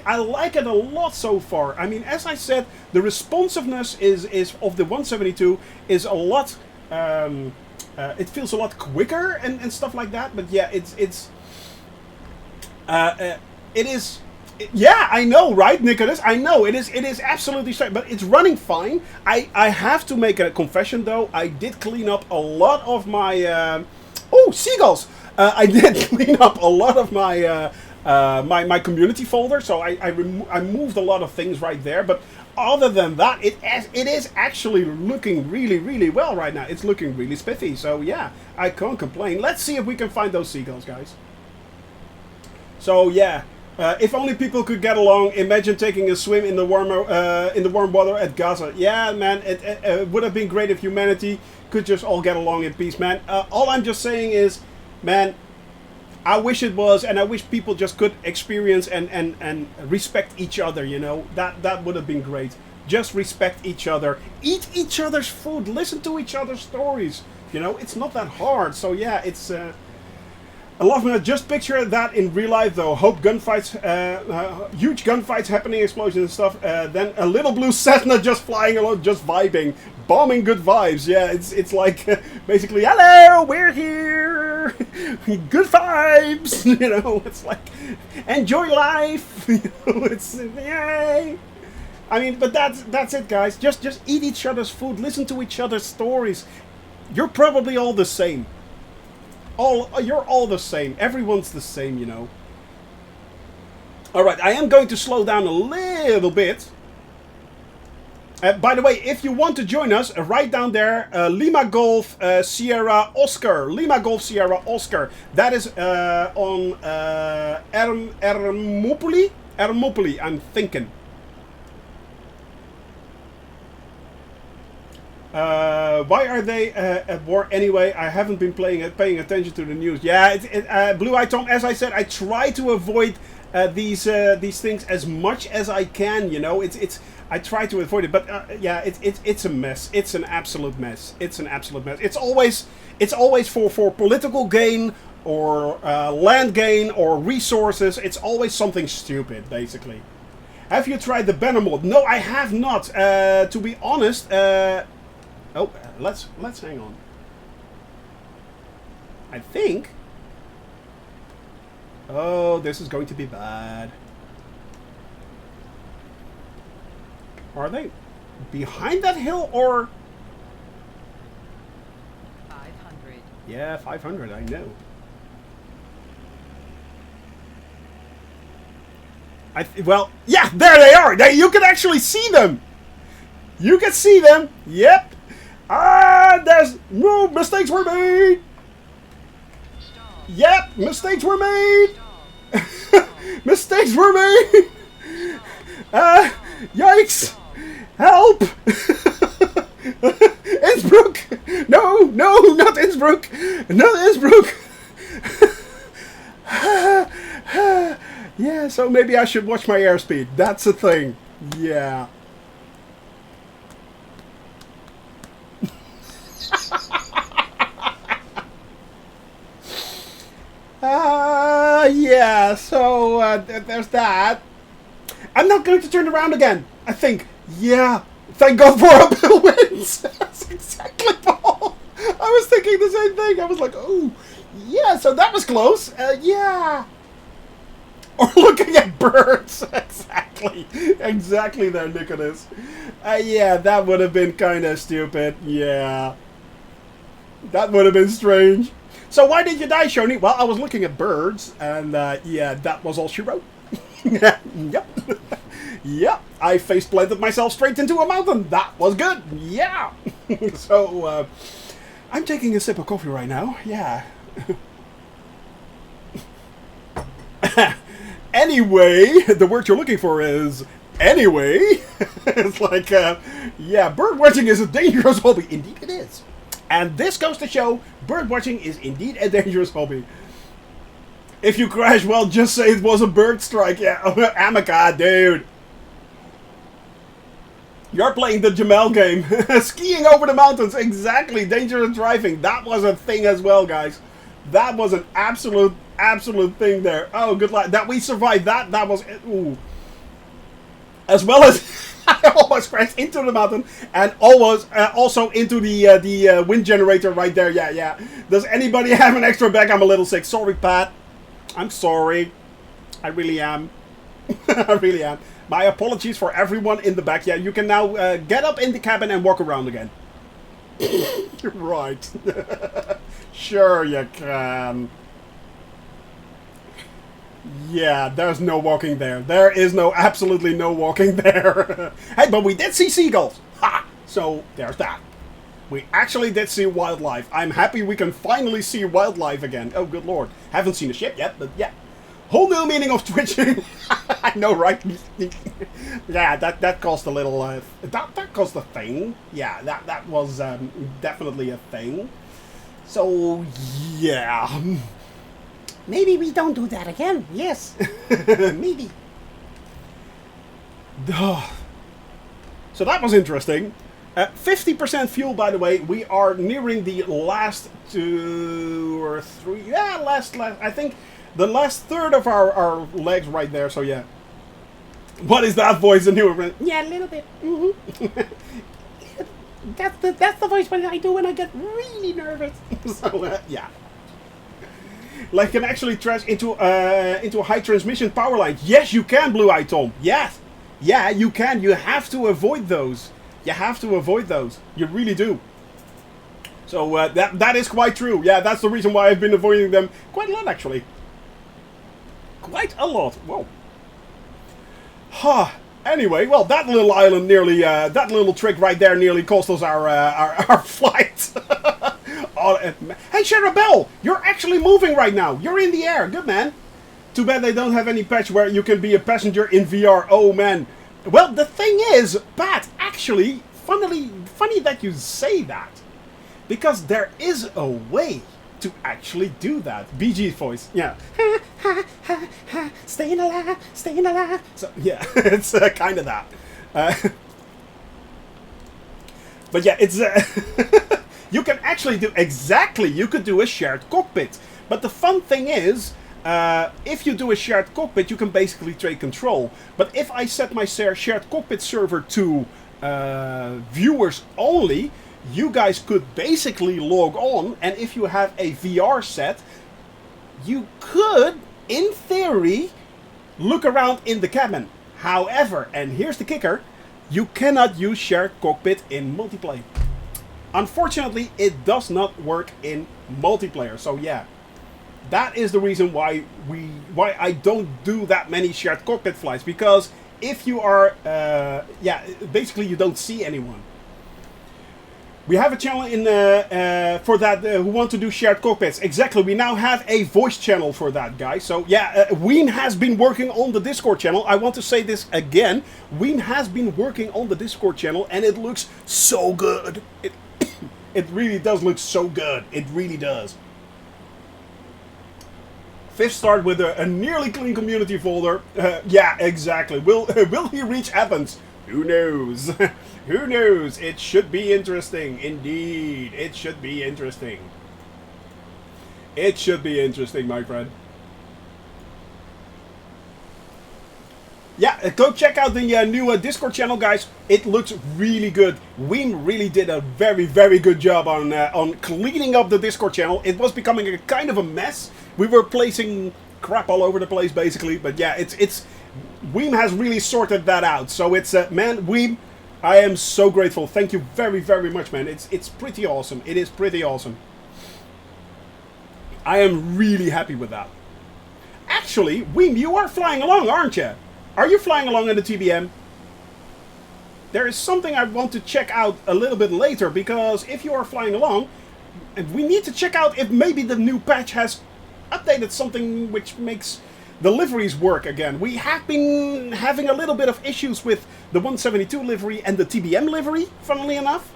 it a lot so far. I mean, as I said, the responsiveness is of the 172 is a lot. It feels a lot quicker and stuff like that. But yeah, it is. Yeah, I know, right, Nicholas? I know it is absolutely straight, but it's running fine. I have to make a confession though. I did clean up a lot of my. Oh, seagulls! I did clean up a lot of my. My community folder, so I moved a lot of things right there, but other than that, it is actually looking really well right now. It's looking really spiffy, so yeah, I can't complain. Let's see if we can find those seagulls, guys. So yeah, if only people could get along. Imagine taking a swim in the warm water at Gaza. Yeah, man, it would have been great if humanity could just all get along in peace, man. All I'm just saying is, man, I wish it was, and I wish people just could experience and respect each other, you know. That would have been great. Just respect each other. Eat each other's food. Listen to each other's stories. You know, it's not that hard. So yeah, it's... I love it. Just picture that in real life, though. Hope gunfights, huge gunfights happening, explosions and stuff. Then a little blue Cessna just flying along, just vibing. Bombing good vibes. Yeah, it's like basically, hello, we're here. Good vibes. You know, it's like, enjoy life. You know, it's, yay. I mean, but that's it, guys. Just eat each other's food. Listen to each other's stories. You're probably all the same. You're all the same. Everyone's the same, you know. All right, I am going to slow down a little bit. By the way, if you want to join us, right down there, Lima Golf Sierra Oscar. Lima Golf Sierra Oscar. That is on Ermopoli. Ermopoli, I'm thinking. Why are they at war anyway? I haven't been paying attention to the news. Yeah, Blue Eye Tom, as I said, I try to avoid these things as much as I can. You know, I try to avoid it, but yeah, it's a mess. It's an absolute mess. It's an absolute mess. It's always for political gain or land gain or resources. It's always something stupid, basically. Have you tried the banner mod? No, I have not. To be honest. Oh, let's hang on. I think. Oh, this is going to be bad. Are they behind that hill or? 500. Yeah, 500. I know. Well, yeah, there they are. You can actually see them. You can see them. Yep. There's no mistakes were made. Stop. Yep, mistakes were made. Stop. Mistakes were made. Yikes. Help. Innsbruck. No, not Innsbruck. Not Innsbruck. Yeah, so maybe I should watch my airspeed. That's a thing. Yeah. Yeah, so there's that. I'm not going to turn around again, I think. Yeah, thank God for uphill wins. That's exactly Paul. I was thinking the same thing. I was like, oh, yeah, so that was close. Yeah. Or looking at birds. Exactly there, Nicholas. Yeah, that would have been kind of stupid. Yeah. That would have been strange. So why did you die, Shoni? Well, I was looking at birds, and yeah, that was all she wrote. Yep. Yep. I face planted myself straight into a mountain. That was good. Yeah. So, I'm taking a sip of coffee right now. Yeah. Anyway, the word you're looking for is anyway. It's like, yeah, bird watching is a dangerous hobby. Indeed it is. And this goes to show bird watching is indeed a dangerous hobby. If you crash, well, just say it was a bird strike. Yeah, Amica, dude. You're playing the Jamel game. Skiing over the mountains. Exactly. Dangerous driving. That was a thing as well, guys. That was an absolute thing there. Oh, good luck. That we survived that. That was... Ooh. As well as... I almost crashed into the mountain and almost also into the wind generator right there. Yeah, yeah. Does anybody have an extra bag? I'm a little sick. Sorry, Pat. I'm sorry. I really am. I really am. My apologies for everyone in the back. Yeah, you can now get up in the cabin and walk around again. Right. Sure you can. Yeah, there's no walking there. There is absolutely no walking there. Hey, but we did see seagulls. Ha! So, there's that. We actually did see wildlife. I'm happy we can finally see wildlife again. Oh, good lord. Haven't seen a ship yet, but yeah. Whole new meaning of twitching. I know, right? Yeah, that caused a little... that caused a thing. Yeah, that was definitely a thing. So, yeah. Maybe we don't do that again. Yes. Maybe. So that was interesting. 50% fuel, by the way. We are nearing the last 2 or 3... Yeah, last... I think the last third of our legs right there. So, yeah. What is that voice? A new... Yeah, a little bit. Mm-hmm. That's the voice I do when I get really nervous. So, yeah. Like, can actually trash into a high transmission power line. Yes, you can, Blue Eye Tom. Yes. Yeah, you can. You have to avoid those. You have to avoid those. You really do. So that is quite true. Yeah, that's the reason why I've been avoiding them quite a lot, actually. Quite a lot. Whoa. Huh. Anyway, well, that little island nearly, that little trick right there nearly cost us our flight. Oh, hey, Cherabelle, you're actually moving right now. You're in the air. Good, man. Too bad they don't have any patch where you can be a passenger in VR. Oh, man. Well, the thing is, Pat, actually, funny that you say that. Because there is a way to actually do that. BG's voice, yeah. Staying alive, staying alive. So, yeah, it's kind of that. But yeah, it's... you can actually do exactly, you could do a shared cockpit. But the fun thing is, if you do a shared cockpit, you can basically trade control. But if I set my shared cockpit server to viewers only, you guys could basically log on, and if you have a VR set, you could, in theory, look around in the cabin. However, and here's the kicker, you cannot use shared cockpit in multiplayer. Unfortunately, it does not work in multiplayer. So yeah, that is the reason why I don't do that many shared cockpit flights, because if you are, yeah, basically you don't see anyone. We have a channel in for that who want to do shared cockpits. Exactly, we now have a voice channel for that, guys. So yeah, Ween has been working on the Discord channel. I want to say this again. Ween has been working on the Discord channel, and it looks so good. It really does look so good. It really does. Fifth start with a nearly clean community folder. Yeah, exactly. Will he reach Athens? Who knows? Who knows? It should be interesting. Indeed, it should be interesting. It should be interesting, my friend. Yeah, go check out the new Discord channel, guys. It looks really good. Ween really did a very, very good job on cleaning up the Discord channel. It was becoming a kind of a mess. We were placing crap all over the place, basically. But yeah, it's Weem has really sorted that out. So it's man, Weem, I am so grateful. Thank you very, very much, man. It's pretty awesome. It is pretty awesome. I am really happy with that. Actually, Weem, you are flying along, aren't you? Are you flying along in the TBM? There is something I want to check out a little bit later, because if you are flying along, and we need to check out if maybe the new patch has updated something which makes the liveries work again. We have been having a little bit of issues with the 172 livery and the TBM livery, funnily enough,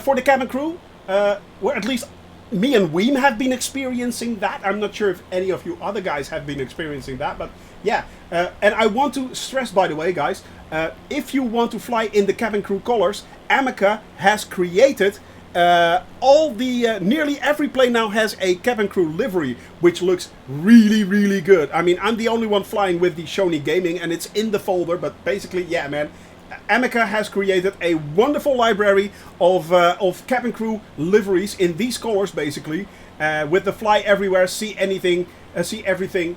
for the cabin crew. Or at least me and Weem have been experiencing that. I'm not sure if any of you other guys have been experiencing that, but yeah. And I want to stress, by the way, guys, if you want to fly in the cabin crew colors, Amica has created all the nearly every plane now has a cabin crew livery, which looks really, really good. I mean, I'm the only one flying with the Shoney Gaming, and it's in the folder. But basically, yeah, man, Amica has created a wonderful library of cabin crew liveries in these colors, basically, with the fly everywhere, see anything, see everything.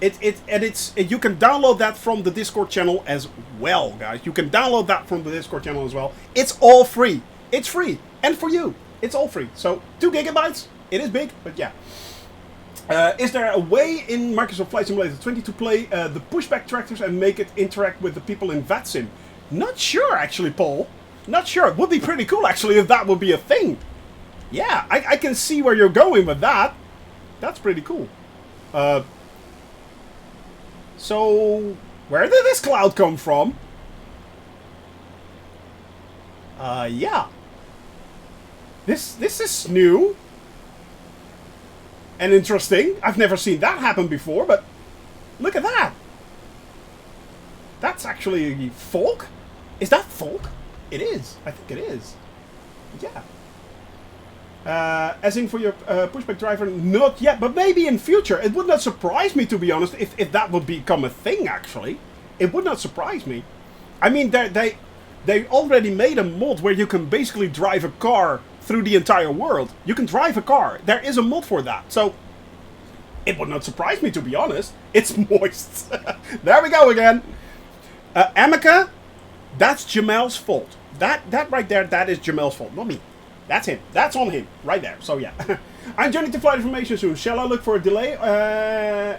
You can download that from the Discord channel as well, guys. You can download that from the Discord channel as well. It's all free. It's free. And for you, it's all free. So 2 gigabytes. It is big, but yeah. Is there a way in Microsoft Flight Simulator 20 to play the pushback tractors and make it interact with the people in VATSIM? Not sure, actually, Paul. Not sure. It would be pretty cool, actually, if that would be a thing. Yeah, I can see where you're going with that. That's pretty cool. So, where did this cloud come from? Yeah. This is new. And interesting. I've never seen that happen before, but look at that. That's actually folk? Is that folk? It is. I think it is. Yeah. As in for your pushback driver, not yet, but maybe in future. It would not surprise me, to be honest, if that would become a thing, actually. It would not surprise me. I mean, they already made a mod where you can basically drive a car through the entire world. You can drive a car. There is a mod for that. So, it would not surprise me, to be honest. It's moist. There we go again. Amica, that's Jamel's fault. That right there, that is Jamel's fault, not me. That's him. That's on him. Right there. So yeah. I'm joining to flight information soon. Shall I look for a delay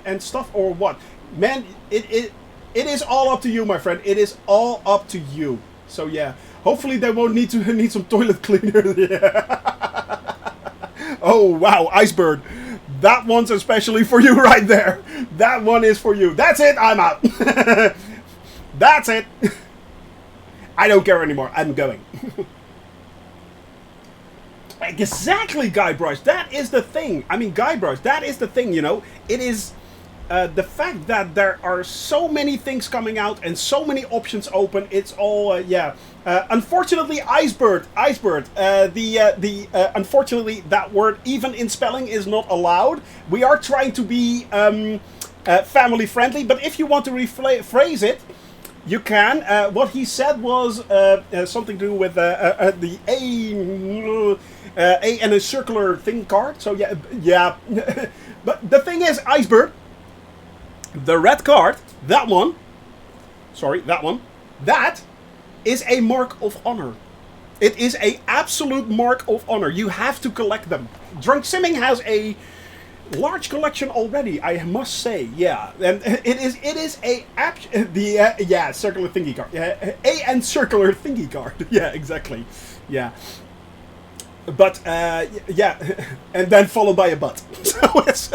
and stuff or what? Man, it is all up to you, my friend. It is all up to you. So yeah. Hopefully they won't need some toilet cleaner. Yeah. Oh wow, Icebird. That one's especially for you right there. That one is for you. That's it. I'm out. That's it. I don't care anymore. I'm going. Exactly, Guybrush. That is the thing. I mean, Guybrush, that is the thing, you know. It is the fact that there are so many things coming out and so many options open. It's all, yeah. Unfortunately, Icebird. Unfortunately, that word, even in spelling, is not allowed. We are trying to be family friendly, but if you want to rephrase it, you can. What he said was something to do with the A and a circular thing card. So yeah, yeah. But the thing is, Icebird, the red card, that one, sorry, that one, that is a mark of honor. It is a absolute mark of honor. You have to collect them. Drunk Simming has a large collection already, I must say. Yeah, and it is a yeah, circular thingy card. A and circular thingy card. Yeah, exactly. Yeah. But yeah, and then followed by a but. So it's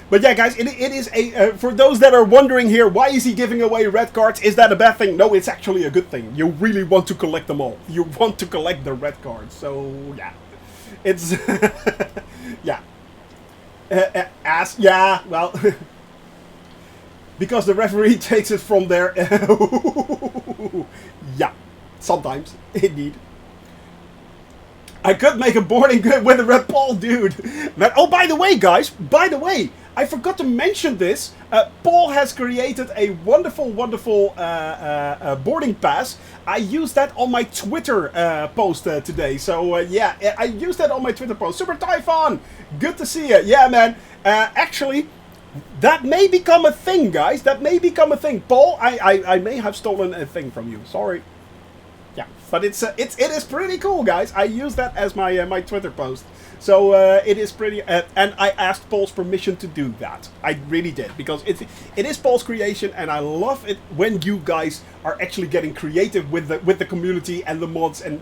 but yeah, guys, it is a for those that are wondering here, why is he giving away red cards? Is that a bad thing? No, it's actually a good thing. You really want to collect them all. You want to collect the red cards. So yeah, it's yeah. Yeah, well, because the referee takes it from there. Yeah, sometimes indeed. I could make a boarding with a red ball, dude. Man, oh, by the way, guys, by the way, I forgot to mention this. Paul has created a wonderful, wonderful boarding pass. I used that on my Twitter post today. So, yeah, I used that on my Twitter post. Super Typhon, good to see you. Yeah, man. Actually, that may become a thing, guys. That may become a thing. Paul, I may have stolen a thing from you. Sorry. Yeah, but it is pretty cool, guys. I use that as my my Twitter post, so it is pretty. And I asked Paul's permission to do that. I really did, because it is Paul's creation, and I love it when you guys are actually getting creative with the community and the mods and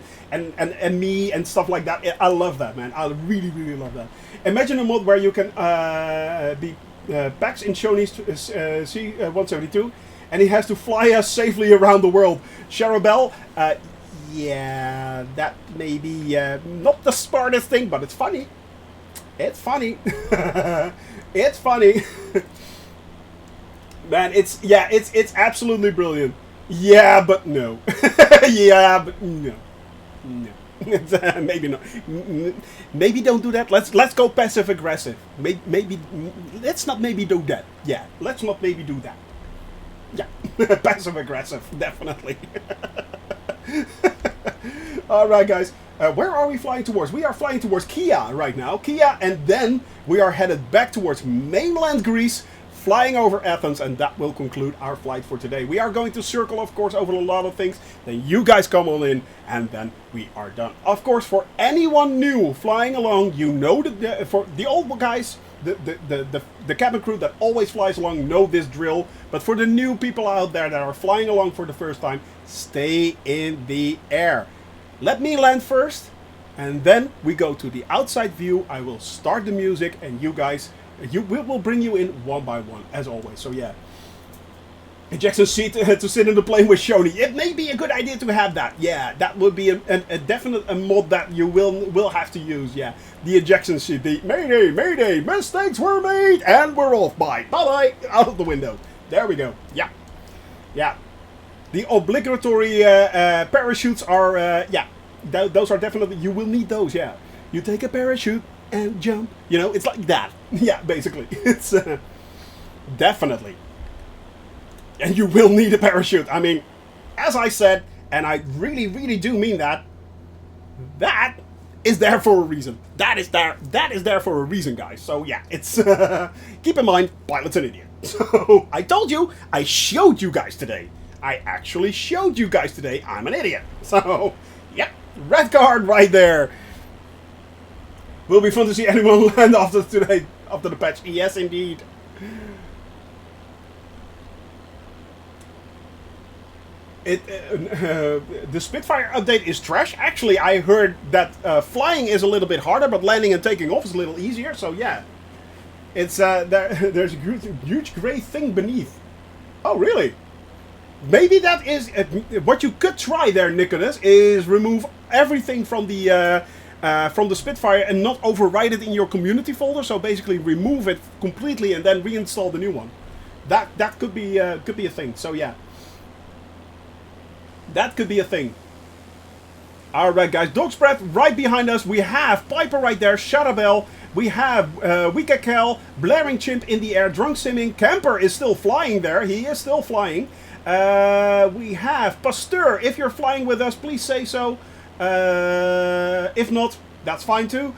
me and stuff like that. I love that, man. I really love that. Imagine a mod where you can be Pax in Shoney's C172. And he has to fly us safely around the world. Charabelle, yeah, that may be not the smartest thing, but it's funny. It's funny. It's funny. Man, it's absolutely brilliant. Yeah, but no. Yeah, but no. No. Maybe not. Maybe don't do that. Let's go passive aggressive. Maybe let's not maybe do that. Yeah, let's not maybe do that. Yeah, passive aggressive, definitely. All right, guys. Where are we flying towards? We are flying towards Kia right now. Kia, and then we are headed back towards mainland Greece, flying over Athens, and that will conclude our flight for today. We are going to circle, of course, over a lot of things. Then you guys come on in, and then we are done. Of course, for anyone new flying along, you know that for the old guys, the cabin crew that always flies along know this drill. But for the new people out there that are flying along for the first time, stay in the air. Let me land first, and then we go to the outside view. I will start the music, and you guys, we will bring you in one by one, as always. So yeah. Ejection seat to sit in the plane with Shoney. It may be a good idea to have that. Yeah, that would be a definite mod that you will have to use. Yeah, the ejection seat. The Mayday, Mayday, mistakes were made, and we're off. Bye, bye, out of the window. There we go. Yeah, yeah. The obligatory parachutes are yeah. Those are definitely, you will need those. Yeah, you take a parachute and jump. You know, it's like that. Yeah, basically, it's definitely. And you will need a parachute. I mean, as I said, and I really do mean that, that is there for a reason. That is there for a reason, guys. So yeah, it's keep in mind, pilot's an idiot. So I told you, I showed you guys today. I actually showed you guys today I'm an idiot. So, yep, Red card right there. Will be fun to see anyone land after today, after the patch. Yes, indeed. The Spitfire update is trash. Actually, I heard that flying is a little bit harder, but landing and taking off is a little easier. So yeah, it's there's a huge grey thing beneath. Oh really? Maybe that is what you could try there, Nicholas. Is remove everything from the Spitfire and not overwrite it in your community folder. So basically, remove it completely and then reinstall the new one. That could be a thing. So yeah. That could be a thing. Alright guys, dog spread right behind us. We have Piper right there, Shadowbell. We have Wikakel, Blaring Chimp in the air, Drunk Simming. Camper is still flying there. He is still flying. We have Pasteur. If you're flying with us, please say so. If not, that's fine too.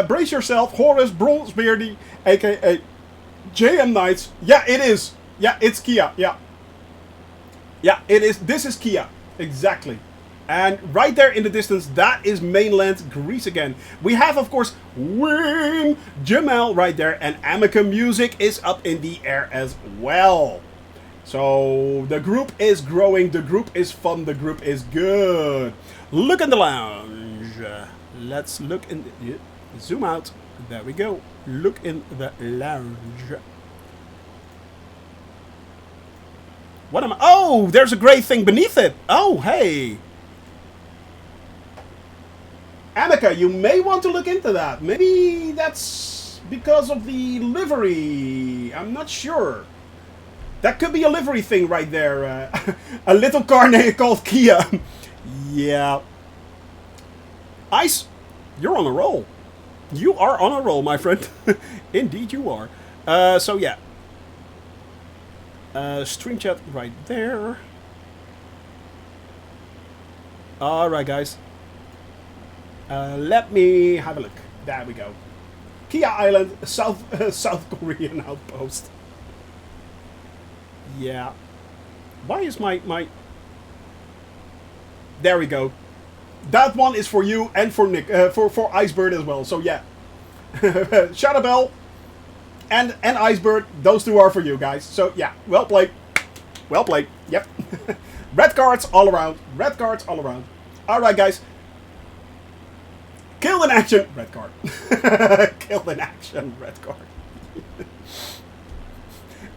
Brace yourself. Horus, Bronzebeardy, aka JM Knights. Yeah, it is. Yeah, it's Kia. Yeah. Yeah, it is. This is Kia. Exactly. And right there in the distance, that is mainland Greece again. We have, of course, Wim Jamal right there. And Amica Music is up in the air as well. So the group is growing. The group is fun. The group is good. Look in the lounge. Let's look in the... Zoom out. There we go. Look in the lounge. What am I? Oh, there's a grey thing beneath it. Oh, hey. Amica, you may want to look into that. Maybe that's because of the livery. I'm not sure. That could be a livery thing right there. A little car called Kia. Yeah. Ice, you're on a roll. You are on a roll, my friend. Indeed you are. So yeah. Stream chat right there. Alright guys. Let me have a look. There we go. Kia Island, South Korean outpost. Yeah. Why is my... There we go. That one is for you and for Nick, for Icebird as well. So yeah. Shadowbell and Icebird, those two are for you guys. So yeah, well played. Well played. Yep. Red cards all around. Red cards all around. Alright guys. Kill in action. Red card. Kill in action. Red card.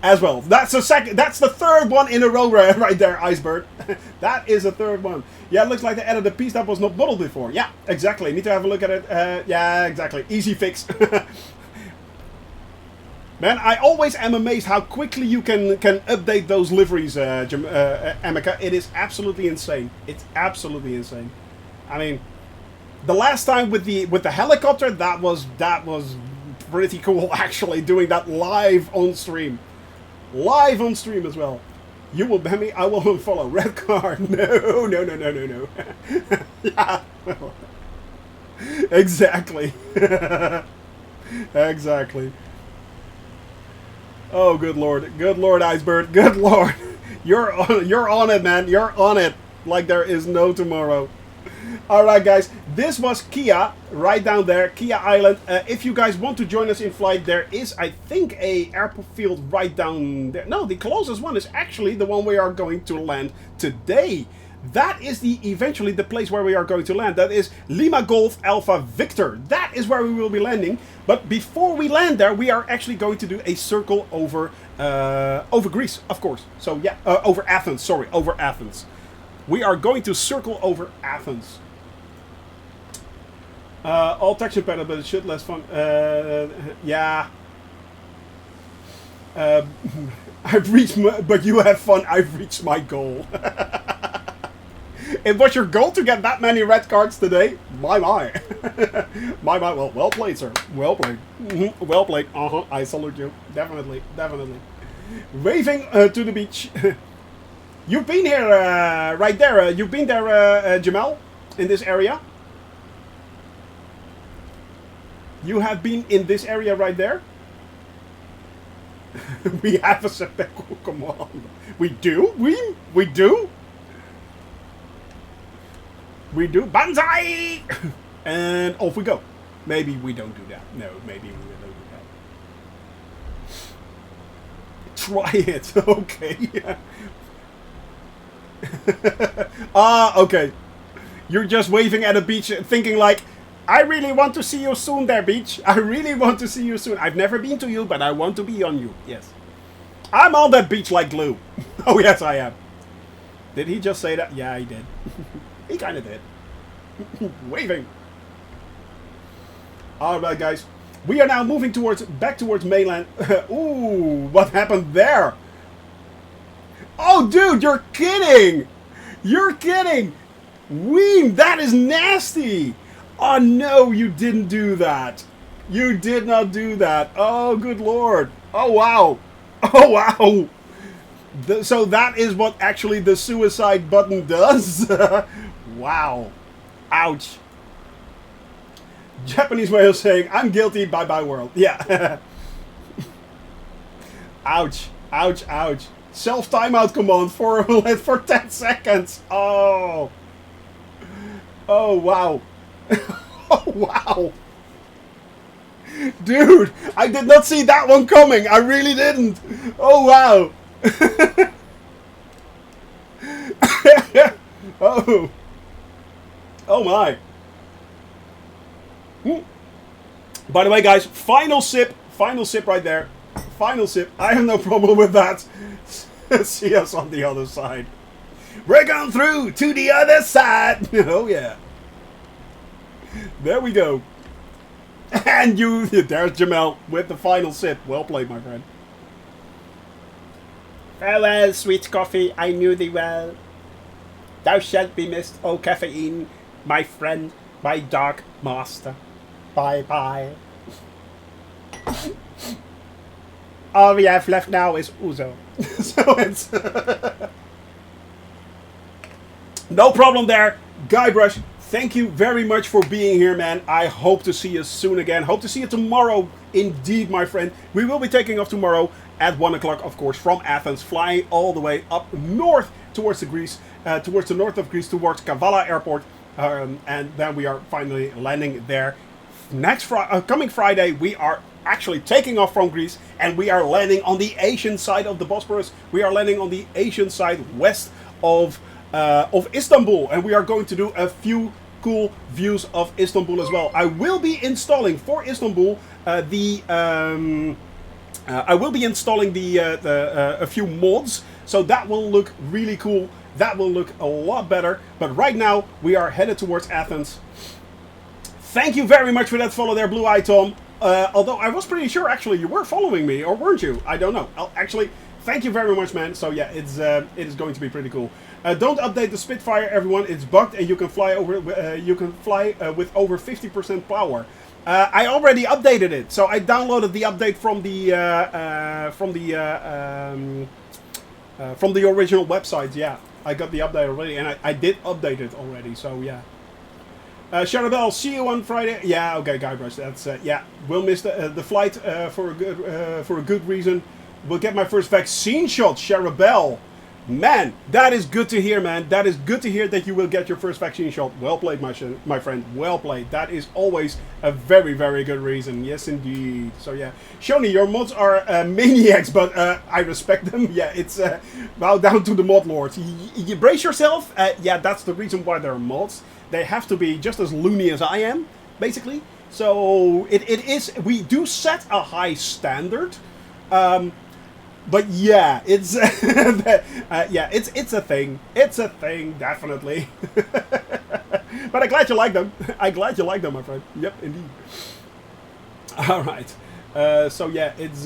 As well. That's the second. That's the third one in a row right there, Icebird. That is the third one. Yeah, it looks like they added a piece that was not modeled before. Yeah, exactly. Need to have a look at it. Yeah, exactly. Easy fix. Man, I always am amazed how quickly you can update those liveries, Amica. It is absolutely insane. It's absolutely insane. I mean, the last time with the helicopter, that was pretty cool. Actually, doing that live on stream. Live on stream as well. You will ban me, I will unfollow. Red card. No. Yeah. Well, exactly. Exactly. Oh, good lord, Icebird, good lord. You're on it, man. You're on it. Like there is no tomorrow. Alright guys, this was Kia, right down there, Kia Island. If you guys want to join us in flight, there is, I think, a airfield right down there. No, the closest one is actually the one we are going to land today. That is eventually the place where we are going to land. That is Lima Golf Alpha Victor. That is where we will be landing. But before we land there, we are actually going to do a circle over Greece, of course. So yeah, over Athens, sorry, over Athens. We are going to circle over Athens. All texture better, but it should less fun. Yeah. I've reached my, but you have fun. I've reached my goal. It was your goal to get that many red cards today? My. My. Well played, sir. Well played. Well played. I salute you. Definitely. Waving to the beach. You've been here, right there. You've been there, Jamal, in this area. You have been in this area right there. We have a Sepeko. Come on. We do? We do? We do banzai! And off we go. Maybe we don't do that. No, maybe we don't do that. Try it. Okay. Okay. You're just waving at a beach thinking like, I really want to see you soon there, beach. I really want to see you soon. I've never been to you, but I want to be on you. Yes. I'm on that beach like glue. Oh, yes, I am. Did he just say that? Yeah, he did. He kind of did. Waving. Alright, guys. We are now moving back towards mainland. Ooh, what happened there? Oh, dude, you're kidding! You're kidding! Weem, that is nasty! Oh, no, you didn't do that. You did not do that. Oh, good lord. Oh, wow. Oh, wow. So that is what actually the suicide button does? Wow. Ouch. Japanese way of saying, I'm guilty, bye-bye world. Yeah. Ouch. Ouch, ouch. Self-timeout command for 10 seconds. Oh. Oh, wow. Oh, wow. Dude, I did not see that one coming. I really didn't. Oh, wow. Oh. Oh, my. By the way, guys, final sip right there. Final sip. I have no problem with that. See us on the other side. We're going through to the other side. Oh, yeah. There we go. And there's Jamel with the final sip. Well played, my friend. Farewell, sweet coffee, I knew thee well. Thou shalt be missed, O caffeine, my friend, my dark master. Bye-bye. All we have left now is Uzo. So it's... No problem there. Guybrush, thank you very much for being here, man. I hope to see you soon again. Hope to see you tomorrow, indeed, my friend. We will be taking off tomorrow at 1 o'clock, of course, from Athens, flying all the way up north towards the Greece, towards the north of Greece, towards Kavala Airport, and then we are finally landing there. Coming Friday, we are actually taking off from Greece, and we are landing on the Asian side of the Bosporus. We are landing on the Asian side west of Istanbul, and we are going to do a few cool views of Istanbul as well. I will be installing for Istanbul a few mods, so that will look really cool. That will look a lot better. But right now we are headed towards Athens. Thank you very much for that follow there, Blue Eye Tom. Although I was pretty sure actually you were following me, or weren't you? I don't know. Actually, thank you very much, man. So yeah, it is going to be pretty cool. Don't update the Spitfire, everyone. It's bugged, and you can fly over. With over 50% power. I already updated it, so I downloaded the update from the original website. Yeah, I got the update already, and I did update it already. So yeah. Sharabelle, see you on Friday. Yeah, okay, Guybrush. That's yeah. We'll miss the flight for a good reason. We'll get my first vaccine shot, Sharabelle. Man, that is good to hear, man. That is good to hear that you will get your first vaccine shot. Well played, my friend. Well played. That is always a very, very good reason. Yes, indeed. So, yeah. Shoni, your mods are maniacs, but I respect them. Yeah, it's bow down to the mod lords. You brace yourself. Yeah, that's the reason why they're mods. They have to be just as loony as I am, basically. So, it is... We do set a high standard. But yeah, it's yeah, it's a thing. It's a thing, definitely. But I'm glad you like them. I'm glad you like them, my friend. Yep, indeed. All right. So yeah, it's.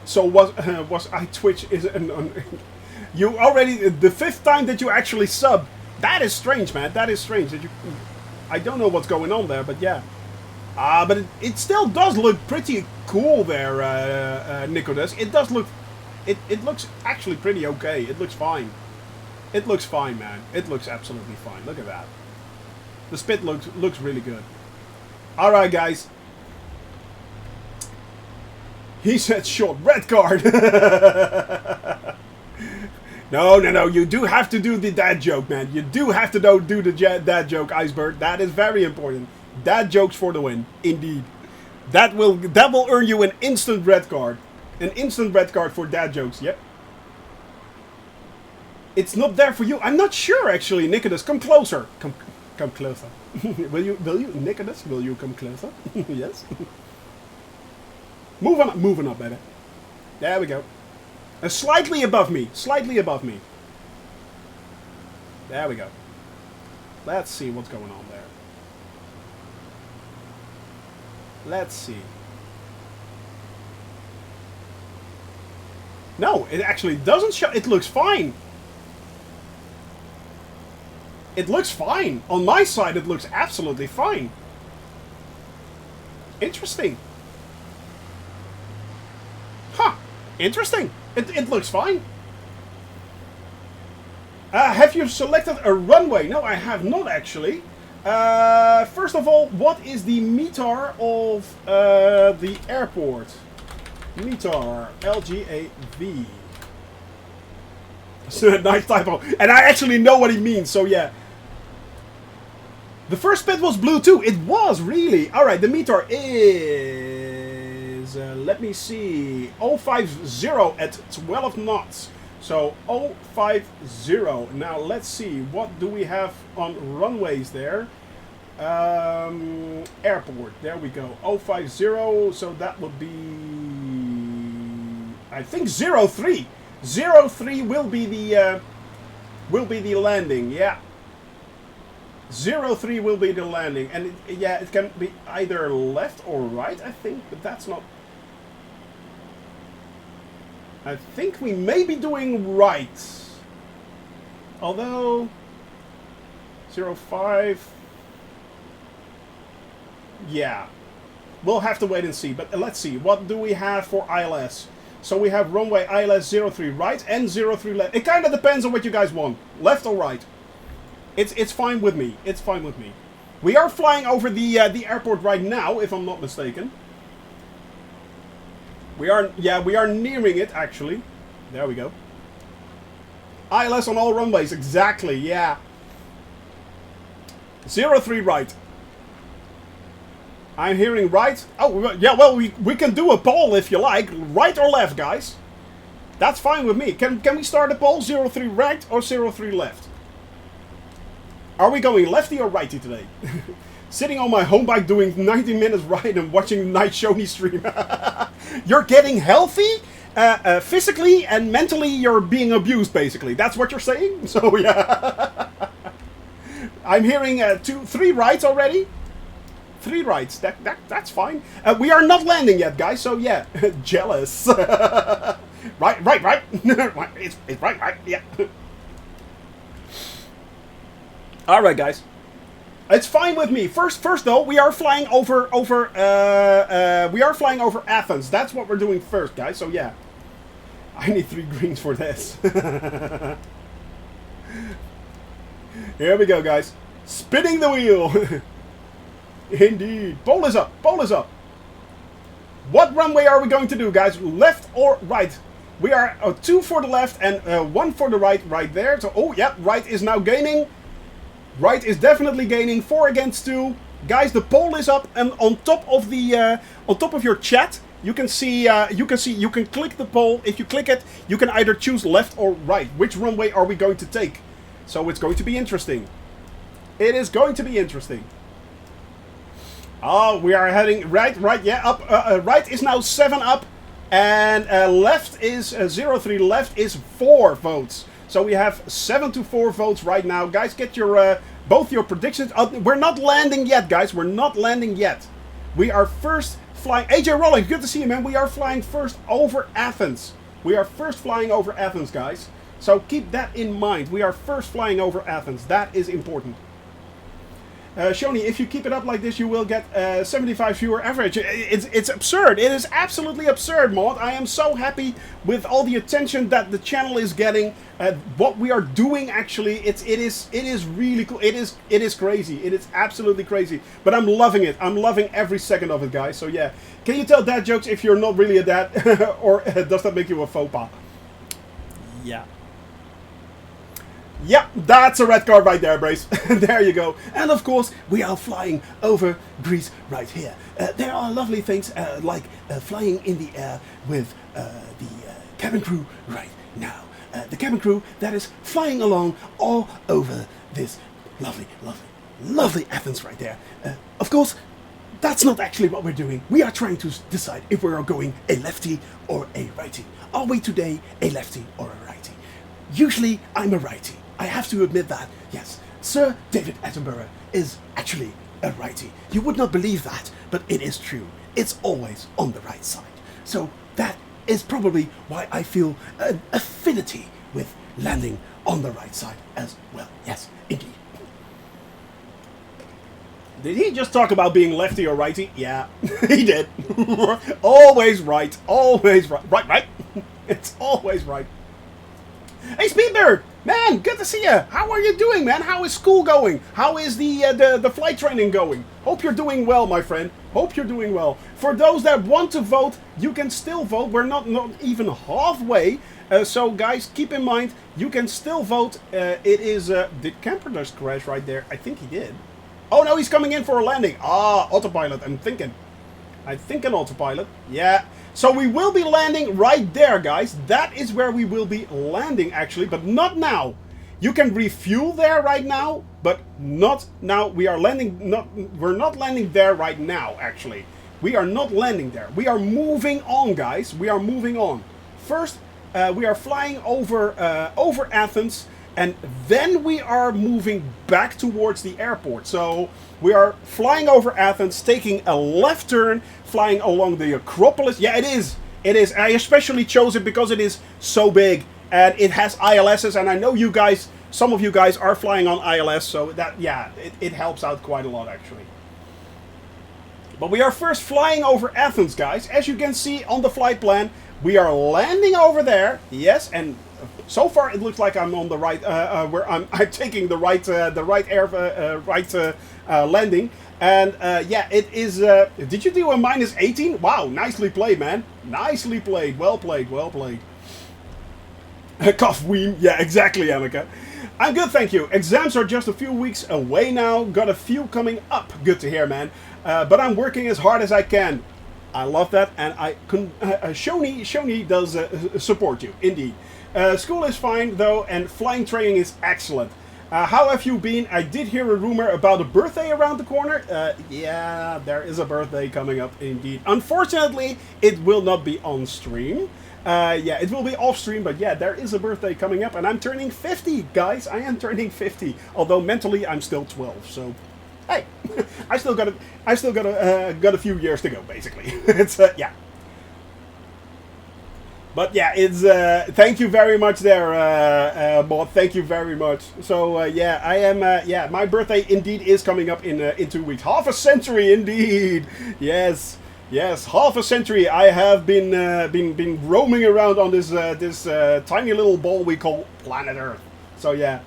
So was I Twitch is you already the 5th time that you actually sub. That is strange, man. That is strange that you. I don't know what's going on there, but yeah. But it still does look pretty cool there, Nicholas. It does look... It looks actually pretty okay. It looks fine. It looks fine, man. It looks absolutely fine. Look at that. The spit looks really good. Alright, guys. He said short. Red card. No, no, no. You do have to do the dad joke, man. You do have to do the dad joke, Iceberg. That is very important. Dad jokes for the win, indeed. That will earn you an instant red card. An instant red card for dad jokes. Yep. It's not there for you. I'm not sure, actually, Nicholas. Come closer. Come closer. will you, Nicholas? Will you come closer? Yes. Moving up, baby. There we go. Slightly above me. Slightly above me. There we go. Let's see what's going on there. Let's see. No, it actually doesn't show. It looks fine. It looks fine. On my side, it looks absolutely fine. Interesting. Huh. Interesting. It looks fine. Have you selected a runway? No, I have not actually. First of all, what is the meter of the airport? Meter, LGAV. Nice typo. And I actually know what he means, so yeah. The first bit was blue too. It was, really. Alright, the meter is... let me see. 050 at 12 knots. So 050. Now let's see. What do we have on runways there? Airport. There we go. 050. So that would be... I think 03. 03 will be the landing. Yeah. 03 will be the landing, and it can be either left or right, I think, but that's not... I think we may be doing right. Although... 05... Yeah. We'll have to wait and see, but let's see. What do we have for ILS? So we have runway ILS 03 right and 03 left. It kind of depends on what you guys want. Left or right. It's fine with me. It's fine with me. We are flying over the airport right now, if I'm not mistaken. We are nearing it, actually. There we go. ILS on all runways, exactly, yeah. 03 right. I'm hearing right. Oh, yeah, well, we can do a poll if you like. Right or left, guys. That's fine with me. Can we start a poll? 03 right or 03 left? Are we going lefty or righty today? Sitting on my home bike doing 90 minutes ride and watching Night Shoney stream. You're getting healthy? Physically and mentally you're being abused, basically. That's what you're saying? So, yeah. I'm hearing 3 rights already. 3 rights. That's fine. We are not landing yet, guys, so yeah. Jealous. right. It's right, yeah. Alright, guys. It's fine with me. First though, we are flying over Athens. That's what we're doing first, guys. So yeah. I need 3 greens for this. Here we go, guys. Spinning the wheel. Indeed. Pole is up. Pole is up. What runway are we going to do, guys? Left or right? We are 2 for the left and 1 for the right there. So, oh, yeah, right is now gaining. Right is definitely gaining. 4 against 2. Guys, the poll is up, and on top of the on top of your chat, you can click the poll. If you click it, you can either choose left or right. Which runway are we going to take? So it's going to be interesting. It is going to be interesting. Oh, we are heading right, yeah, up. Right is now 7 up, and left is 03 left is 4 votes. So we have 7 to 4 votes right now. Guys, get your both your predictions. We're not landing yet, guys. We're not landing yet. We are first flying. AJ Rolling, good to see you, man. We are flying first over Athens. We are first flying over Athens, guys. So keep that in mind. We are first flying over Athens. That is important. Shoney, if you keep it up like this, you will get 75 viewer average. It's absurd. It is absolutely absurd, Maud. I am so happy with all the attention that the channel is getting. What we are doing, actually, it is really cool. It is crazy. It is absolutely crazy. But I'm loving it. I'm loving every second of it, guys. So yeah, can you tell dad jokes if you're not really a dad, or does that make you a faux pas? Yeah. Yep, that's a red card right there, Brace. There you go. And of course, we are flying over Greece right here. There are lovely things like flying in the air with the cabin crew right now. The cabin crew that is flying along all over this lovely, lovely, lovely Athens right there. Of course, that's not actually what we're doing. We are trying to decide if we are going a lefty or a righty. Are we today a lefty or a righty? Usually, I'm a righty. I have to admit that, yes. Sir David Attenborough is actually a righty. You would not believe that, but it is true. It's always on the right side. So that is probably why I feel an affinity with landing on the right side as well. Yes, indeed. Did he just talk about being lefty or righty? Yeah, he did. Always right. Always right. Right. It's always right. Hey, Speedbird! Man, good to see you! How are you doing, man? How is school going? How is the flight training going? Hope you're doing well, my friend. Hope you're doing well. For those that want to vote, you can still vote. We're not even halfway. So, guys, keep in mind, you can still vote. It is... did Camper just crash right there? I think he did. Oh, no, he's coming in for a landing. Ah, autopilot, I'm thinking. I think an autopilot. Yeah. So we will be landing right there, guys. That is where we will be landing, actually, but not now. You can refuel there right now, but not now. We are landing. We're not landing there right now, actually. We are not landing there. We are moving on, guys. We are moving on. First, we are flying over over Athens, and then we are moving back towards the airport. So we are flying over Athens, taking a left turn, flying along the Acropolis. Yeah, it is. It is. I especially chose it because it is so big and it has ILSs. And I know you guys, some of you guys are flying on ILS, so that, yeah, it helps out quite a lot, actually. But we are first flying over Athens, guys. As you can see on the flight plan, we are landing over there. Yes, and so far it looks like I'm on the right, where I'm taking the right landing. And yeah, it is. Did you do a minus 18? Wow, nicely played, man. Nicely played. Well played. Well played. Cough weem. Yeah, exactly, Amika. I'm good, thank you. Exams are just a few weeks away now. Got a few coming up. Good to hear, man. But I'm working as hard as I can. I love that, and Shoni does support you, indeed. School is fine, though, and flying training is excellent. How have you been? I did hear a rumor about a birthday around the corner. Yeah, there is a birthday coming up, indeed. Unfortunately, it will not be on stream. Yeah, it will be off stream, but yeah, there is a birthday coming up, and I'm turning 50, guys. I am turning 50, although mentally I'm still 12. So, hey, I still got a few years to go, basically. It's yeah. But yeah, it's thank you very much there, Bob. Thank you very much. So yeah, I am. Yeah, my birthday indeed is coming up in 2 weeks. Half a century, indeed. Yes, yes, half a century. I have been roaming around on this tiny little ball we call planet Earth. So yeah.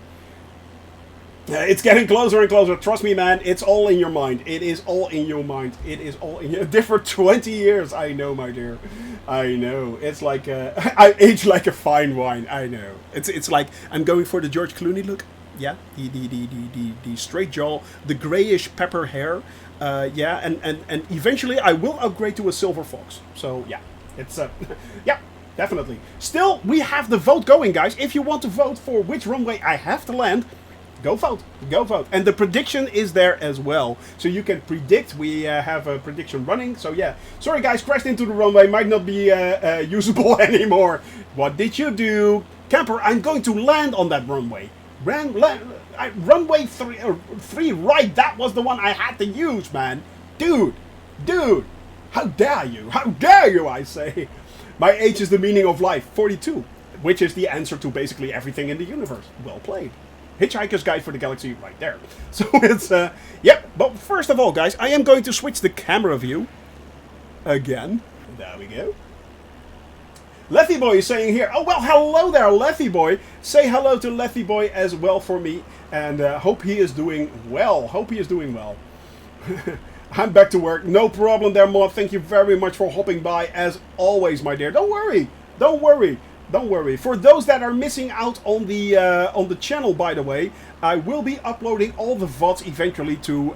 It's getting closer and closer. Trust me, man. It's all in your mind. It is all in your mind. It is all in your... Different 20 years. I know, my dear. I know. It's like... I age like a fine wine. I know. It's like I'm going for the George Clooney look. Yeah. The straight jaw. The grayish pepper hair. Yeah. And eventually I will upgrade to a silver fox. So, yeah. It's... yeah. Definitely. Still, we have the vote going, guys. If you want to vote for which runway I have to land... Go vote. Go vote. And the prediction is there as well. So you can predict. We have a prediction running. So yeah. Sorry guys, crashed into the runway. Might not be usable anymore. What did you do? Camper, I'm going to land on that runway. Runway 3 right. That was the one I had to use, man. Dude. How dare you? How dare you, I say. My age is the meaning of life. 42. Which is the answer to basically everything in the universe. Well played. Hitchhiker's Guide for the Galaxy right there. So it's, yep. But first of all, guys, I am going to switch the camera view. Again. There we go. Lethy Boy is saying here, oh, well, hello there, Lethy Boy. Say hello to Lethy Boy as well for me. And hope he is doing well. Hope he is doing well. I'm back to work. No problem there, Maud. Thank you very much for hopping by as always, my dear. Don't worry. Don't worry. Don't worry. For those that are missing out on the channel, by the way, I will be uploading all the VODs eventually to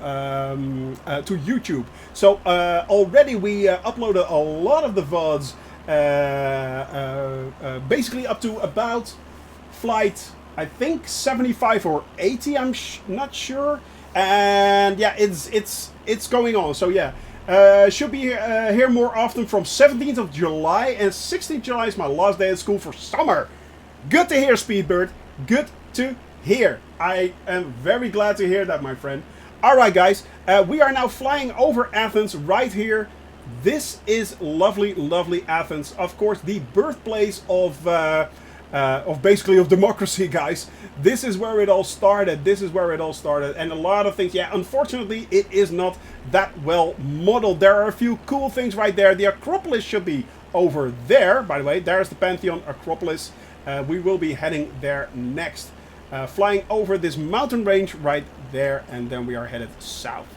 YouTube. So already we uploaded a lot of the VODs, basically up to about flight, I think 75 or 80. I'm not sure. And yeah, it's going on. So yeah. Should be here more often from 17th of July, and 16th July is my last day at school for summer. Good to hear, Speedbird. Good to hear. I am very glad to hear that, my friend. Alright, guys. We are now flying over Athens right here. This is lovely, lovely Athens. Of course, the birthplace of basically of democracy, guys. This is where it all started. This is where it all started. And a lot of things, yeah, unfortunately, it is not that well modeled. There are a few cool things right there. The Acropolis should be over there. By the way, there's the Pantheon, Acropolis. We will be heading there next. Flying over this mountain range right there. And then we are headed south.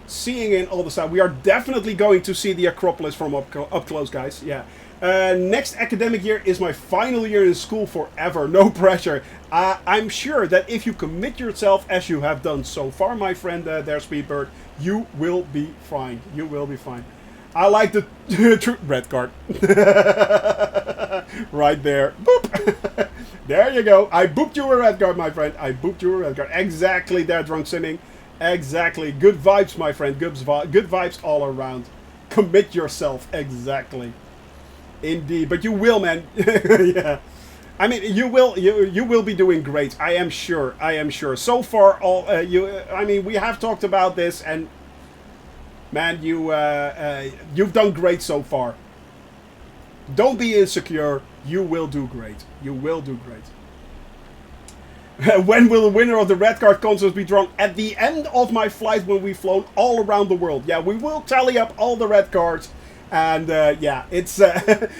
Seeing in all the south. We are definitely going to see the Acropolis from up close, guys. Yeah. Next academic year is my final year in school forever. No pressure. I'm sure that if you commit yourself as you have done so far, my friend there, Speedbird, you will be fine. You will be fine. I like the red card. Right there. Boop. There you go. I booped you a red card, my friend. I booped you a red card. Exactly there, Drunk Simming. Exactly. Good vibes, my friend. Good vibes all around. Commit yourself. Exactly. Indeed, but you will, man. Yeah, I mean, you will be doing great. I am sure. I am sure. So far, I mean, we have talked about this, and man, you've done great so far. Don't be insecure. You will do great. You will do great. When will the winner of the red card contest be drawn? At the end of my flight, when we've flown all around the world. Yeah, we will tally up all the red cards. And yeah, it's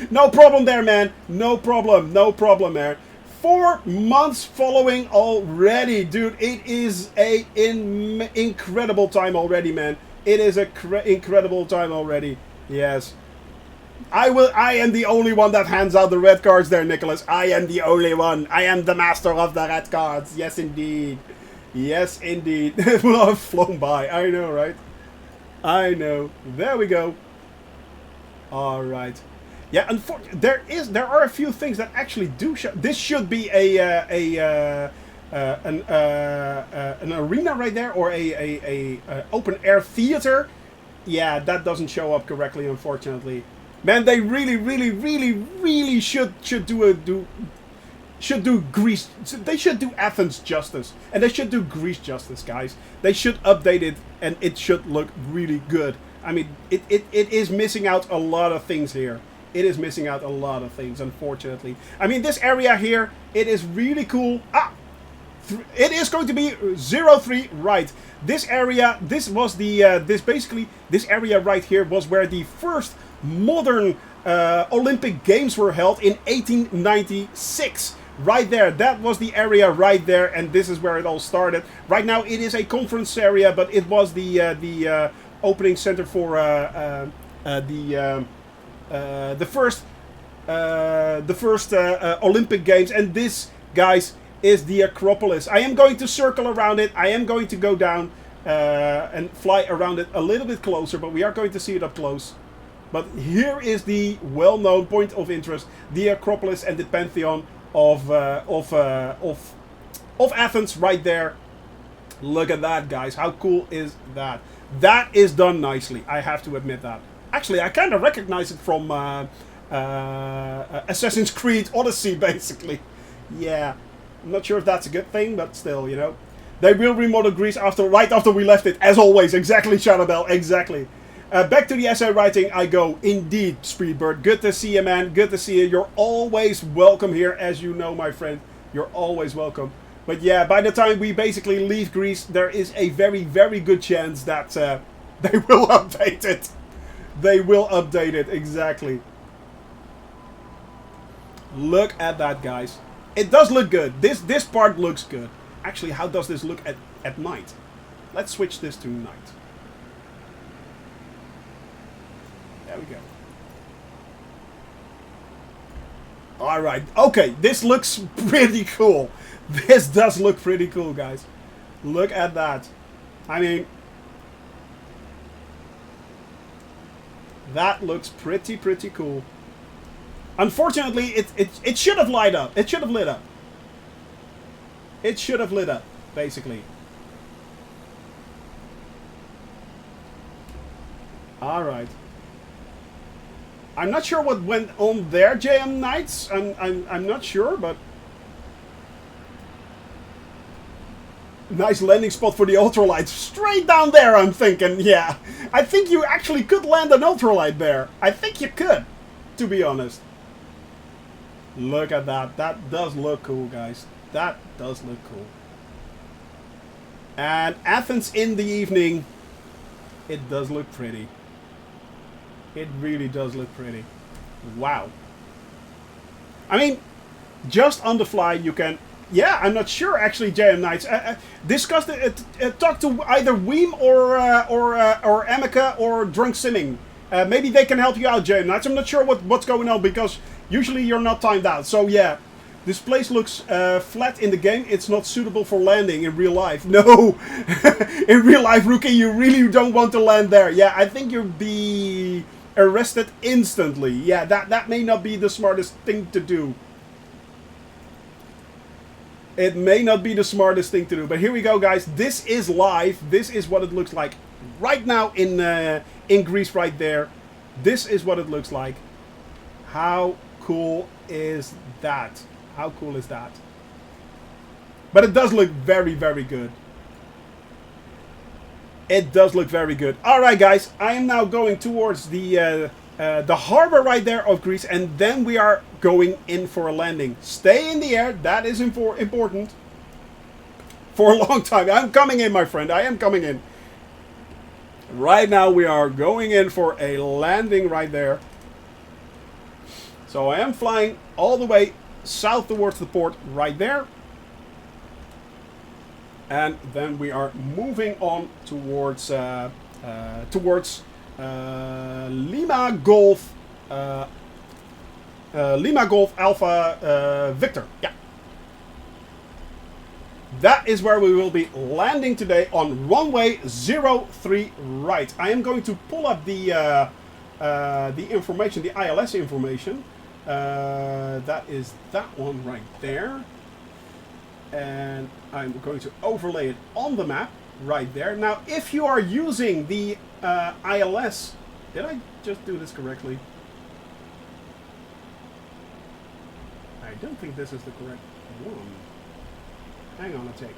no problem there, man. No problem. No problem there. 4 months following already, dude. It is a incredible time already, man. It is a incredible time already. Yes. I am the only one that hands out the red cards there, Nicholas. I am the only one. I am the master of the red cards. Yes, indeed. Yes, indeed. It will have flown by. I know, right? I know. There we go. All right. Yeah, there are a few things that actually do show. This should be an arena right there, or a open air theater. Yeah, that doesn't show up correctly, unfortunately. Man, they really should do Greece. They should do Athens justice, and they should do Greece justice, guys. They should update it, and it should look really good. I mean, it is missing out a lot of things here. It is missing out a lot of things, unfortunately. I mean, this area here, it is really cool. It is going to be 03, right. This area, this was the, this area right here was where the first modern Olympic Games were held in 1896. Right there, that was the area right there, and this is where it all started. Right now, it is a conference area, but it was the opening center for the first Olympic Games, and this, guys, is the Acropolis. I am going to circle around it. I am going to go down and fly around it a little bit closer, but we are going to see it up close. But here is the well-known point of interest: the Acropolis and the Pantheon of Athens, right there. Look at that, guys! How cool is that? That is done nicely. I have to admit that. Actually, I kind of recognize it from Assassin's Creed Odyssey, basically. Yeah, I'm not sure if that's a good thing, but still, you know. They will remodel Greece right after we left it, as always. Exactly, Shadowbell, exactly. Back to the essay writing I go. Indeed, Speedbird. Good to see you, man. Good to see you. You're always welcome here, as you know, my friend. You're always welcome. But yeah, by the time we basically leave Greece, there is a very, very good chance that they will update it. They will update it, exactly. Look at that, guys. It does look good. This part looks good. Actually, how does this look at night? Let's switch this to night. There we go. All right. Okay, this looks pretty cool. This does look pretty cool, guys. Look at that. I mean, that looks pretty cool. Unfortunately, it should have lit up. It should have lit up. It should have lit up, basically. All right. I'm not sure what went on there, JM Knights. I'm not sure, but nice landing spot for the ultralight. Straight down there, I'm thinking. Yeah, I think you actually could land an ultralight there. I think you could, to be honest. Look at that. That does look cool, guys. That does look cool. And Athens in the evening. It does look pretty. It really does look pretty. Wow. I mean, just on the fly you can... Yeah, I'm not sure actually, JM Knights. Discuss it. Talk to either Weem or Amica or Drunk Simming. Maybe they can help you out, JM Knights. I'm not sure what's going on because usually you're not timed out. So yeah, this place looks flat in the game. It's not suitable for landing in real life. No, in real life, Rookie, you really don't want to land there. Yeah, I think you'll be arrested instantly. Yeah, that may not be the smartest thing to do. It may not be the smartest thing to do, but here we go, guys. This is live. This is what it looks like right now in Greece, right there. This is what it looks like. How cool is that? How cool is that? But it does look very good. It does look very good. All right, guys. I am now going towards the harbor right there of Greece, and then we are going in for a landing. Stay in the air. That is important. For a long time. I'm coming in, my friend. I am coming in. Right now we are going in for a landing right there. So I am flying all the way south towards the port right there. And then we are moving on towards Lima Golf Alpha Victor. Yeah. That is where we will be landing today on runway 03 right. I am going to pull up the information, the ILS information. That is that one right there. And I'm going to overlay it on the map right there. Now, if you are using the ILS, did I just do this correctly? I don't think this is the correct one. Hang on a tick.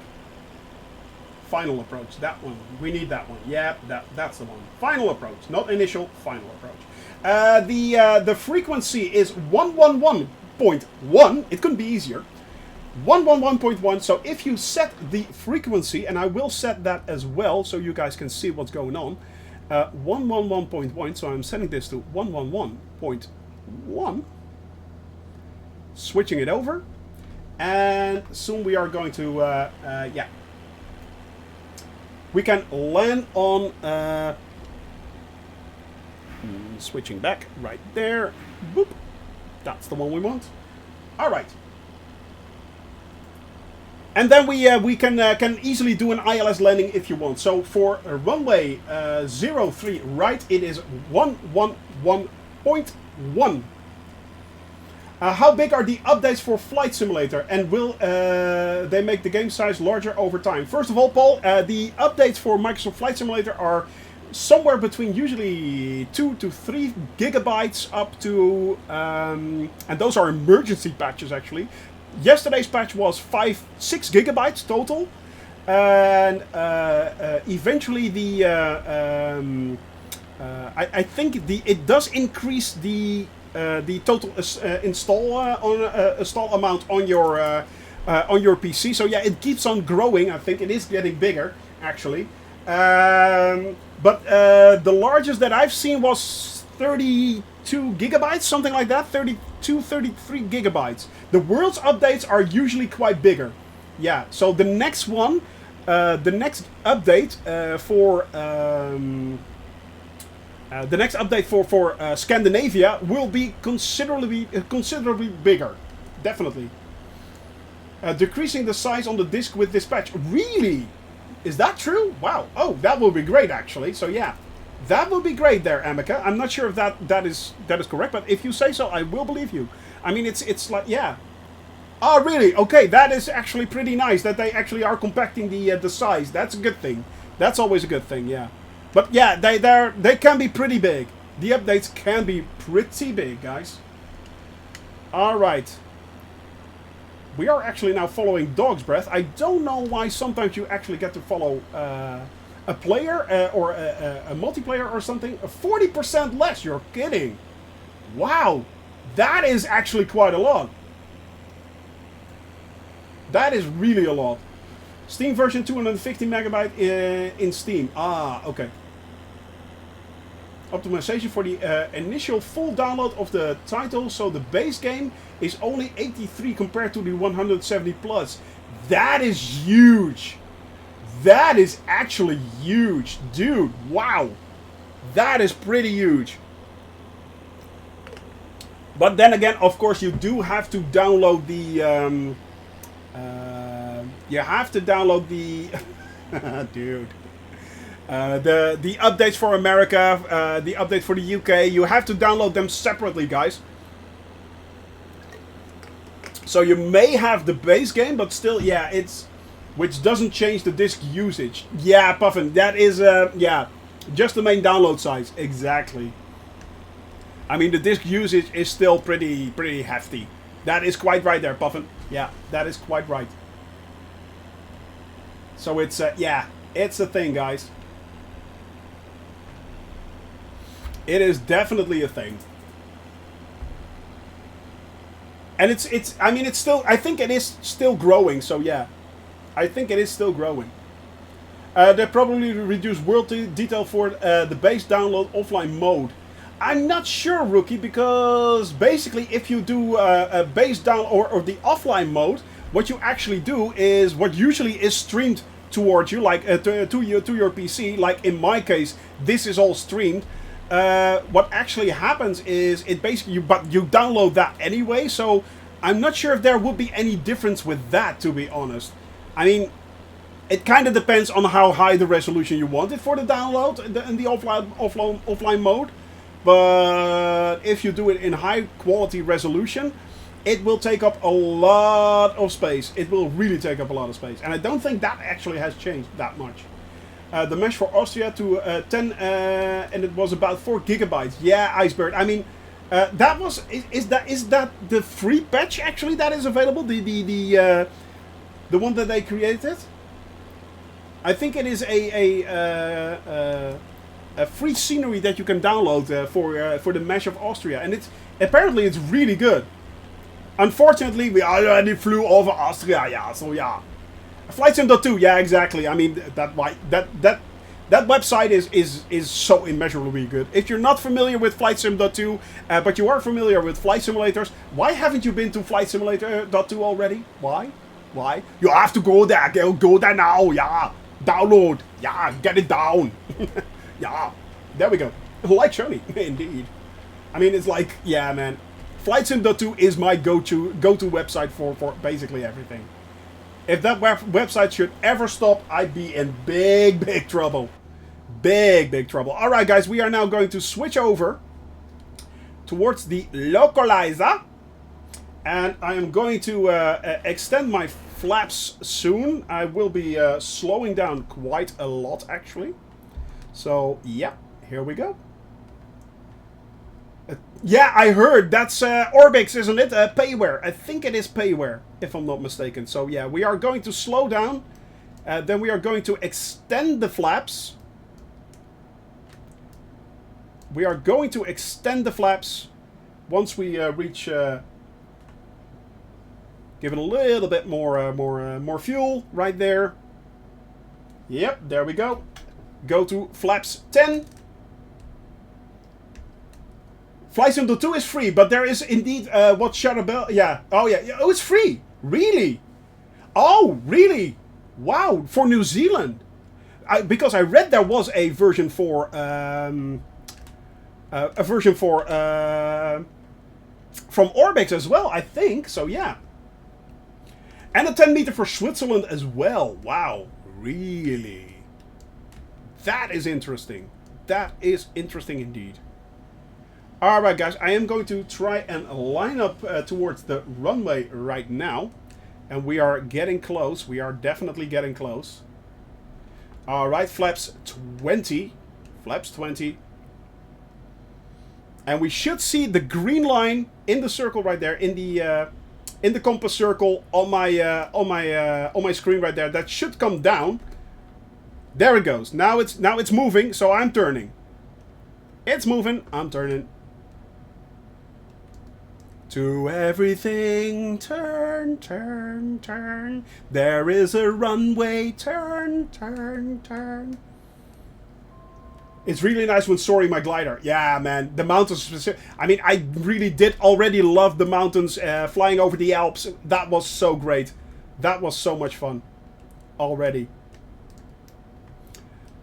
Final approach, that one. We need that one. Yeah, that's the one. Final approach, not initial, final approach. The frequency is 111.1. It couldn't be easier. 111.1. So if you set the frequency, and I will set that as well, so you guys can see what's going on. 111.1. So I'm setting this to 111.1. Switching it over. And soon we are going to, yeah. We can land on, switching back right there. Boop. That's the one we want. All right. And then we can easily do an ILS landing if you want. So for runway 03 right, it is 111.1. How big are the updates for Flight Simulator, and will they make the game size larger over time? First of all, Paul, the updates for Microsoft Flight Simulator are somewhere between usually 2 to 3 gigabytes up to, and those are emergency patches actually. Yesterday's patch was 6 gigabytes total, and eventually the I think it does increase the total install amount on your PC. So yeah, it keeps on growing. I think it is getting bigger actually, but the largest that I've seen was 32 gigabytes, something like that. 32, 33 gigabytes. The world's updates are usually quite bigger. Yeah, so the next one, the next update for The next update for Scandinavia will be considerably bigger. Definitely. Decreasing the size on the disc with this patch. Really? Is that true? Wow. Oh, that will be great, actually. So, yeah. That will be great there, Amica. I'm not sure if that is correct, but if you say so, I will believe you. I mean, it's like, yeah. Oh, really? Okay, that is actually pretty nice that they actually are compacting the size. That's a good thing. That's always a good thing, yeah. But yeah, they can be pretty big. The updates can be pretty big, guys. All right. We are actually now following Dog's Breath. I don't know why sometimes you actually get to follow a player or a multiplayer or something. 40% less. You're kidding. Wow. That is actually quite a lot. That is really a lot. Steam version 250 megabyte in Steam. Ah, okay. Optimization for the initial full download of the title, so the base game is only 83 compared to the 170 plus. That is huge. That is actually huge. Dude, wow. That is pretty huge. But then again, of course, you do have to download the... you have to download the... Dude. The updates for America, the update for the UK, you have to download them separately, guys. So you may have the base game, but still, yeah, it's... Which doesn't change the disk usage. Yeah, Puffin, that is, yeah, just the main download size. Exactly. I mean, the disk usage is still pretty hefty. That is quite right there, Puffin. Yeah, that is quite right. So it's, yeah, it's a thing, guys. It is definitely a thing. And it's I mean, it's still, I think it is still growing, so yeah. I think it is still growing. They probably reduce world detail for the base download offline mode. I'm not sure, Rookie, because basically if you do a base down or the offline mode, what you actually do is what usually is streamed towards you, like to your PC. Like in my case, this is all streamed. What actually happens is it basically you download that anyway. So I'm not sure if there would be any difference with that, to be honest. I mean, it kind of depends on how high the resolution you want it for the download in the offline mode. But if you do it in high quality resolution, it will take up a lot of space. It will really take up a lot of space. And I don't think that actually has changed that much. The mesh for Austria to 10, and it was about 4 gigabytes. Yeah, Icebird. I mean, that was is that the free patch actually that is available? The one that they created. I think it is a free scenery that you can download for the mesh of Austria, and apparently it's really good. Unfortunately, we already flew over Austria, yeah. So yeah. Flight Sim 2, yeah, exactly. I mean, that website is so immeasurably good. If you're not familiar with Flight Sim 2, but you are familiar with flight simulators, why haven't you been to Flight Simulator 2 already? Why? You have to go there. Go there now. Yeah. Download. Yeah. Get it down. Yeah. There we go. Like Shoni, indeed. I mean, it's like, yeah, man. Flight Sim 2 is my go-to website for basically everything. If that website should ever stop, I'd be in big trouble. Big trouble. Alright, guys, we are now going to switch over towards the localizer. And I am going to extend my flaps soon. I will be slowing down quite a lot, actually. So, yeah, here we go. Yeah, I heard. That's Orbix, isn't it? Payware. I think it is Payware, if I'm not mistaken. So, yeah, we are going to slow down. Then we are going to extend the flaps. We are going to extend the flaps once we reach... give it a little bit more fuel right there. Yep, there we go. Go to flaps 10. Flight Sim 2 is free, but there is indeed what Shadowbell. Yeah. Oh yeah. Oh, it's free. Really? Oh, really? Wow. For New Zealand. Because I read there was a version for a version for from Orbix as well, I think. So yeah. And a 10 meter for Switzerland as well. Wow, really? That is interesting. That is interesting indeed. Alright guys, I am going to try and line up towards the runway right now. And we are getting close. We are definitely getting close. Alright, flaps 20. Flaps 20. And we should see the green line in the circle right there, in the compass circle on my screen right there. That should come down. There it goes. Now it's moving, so I'm turning. It's moving. I'm turning. To everything, turn, turn, turn. There is a runway, turn, turn, turn. It's really nice when soaring my glider. Yeah, man. The mountains. I mean, I really did already love the mountains flying over the Alps. That was so great. That was so much fun. Already.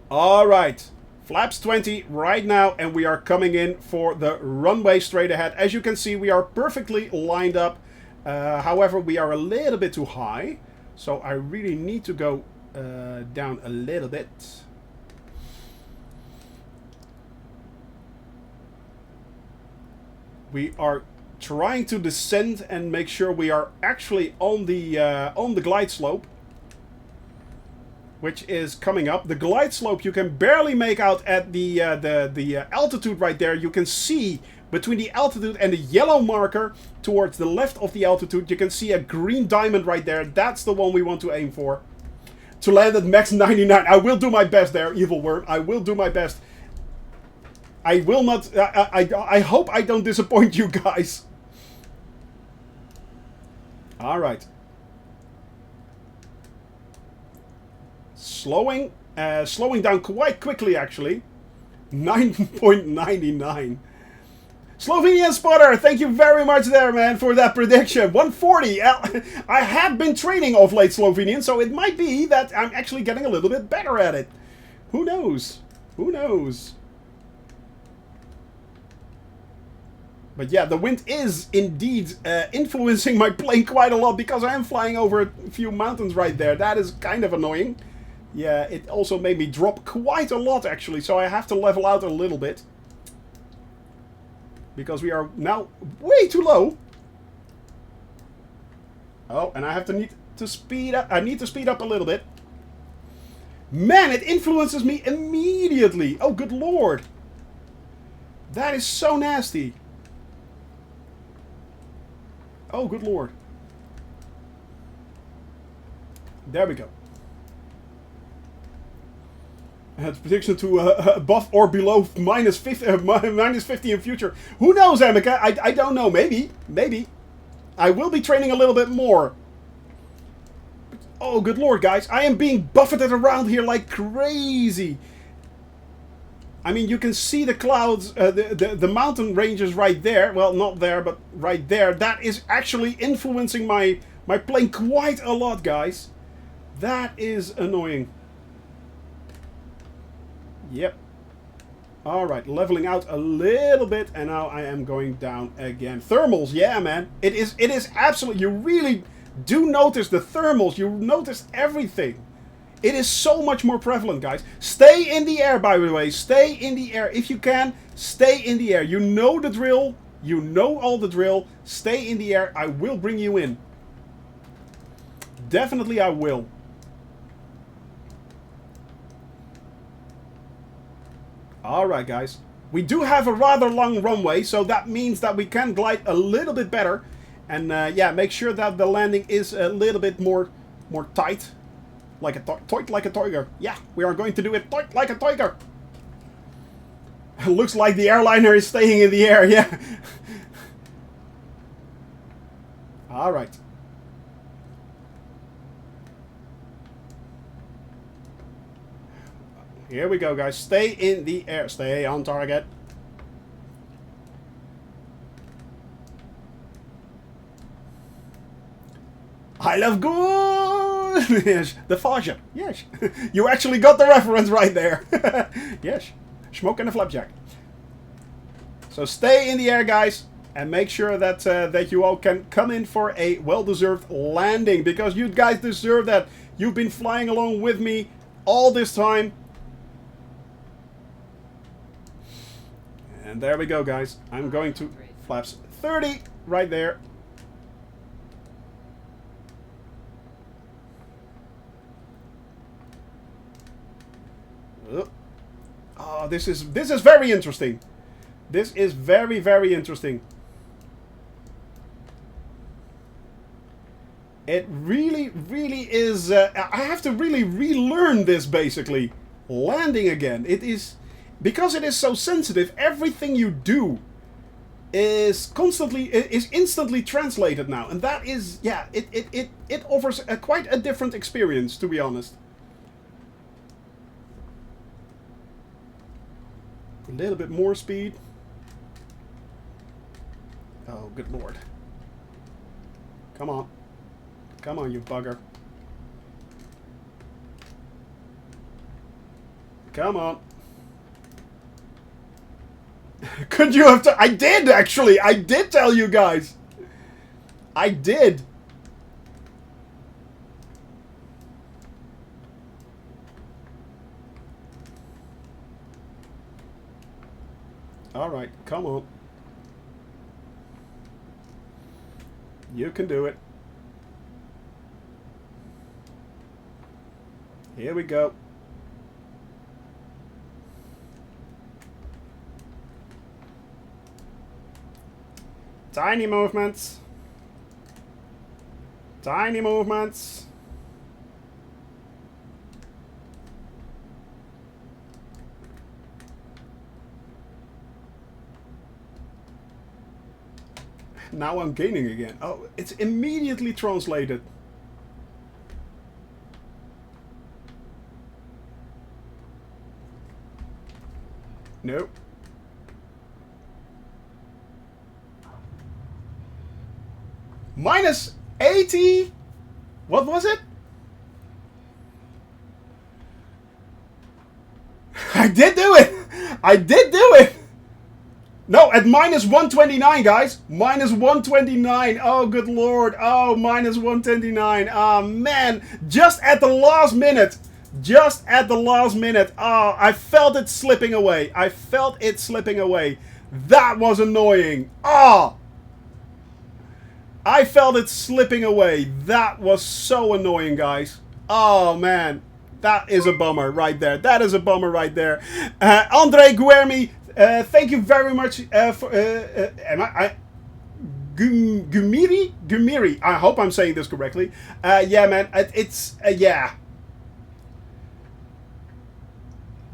Alright. Flaps 20 right now, and we are coming in for the runway straight ahead. As you can see, we are perfectly lined up. However, we are a little bit too high. So I really need to go down a little bit. We are trying to descend and make sure we are actually on the glide slope, which is coming up. The glide slope you can barely make out at the altitude right there. You can see between the altitude and the yellow marker towards the left of the altitude, you can see a green diamond right there. That's the one we want to aim for. To land at max 99. I will do my best there, Evil Worm. I will do my best. I will not... I hope I don't disappoint you guys. Alright. Slowing down quite quickly, actually. 9.99. Slovenian Spotter, thank you very much there, man, for that prediction. 140. I have been training of late Slovenian, so it might be that I'm actually getting a little bit better at it. Who knows? Who knows? But yeah, the wind is indeed influencing my plane quite a lot, because I am flying over a few mountains right there. That is kind of annoying. Yeah, it also made me drop quite a lot, actually, so I have to level out a little bit. Because we are now way too low. Oh, and I need to speed up. I need to speed up a little bit. Man, it influences me immediately. Oh, good lord. That is so nasty. Oh, good lord. There we go. It's prediction to above or below minus 50 in future. Who knows, Emeka? I don't know. Maybe. Maybe. I will be training a little bit more. Oh, good lord, guys. I am being buffeted around here like crazy. I mean, you can see the clouds, the mountain ranges right there. Well, not there, but right there. That is actually influencing my plane quite a lot, guys. That is annoying. Yep. Alright, leveling out a little bit, and now I am going down again. Thermals, yeah, man. It is absolutely... You really do notice the thermals. You notice everything. It is so much more prevalent, guys. Stay in the air, by the way. Stay in the air. If you can, stay in the air. You know the drill. You know all the drill. Stay in the air. I will bring you in. Definitely I will. Alright, guys. We do have a rather long runway, so that means that we can glide a little bit better. And yeah, make sure that the landing is a little bit more tight. Like a tight like a tiger. Yeah, we are going to do it tight like a tiger. Looks like the airliner is staying in the air, yeah. Alright. Here we go, guys. Stay in the air. Stay on target. I love good. Yes, the Faja. Yes. You actually got the reference right there. Yes. Smoke and a flapjack. So stay in the air, guys, and make sure that that you all can come in for a well-deserved landing, because you guys deserve that. You've been flying along with me all this time. And there we go, guys. I'm going to flaps 30 right there. Oh, this is very interesting. This is very, very interesting. It really, really is. I have to really relearn this, basically. Landing again. It is, because it is so sensitive, everything you do is instantly translated now. And that is, yeah, it offers quite a different experience, to be honest. A little bit more speed. Oh, good lord. Come on. Come on, you bugger. Come on. Could you have... I did, actually. I did tell you guys. I did. Alright, come on. You can do it. Here we go. Tiny movements. Tiny movements. Now I'm gaining again. Oh, it's immediately translated. Nope. Minus 80? What was it? I did do it! I did do it! No, at minus 129, guys. Minus 129. Oh, good lord. Oh, minus 129. Oh, man. Just at the last minute. Just at the last minute. Oh, I felt it slipping away. I felt it slipping away. That was annoying. Oh. I felt it slipping away. That was so annoying, guys. Oh, man. That is a bummer right there. That is a bummer right there. Andre Guermi, thank you very much for... Gumiri? Gumiri. I hope I'm saying this correctly. Yeah, man. It's... yeah.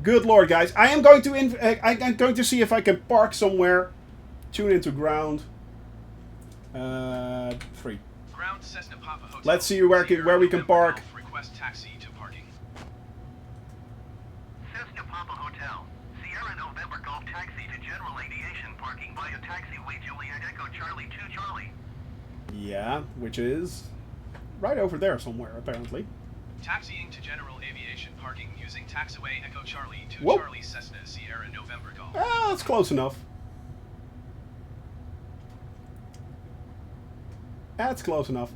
Good lord, guys. I am going to... I'm going to see if I can park somewhere. Tune into ground. 3. Ground Cessna Papa Hotel. Let's see where we can park. Request taxi to parking. Cessna Papa Hotel. Sierra November Golf taxi to general aviation parking via taxiway Juliet Echo Charlie 2 Charlie. Yeah, which is right over there somewhere, apparently. Taxiing to general aviation parking using taxiway Echo Charlie 2 Whoop. Charlie Cessna Sierra November Golf. Well, that's close enough. That's close enough.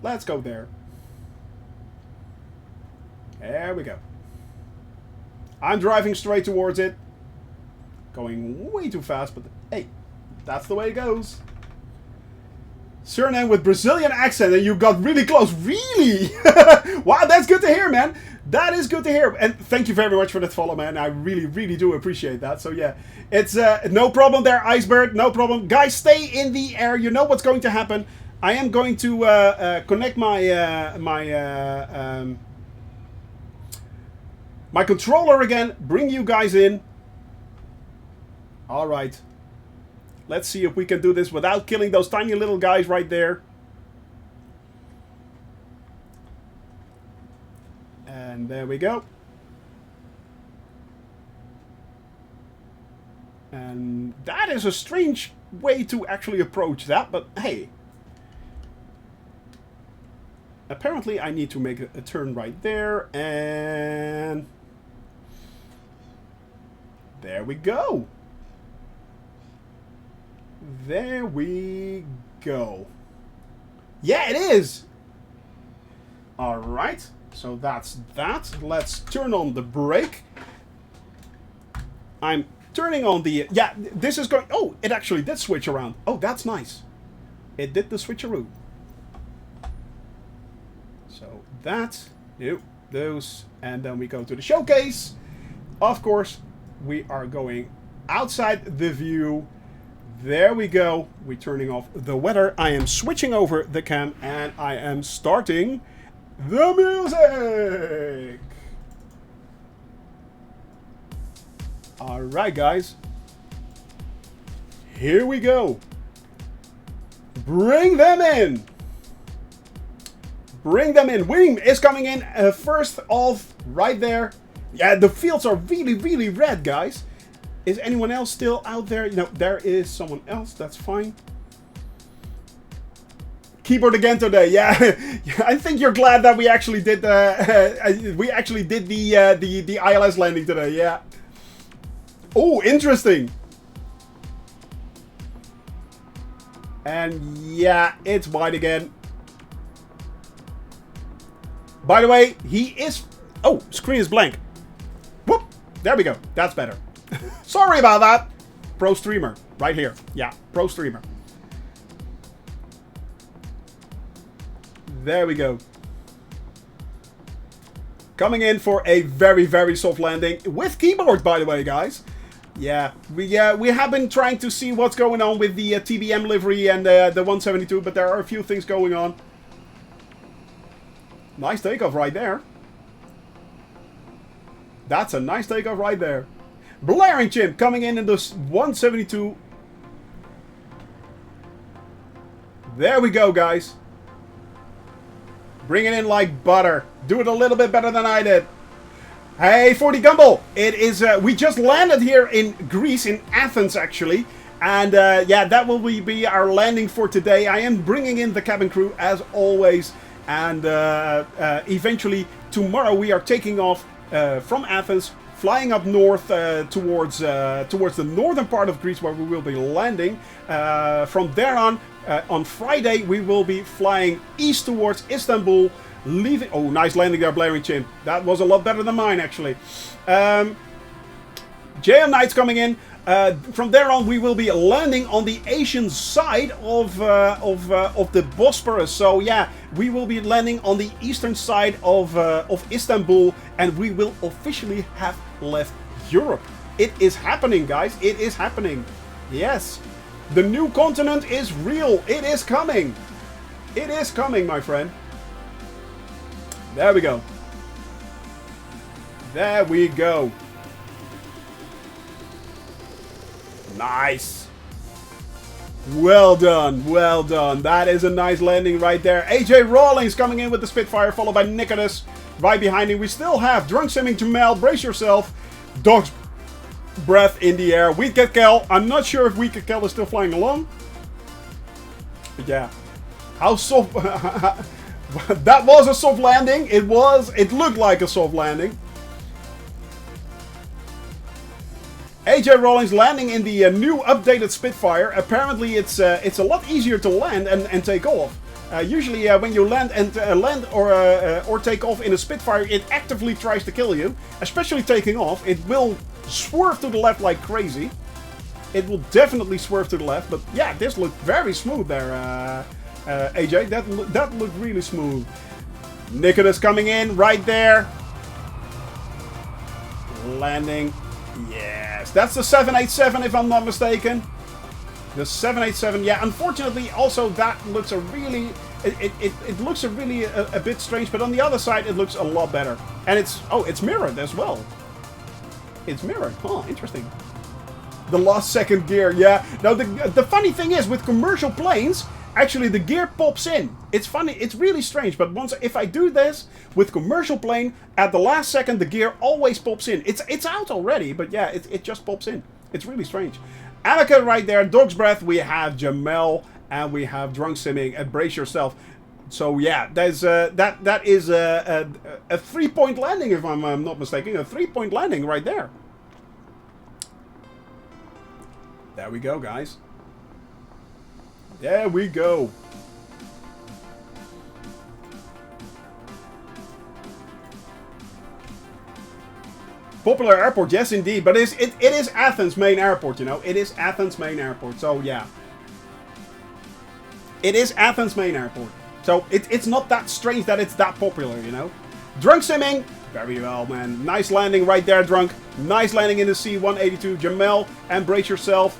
Let's go there. There we go. I'm driving straight towards it. Going way too fast, but hey, that's the way it goes. Surname with Brazilian accent, and you got really close. Really? Wow, that's good to hear, man. That is good to hear. And thank you very much for that follow, man. I really, really do appreciate that. So yeah, it's no problem there, Icebird. No problem. Guys, stay in the air. You know what's going to happen. I am going to connect my my controller again. Bring you guys in. All right. Let's see if we can do this without killing those tiny little guys right there. And there we go. And that is a strange way to actually approach that, but hey. Apparently I need to make a turn right there, and... there we go. There we go. Yeah, it is! Alright, so that's that. Let's turn on the brake. I'm turning on the... Yeah, this is going... Oh, it actually did switch around. Oh, that's nice. It did the switcheroo. So that... Yep, those. And then we go to the showcase. Of course, we are going outside the view. There we go. We're turning off the weather. I am switching over the cam and I am starting the music. Alright, guys. Here we go. Bring them in. Bring them in. Wing is coming in first off right there. Yeah, the fields are really, really red, guys. Is anyone else still out there? No, there is someone else. That's fine. Keyboard again today. Yeah, I think you're glad that we actually did the the ILS landing today. Yeah. Oh, interesting. And yeah, it's wide again. By the way, he is... Oh, screen is blank. Whoop. There we go. That's better. Sorry about that. Pro streamer. Right here. Yeah, pro streamer. There we go. Coming in for a very, very soft landing. With keyboard, by the way, guys. Yeah, we have been trying to see what's going on with the TBM livery and the 172, but there are a few things going on. Nice takeoff right there. That's a nice takeoff right there. Blaring Chimp coming in the 172. There we go, guys. Bring it in like butter. Do it a little bit better than I did. Hey, 40 Gumball. It is, we just landed here in Greece, in Athens, actually. And, yeah, that will be our landing for today. I am bringing in the cabin crew, as always. And, eventually, tomorrow we are taking off from Athens, flying up north towards the northern part of Greece, where we will be landing. From there on Friday, we will be flying east towards Istanbul, leaving... Oh, nice landing there, Blaring Chin. That was a lot better than mine, actually. JM Knight's coming in. From there on, we will be landing on the Asian side of the Bosporus. So yeah, we will be landing on the eastern side of Istanbul, and we will officially have left Europe. It is happening, guys. It is happening. Yes, the new continent is real. It is coming. It is coming, my friend. There we go. There we go. Nice. Well done, well done. That is a nice landing right there. AJ Rawlings coming in with the Spitfire, followed by Nicholas right behind him. We still have Drunk Simming Jamel, brace yourself. Dog's Breath in the air. Weed Kel. I'm not sure if Weed Kel is still flying along. But yeah. How soft... That was a soft landing. It looked like a soft landing. AJ Rawlings landing in the new updated Spitfire. Apparently, it's a lot easier to land and take off. Usually, when you land or take off in a Spitfire, it actively tries to kill you. Especially taking off, it will swerve to the left like crazy. It will definitely swerve to the left. But yeah, this looked very smooth there, AJ. That looked really smooth. Nicholas coming in right there, landing. Yes, that's the 787 if I'm not mistaken. The 787, yeah, unfortunately also that looks a really... It looks a bit strange, but on the other side it looks a lot better. And it's mirrored as well. It's mirrored, huh, interesting. The last second gear, yeah. Now the funny thing is, with commercial planes, actually the gear pops in. It's funny, it's really strange, but if I do this with commercial plane, at the last second the gear always pops in. It's out already, but yeah, it just pops in. It's really strange. Annika right there, Dog's Breath, we have Jamel, and we have Drunk Simming, and brace yourself. So yeah, there's that is a 3-point landing if I'm not mistaken, a 3-point landing right there. There we go, guys. There we go. Popular airport, yes indeed. But it is Athens' main airport, you know. It is Athens' main airport, so yeah. It is Athens' main airport. So it's not that strange that it's that popular, you know. Drunk simming. Very well, man. Nice landing right there, Drunk. Nice landing in the C-182. Jamel, and brace yourself.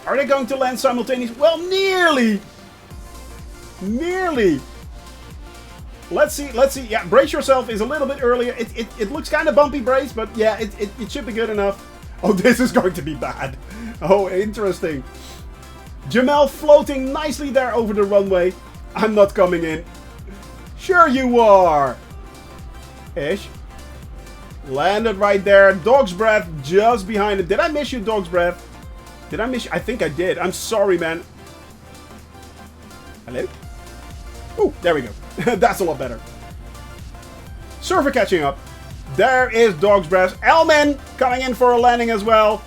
Are they going to land simultaneously? Well, nearly. Nearly. Let's see. Yeah, brace yourself is a little bit earlier. It looks kind of bumpy, Brace, but yeah, it should be good enough. Oh, this is going to be bad. Oh, interesting. Jamel floating nicely there over the runway. I'm not coming in. Sure you are. Ish. Landed right there. Dog's breath just behind it. Did I miss you, Dog's breath? Did I miss you? I think I did. I'm sorry, man. Hello? Oh, there we go. That's a lot better. Surfer catching up. There is Dog's breath. Elman coming in for a landing as well.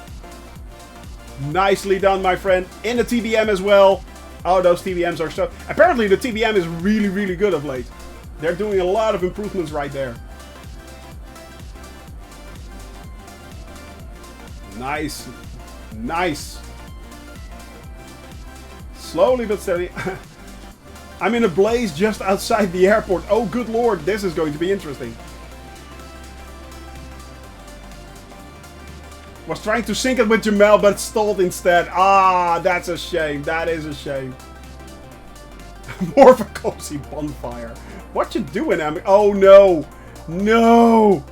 Nicely done, my friend. In the TBM as well. Oh, those TBMs are so... Apparently, the TBM is really, really good of late. They're doing a lot of improvements right there. Nice. Nice. Slowly but steady. I'm in a blaze just outside the airport. Oh, good lord. This is going to be interesting. Was trying to sync it with Jamel, but stalled instead. Ah, that's a shame. That is a shame. More of a cozy bonfire. What you doing, Am? Oh, no. No.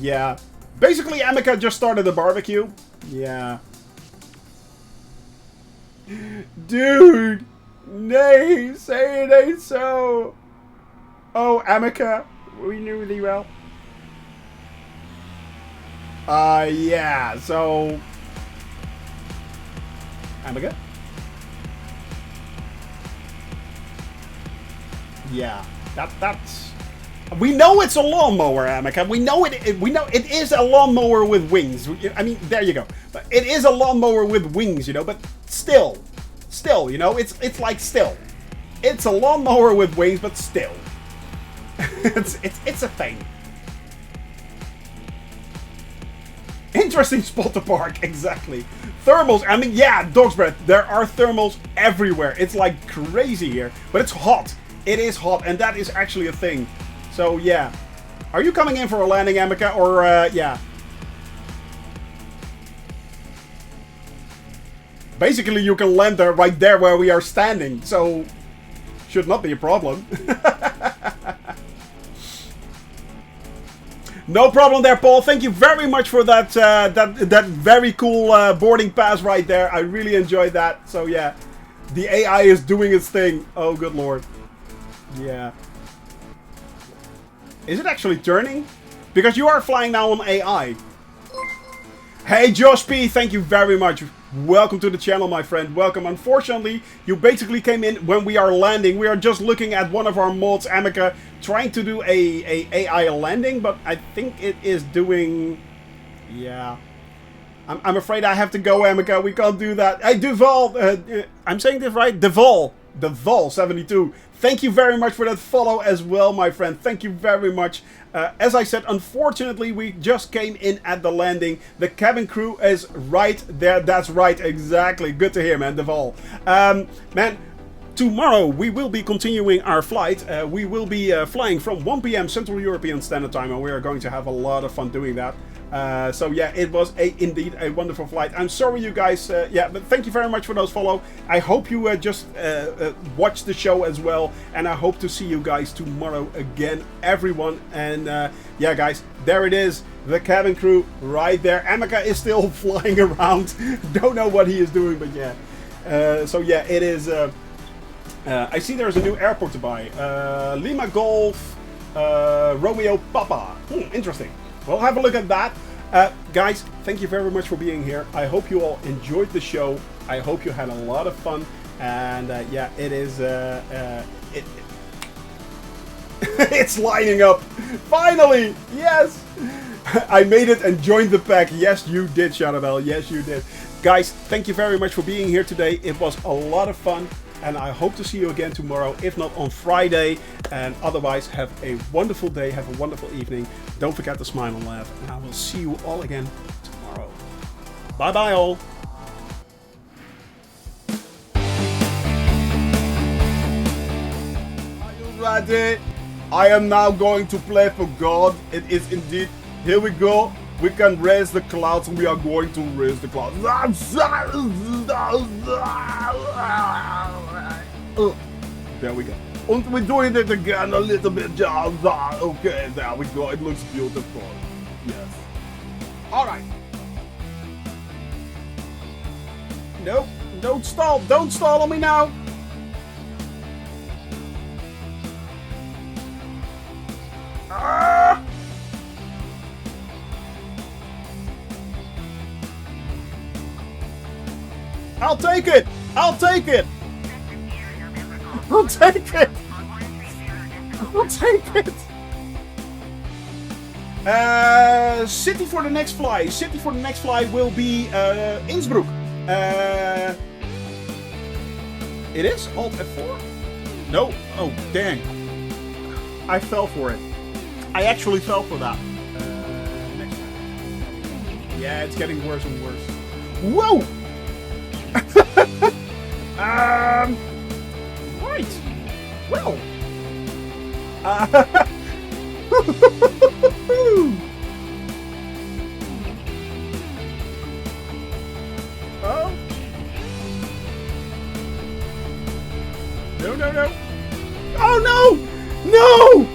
Yeah. Basically, Amica just started a barbecue. Yeah. Dude. Nay. Say it ain't so. Oh, Amica. We knew thee well. Yeah. So. Amica? Yeah. That's... We know it's a lawnmower, Amica. We know it. We know it is a lawnmower with wings. I mean, there you go. But it is a lawnmower with wings, you know. But still, you know, it's like still, it's a lawnmower with wings, but still, it's a thing. Interesting spot to park, exactly. Thermals. I mean, yeah, Dog's breath. There are thermals everywhere. It's like crazy here, but it's hot. It is hot, and that is actually a thing. So, yeah. Are you coming in for a landing, Amica? Or, yeah. Basically, you can land there right there where we are standing. So, should not be a problem. No problem there, Paul. Thank you very much for that that very cool boarding pass right there. I really enjoyed that. So, yeah. The AI is doing its thing. Oh, good lord. Yeah. Is it actually turning? Because you are flying now on AI. Hey, Josh P, thank you very much. Welcome to the channel, my friend. Welcome. Unfortunately, you basically came in when we are landing. We are just looking at one of our mods, Amica, trying to do a AI landing, but I think it is doing... Yeah. I'm afraid I have to go, Amica. We can't do that. Hey, Duval. I'm saying this right? Duval. Duval72. Thank you very much for that follow as well, my friend. Thank you very much. As I said, unfortunately, we just came in at the landing. The cabin crew is right there. That's right, exactly. Good to hear, man, Duval. Man, tomorrow we will be continuing our flight. We will be flying from 1 p.m. Central European Standard Time, and we are going to have a lot of fun doing that. So yeah, it was indeed a wonderful flight. I'm sorry, you guys. Yeah, but thank you very much for those follow. I hope you just watch the show as well, and I hope to see you guys tomorrow again, everyone. And yeah, guys, there it is, the cabin crew right there. Amica is still flying around. Don't know what he is doing, but yeah. So yeah, it is. I see there's a new airport to buy. Lima Golf, Romeo Papa. Interesting. We'll have a look at that. Guys, thank you very much for being here. I hope you all enjoyed the show. I hope you had a lot of fun. And yeah, it is... it's lining up. Finally! Yes! I made it and joined the pack. Yes, you did, Shadowbell. Yes, you did. Guys, thank you very much for being here today. It was a lot of fun. And I hope to see you again tomorrow, if not on Friday. And otherwise, have a wonderful day. Have a wonderful evening. Don't forget to smile and laugh. And I will see you all again tomorrow. Bye-bye, all. Are you ready? I am now going to play for God. It is indeed. Here we go. We can raise the clouds, and we are going to raise the clouds. There we go. And we're doing it again a little bit. Okay, there we go. It looks beautiful. Yes. All right. Nope. Don't stall. Don't stall on me now. Ah! I'll take it! I'll take it! I'll take it! I'll take it! City for the next fly. City for the next fly will be Innsbruck. It is? Alt F4? No? Oh, dang. I fell for it. I actually fell for that. Next one. Yeah, it's getting worse and worse. Whoa! Right. Well. Oh. No, no, no. Oh, no! No!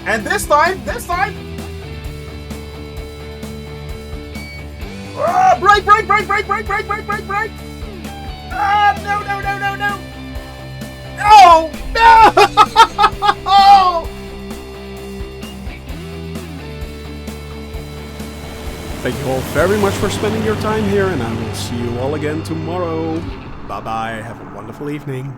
And this time. Break! Ah, no! No! Thank you all very much for spending your time here, and I will see you all again tomorrow. Bye-bye. Have a wonderful evening.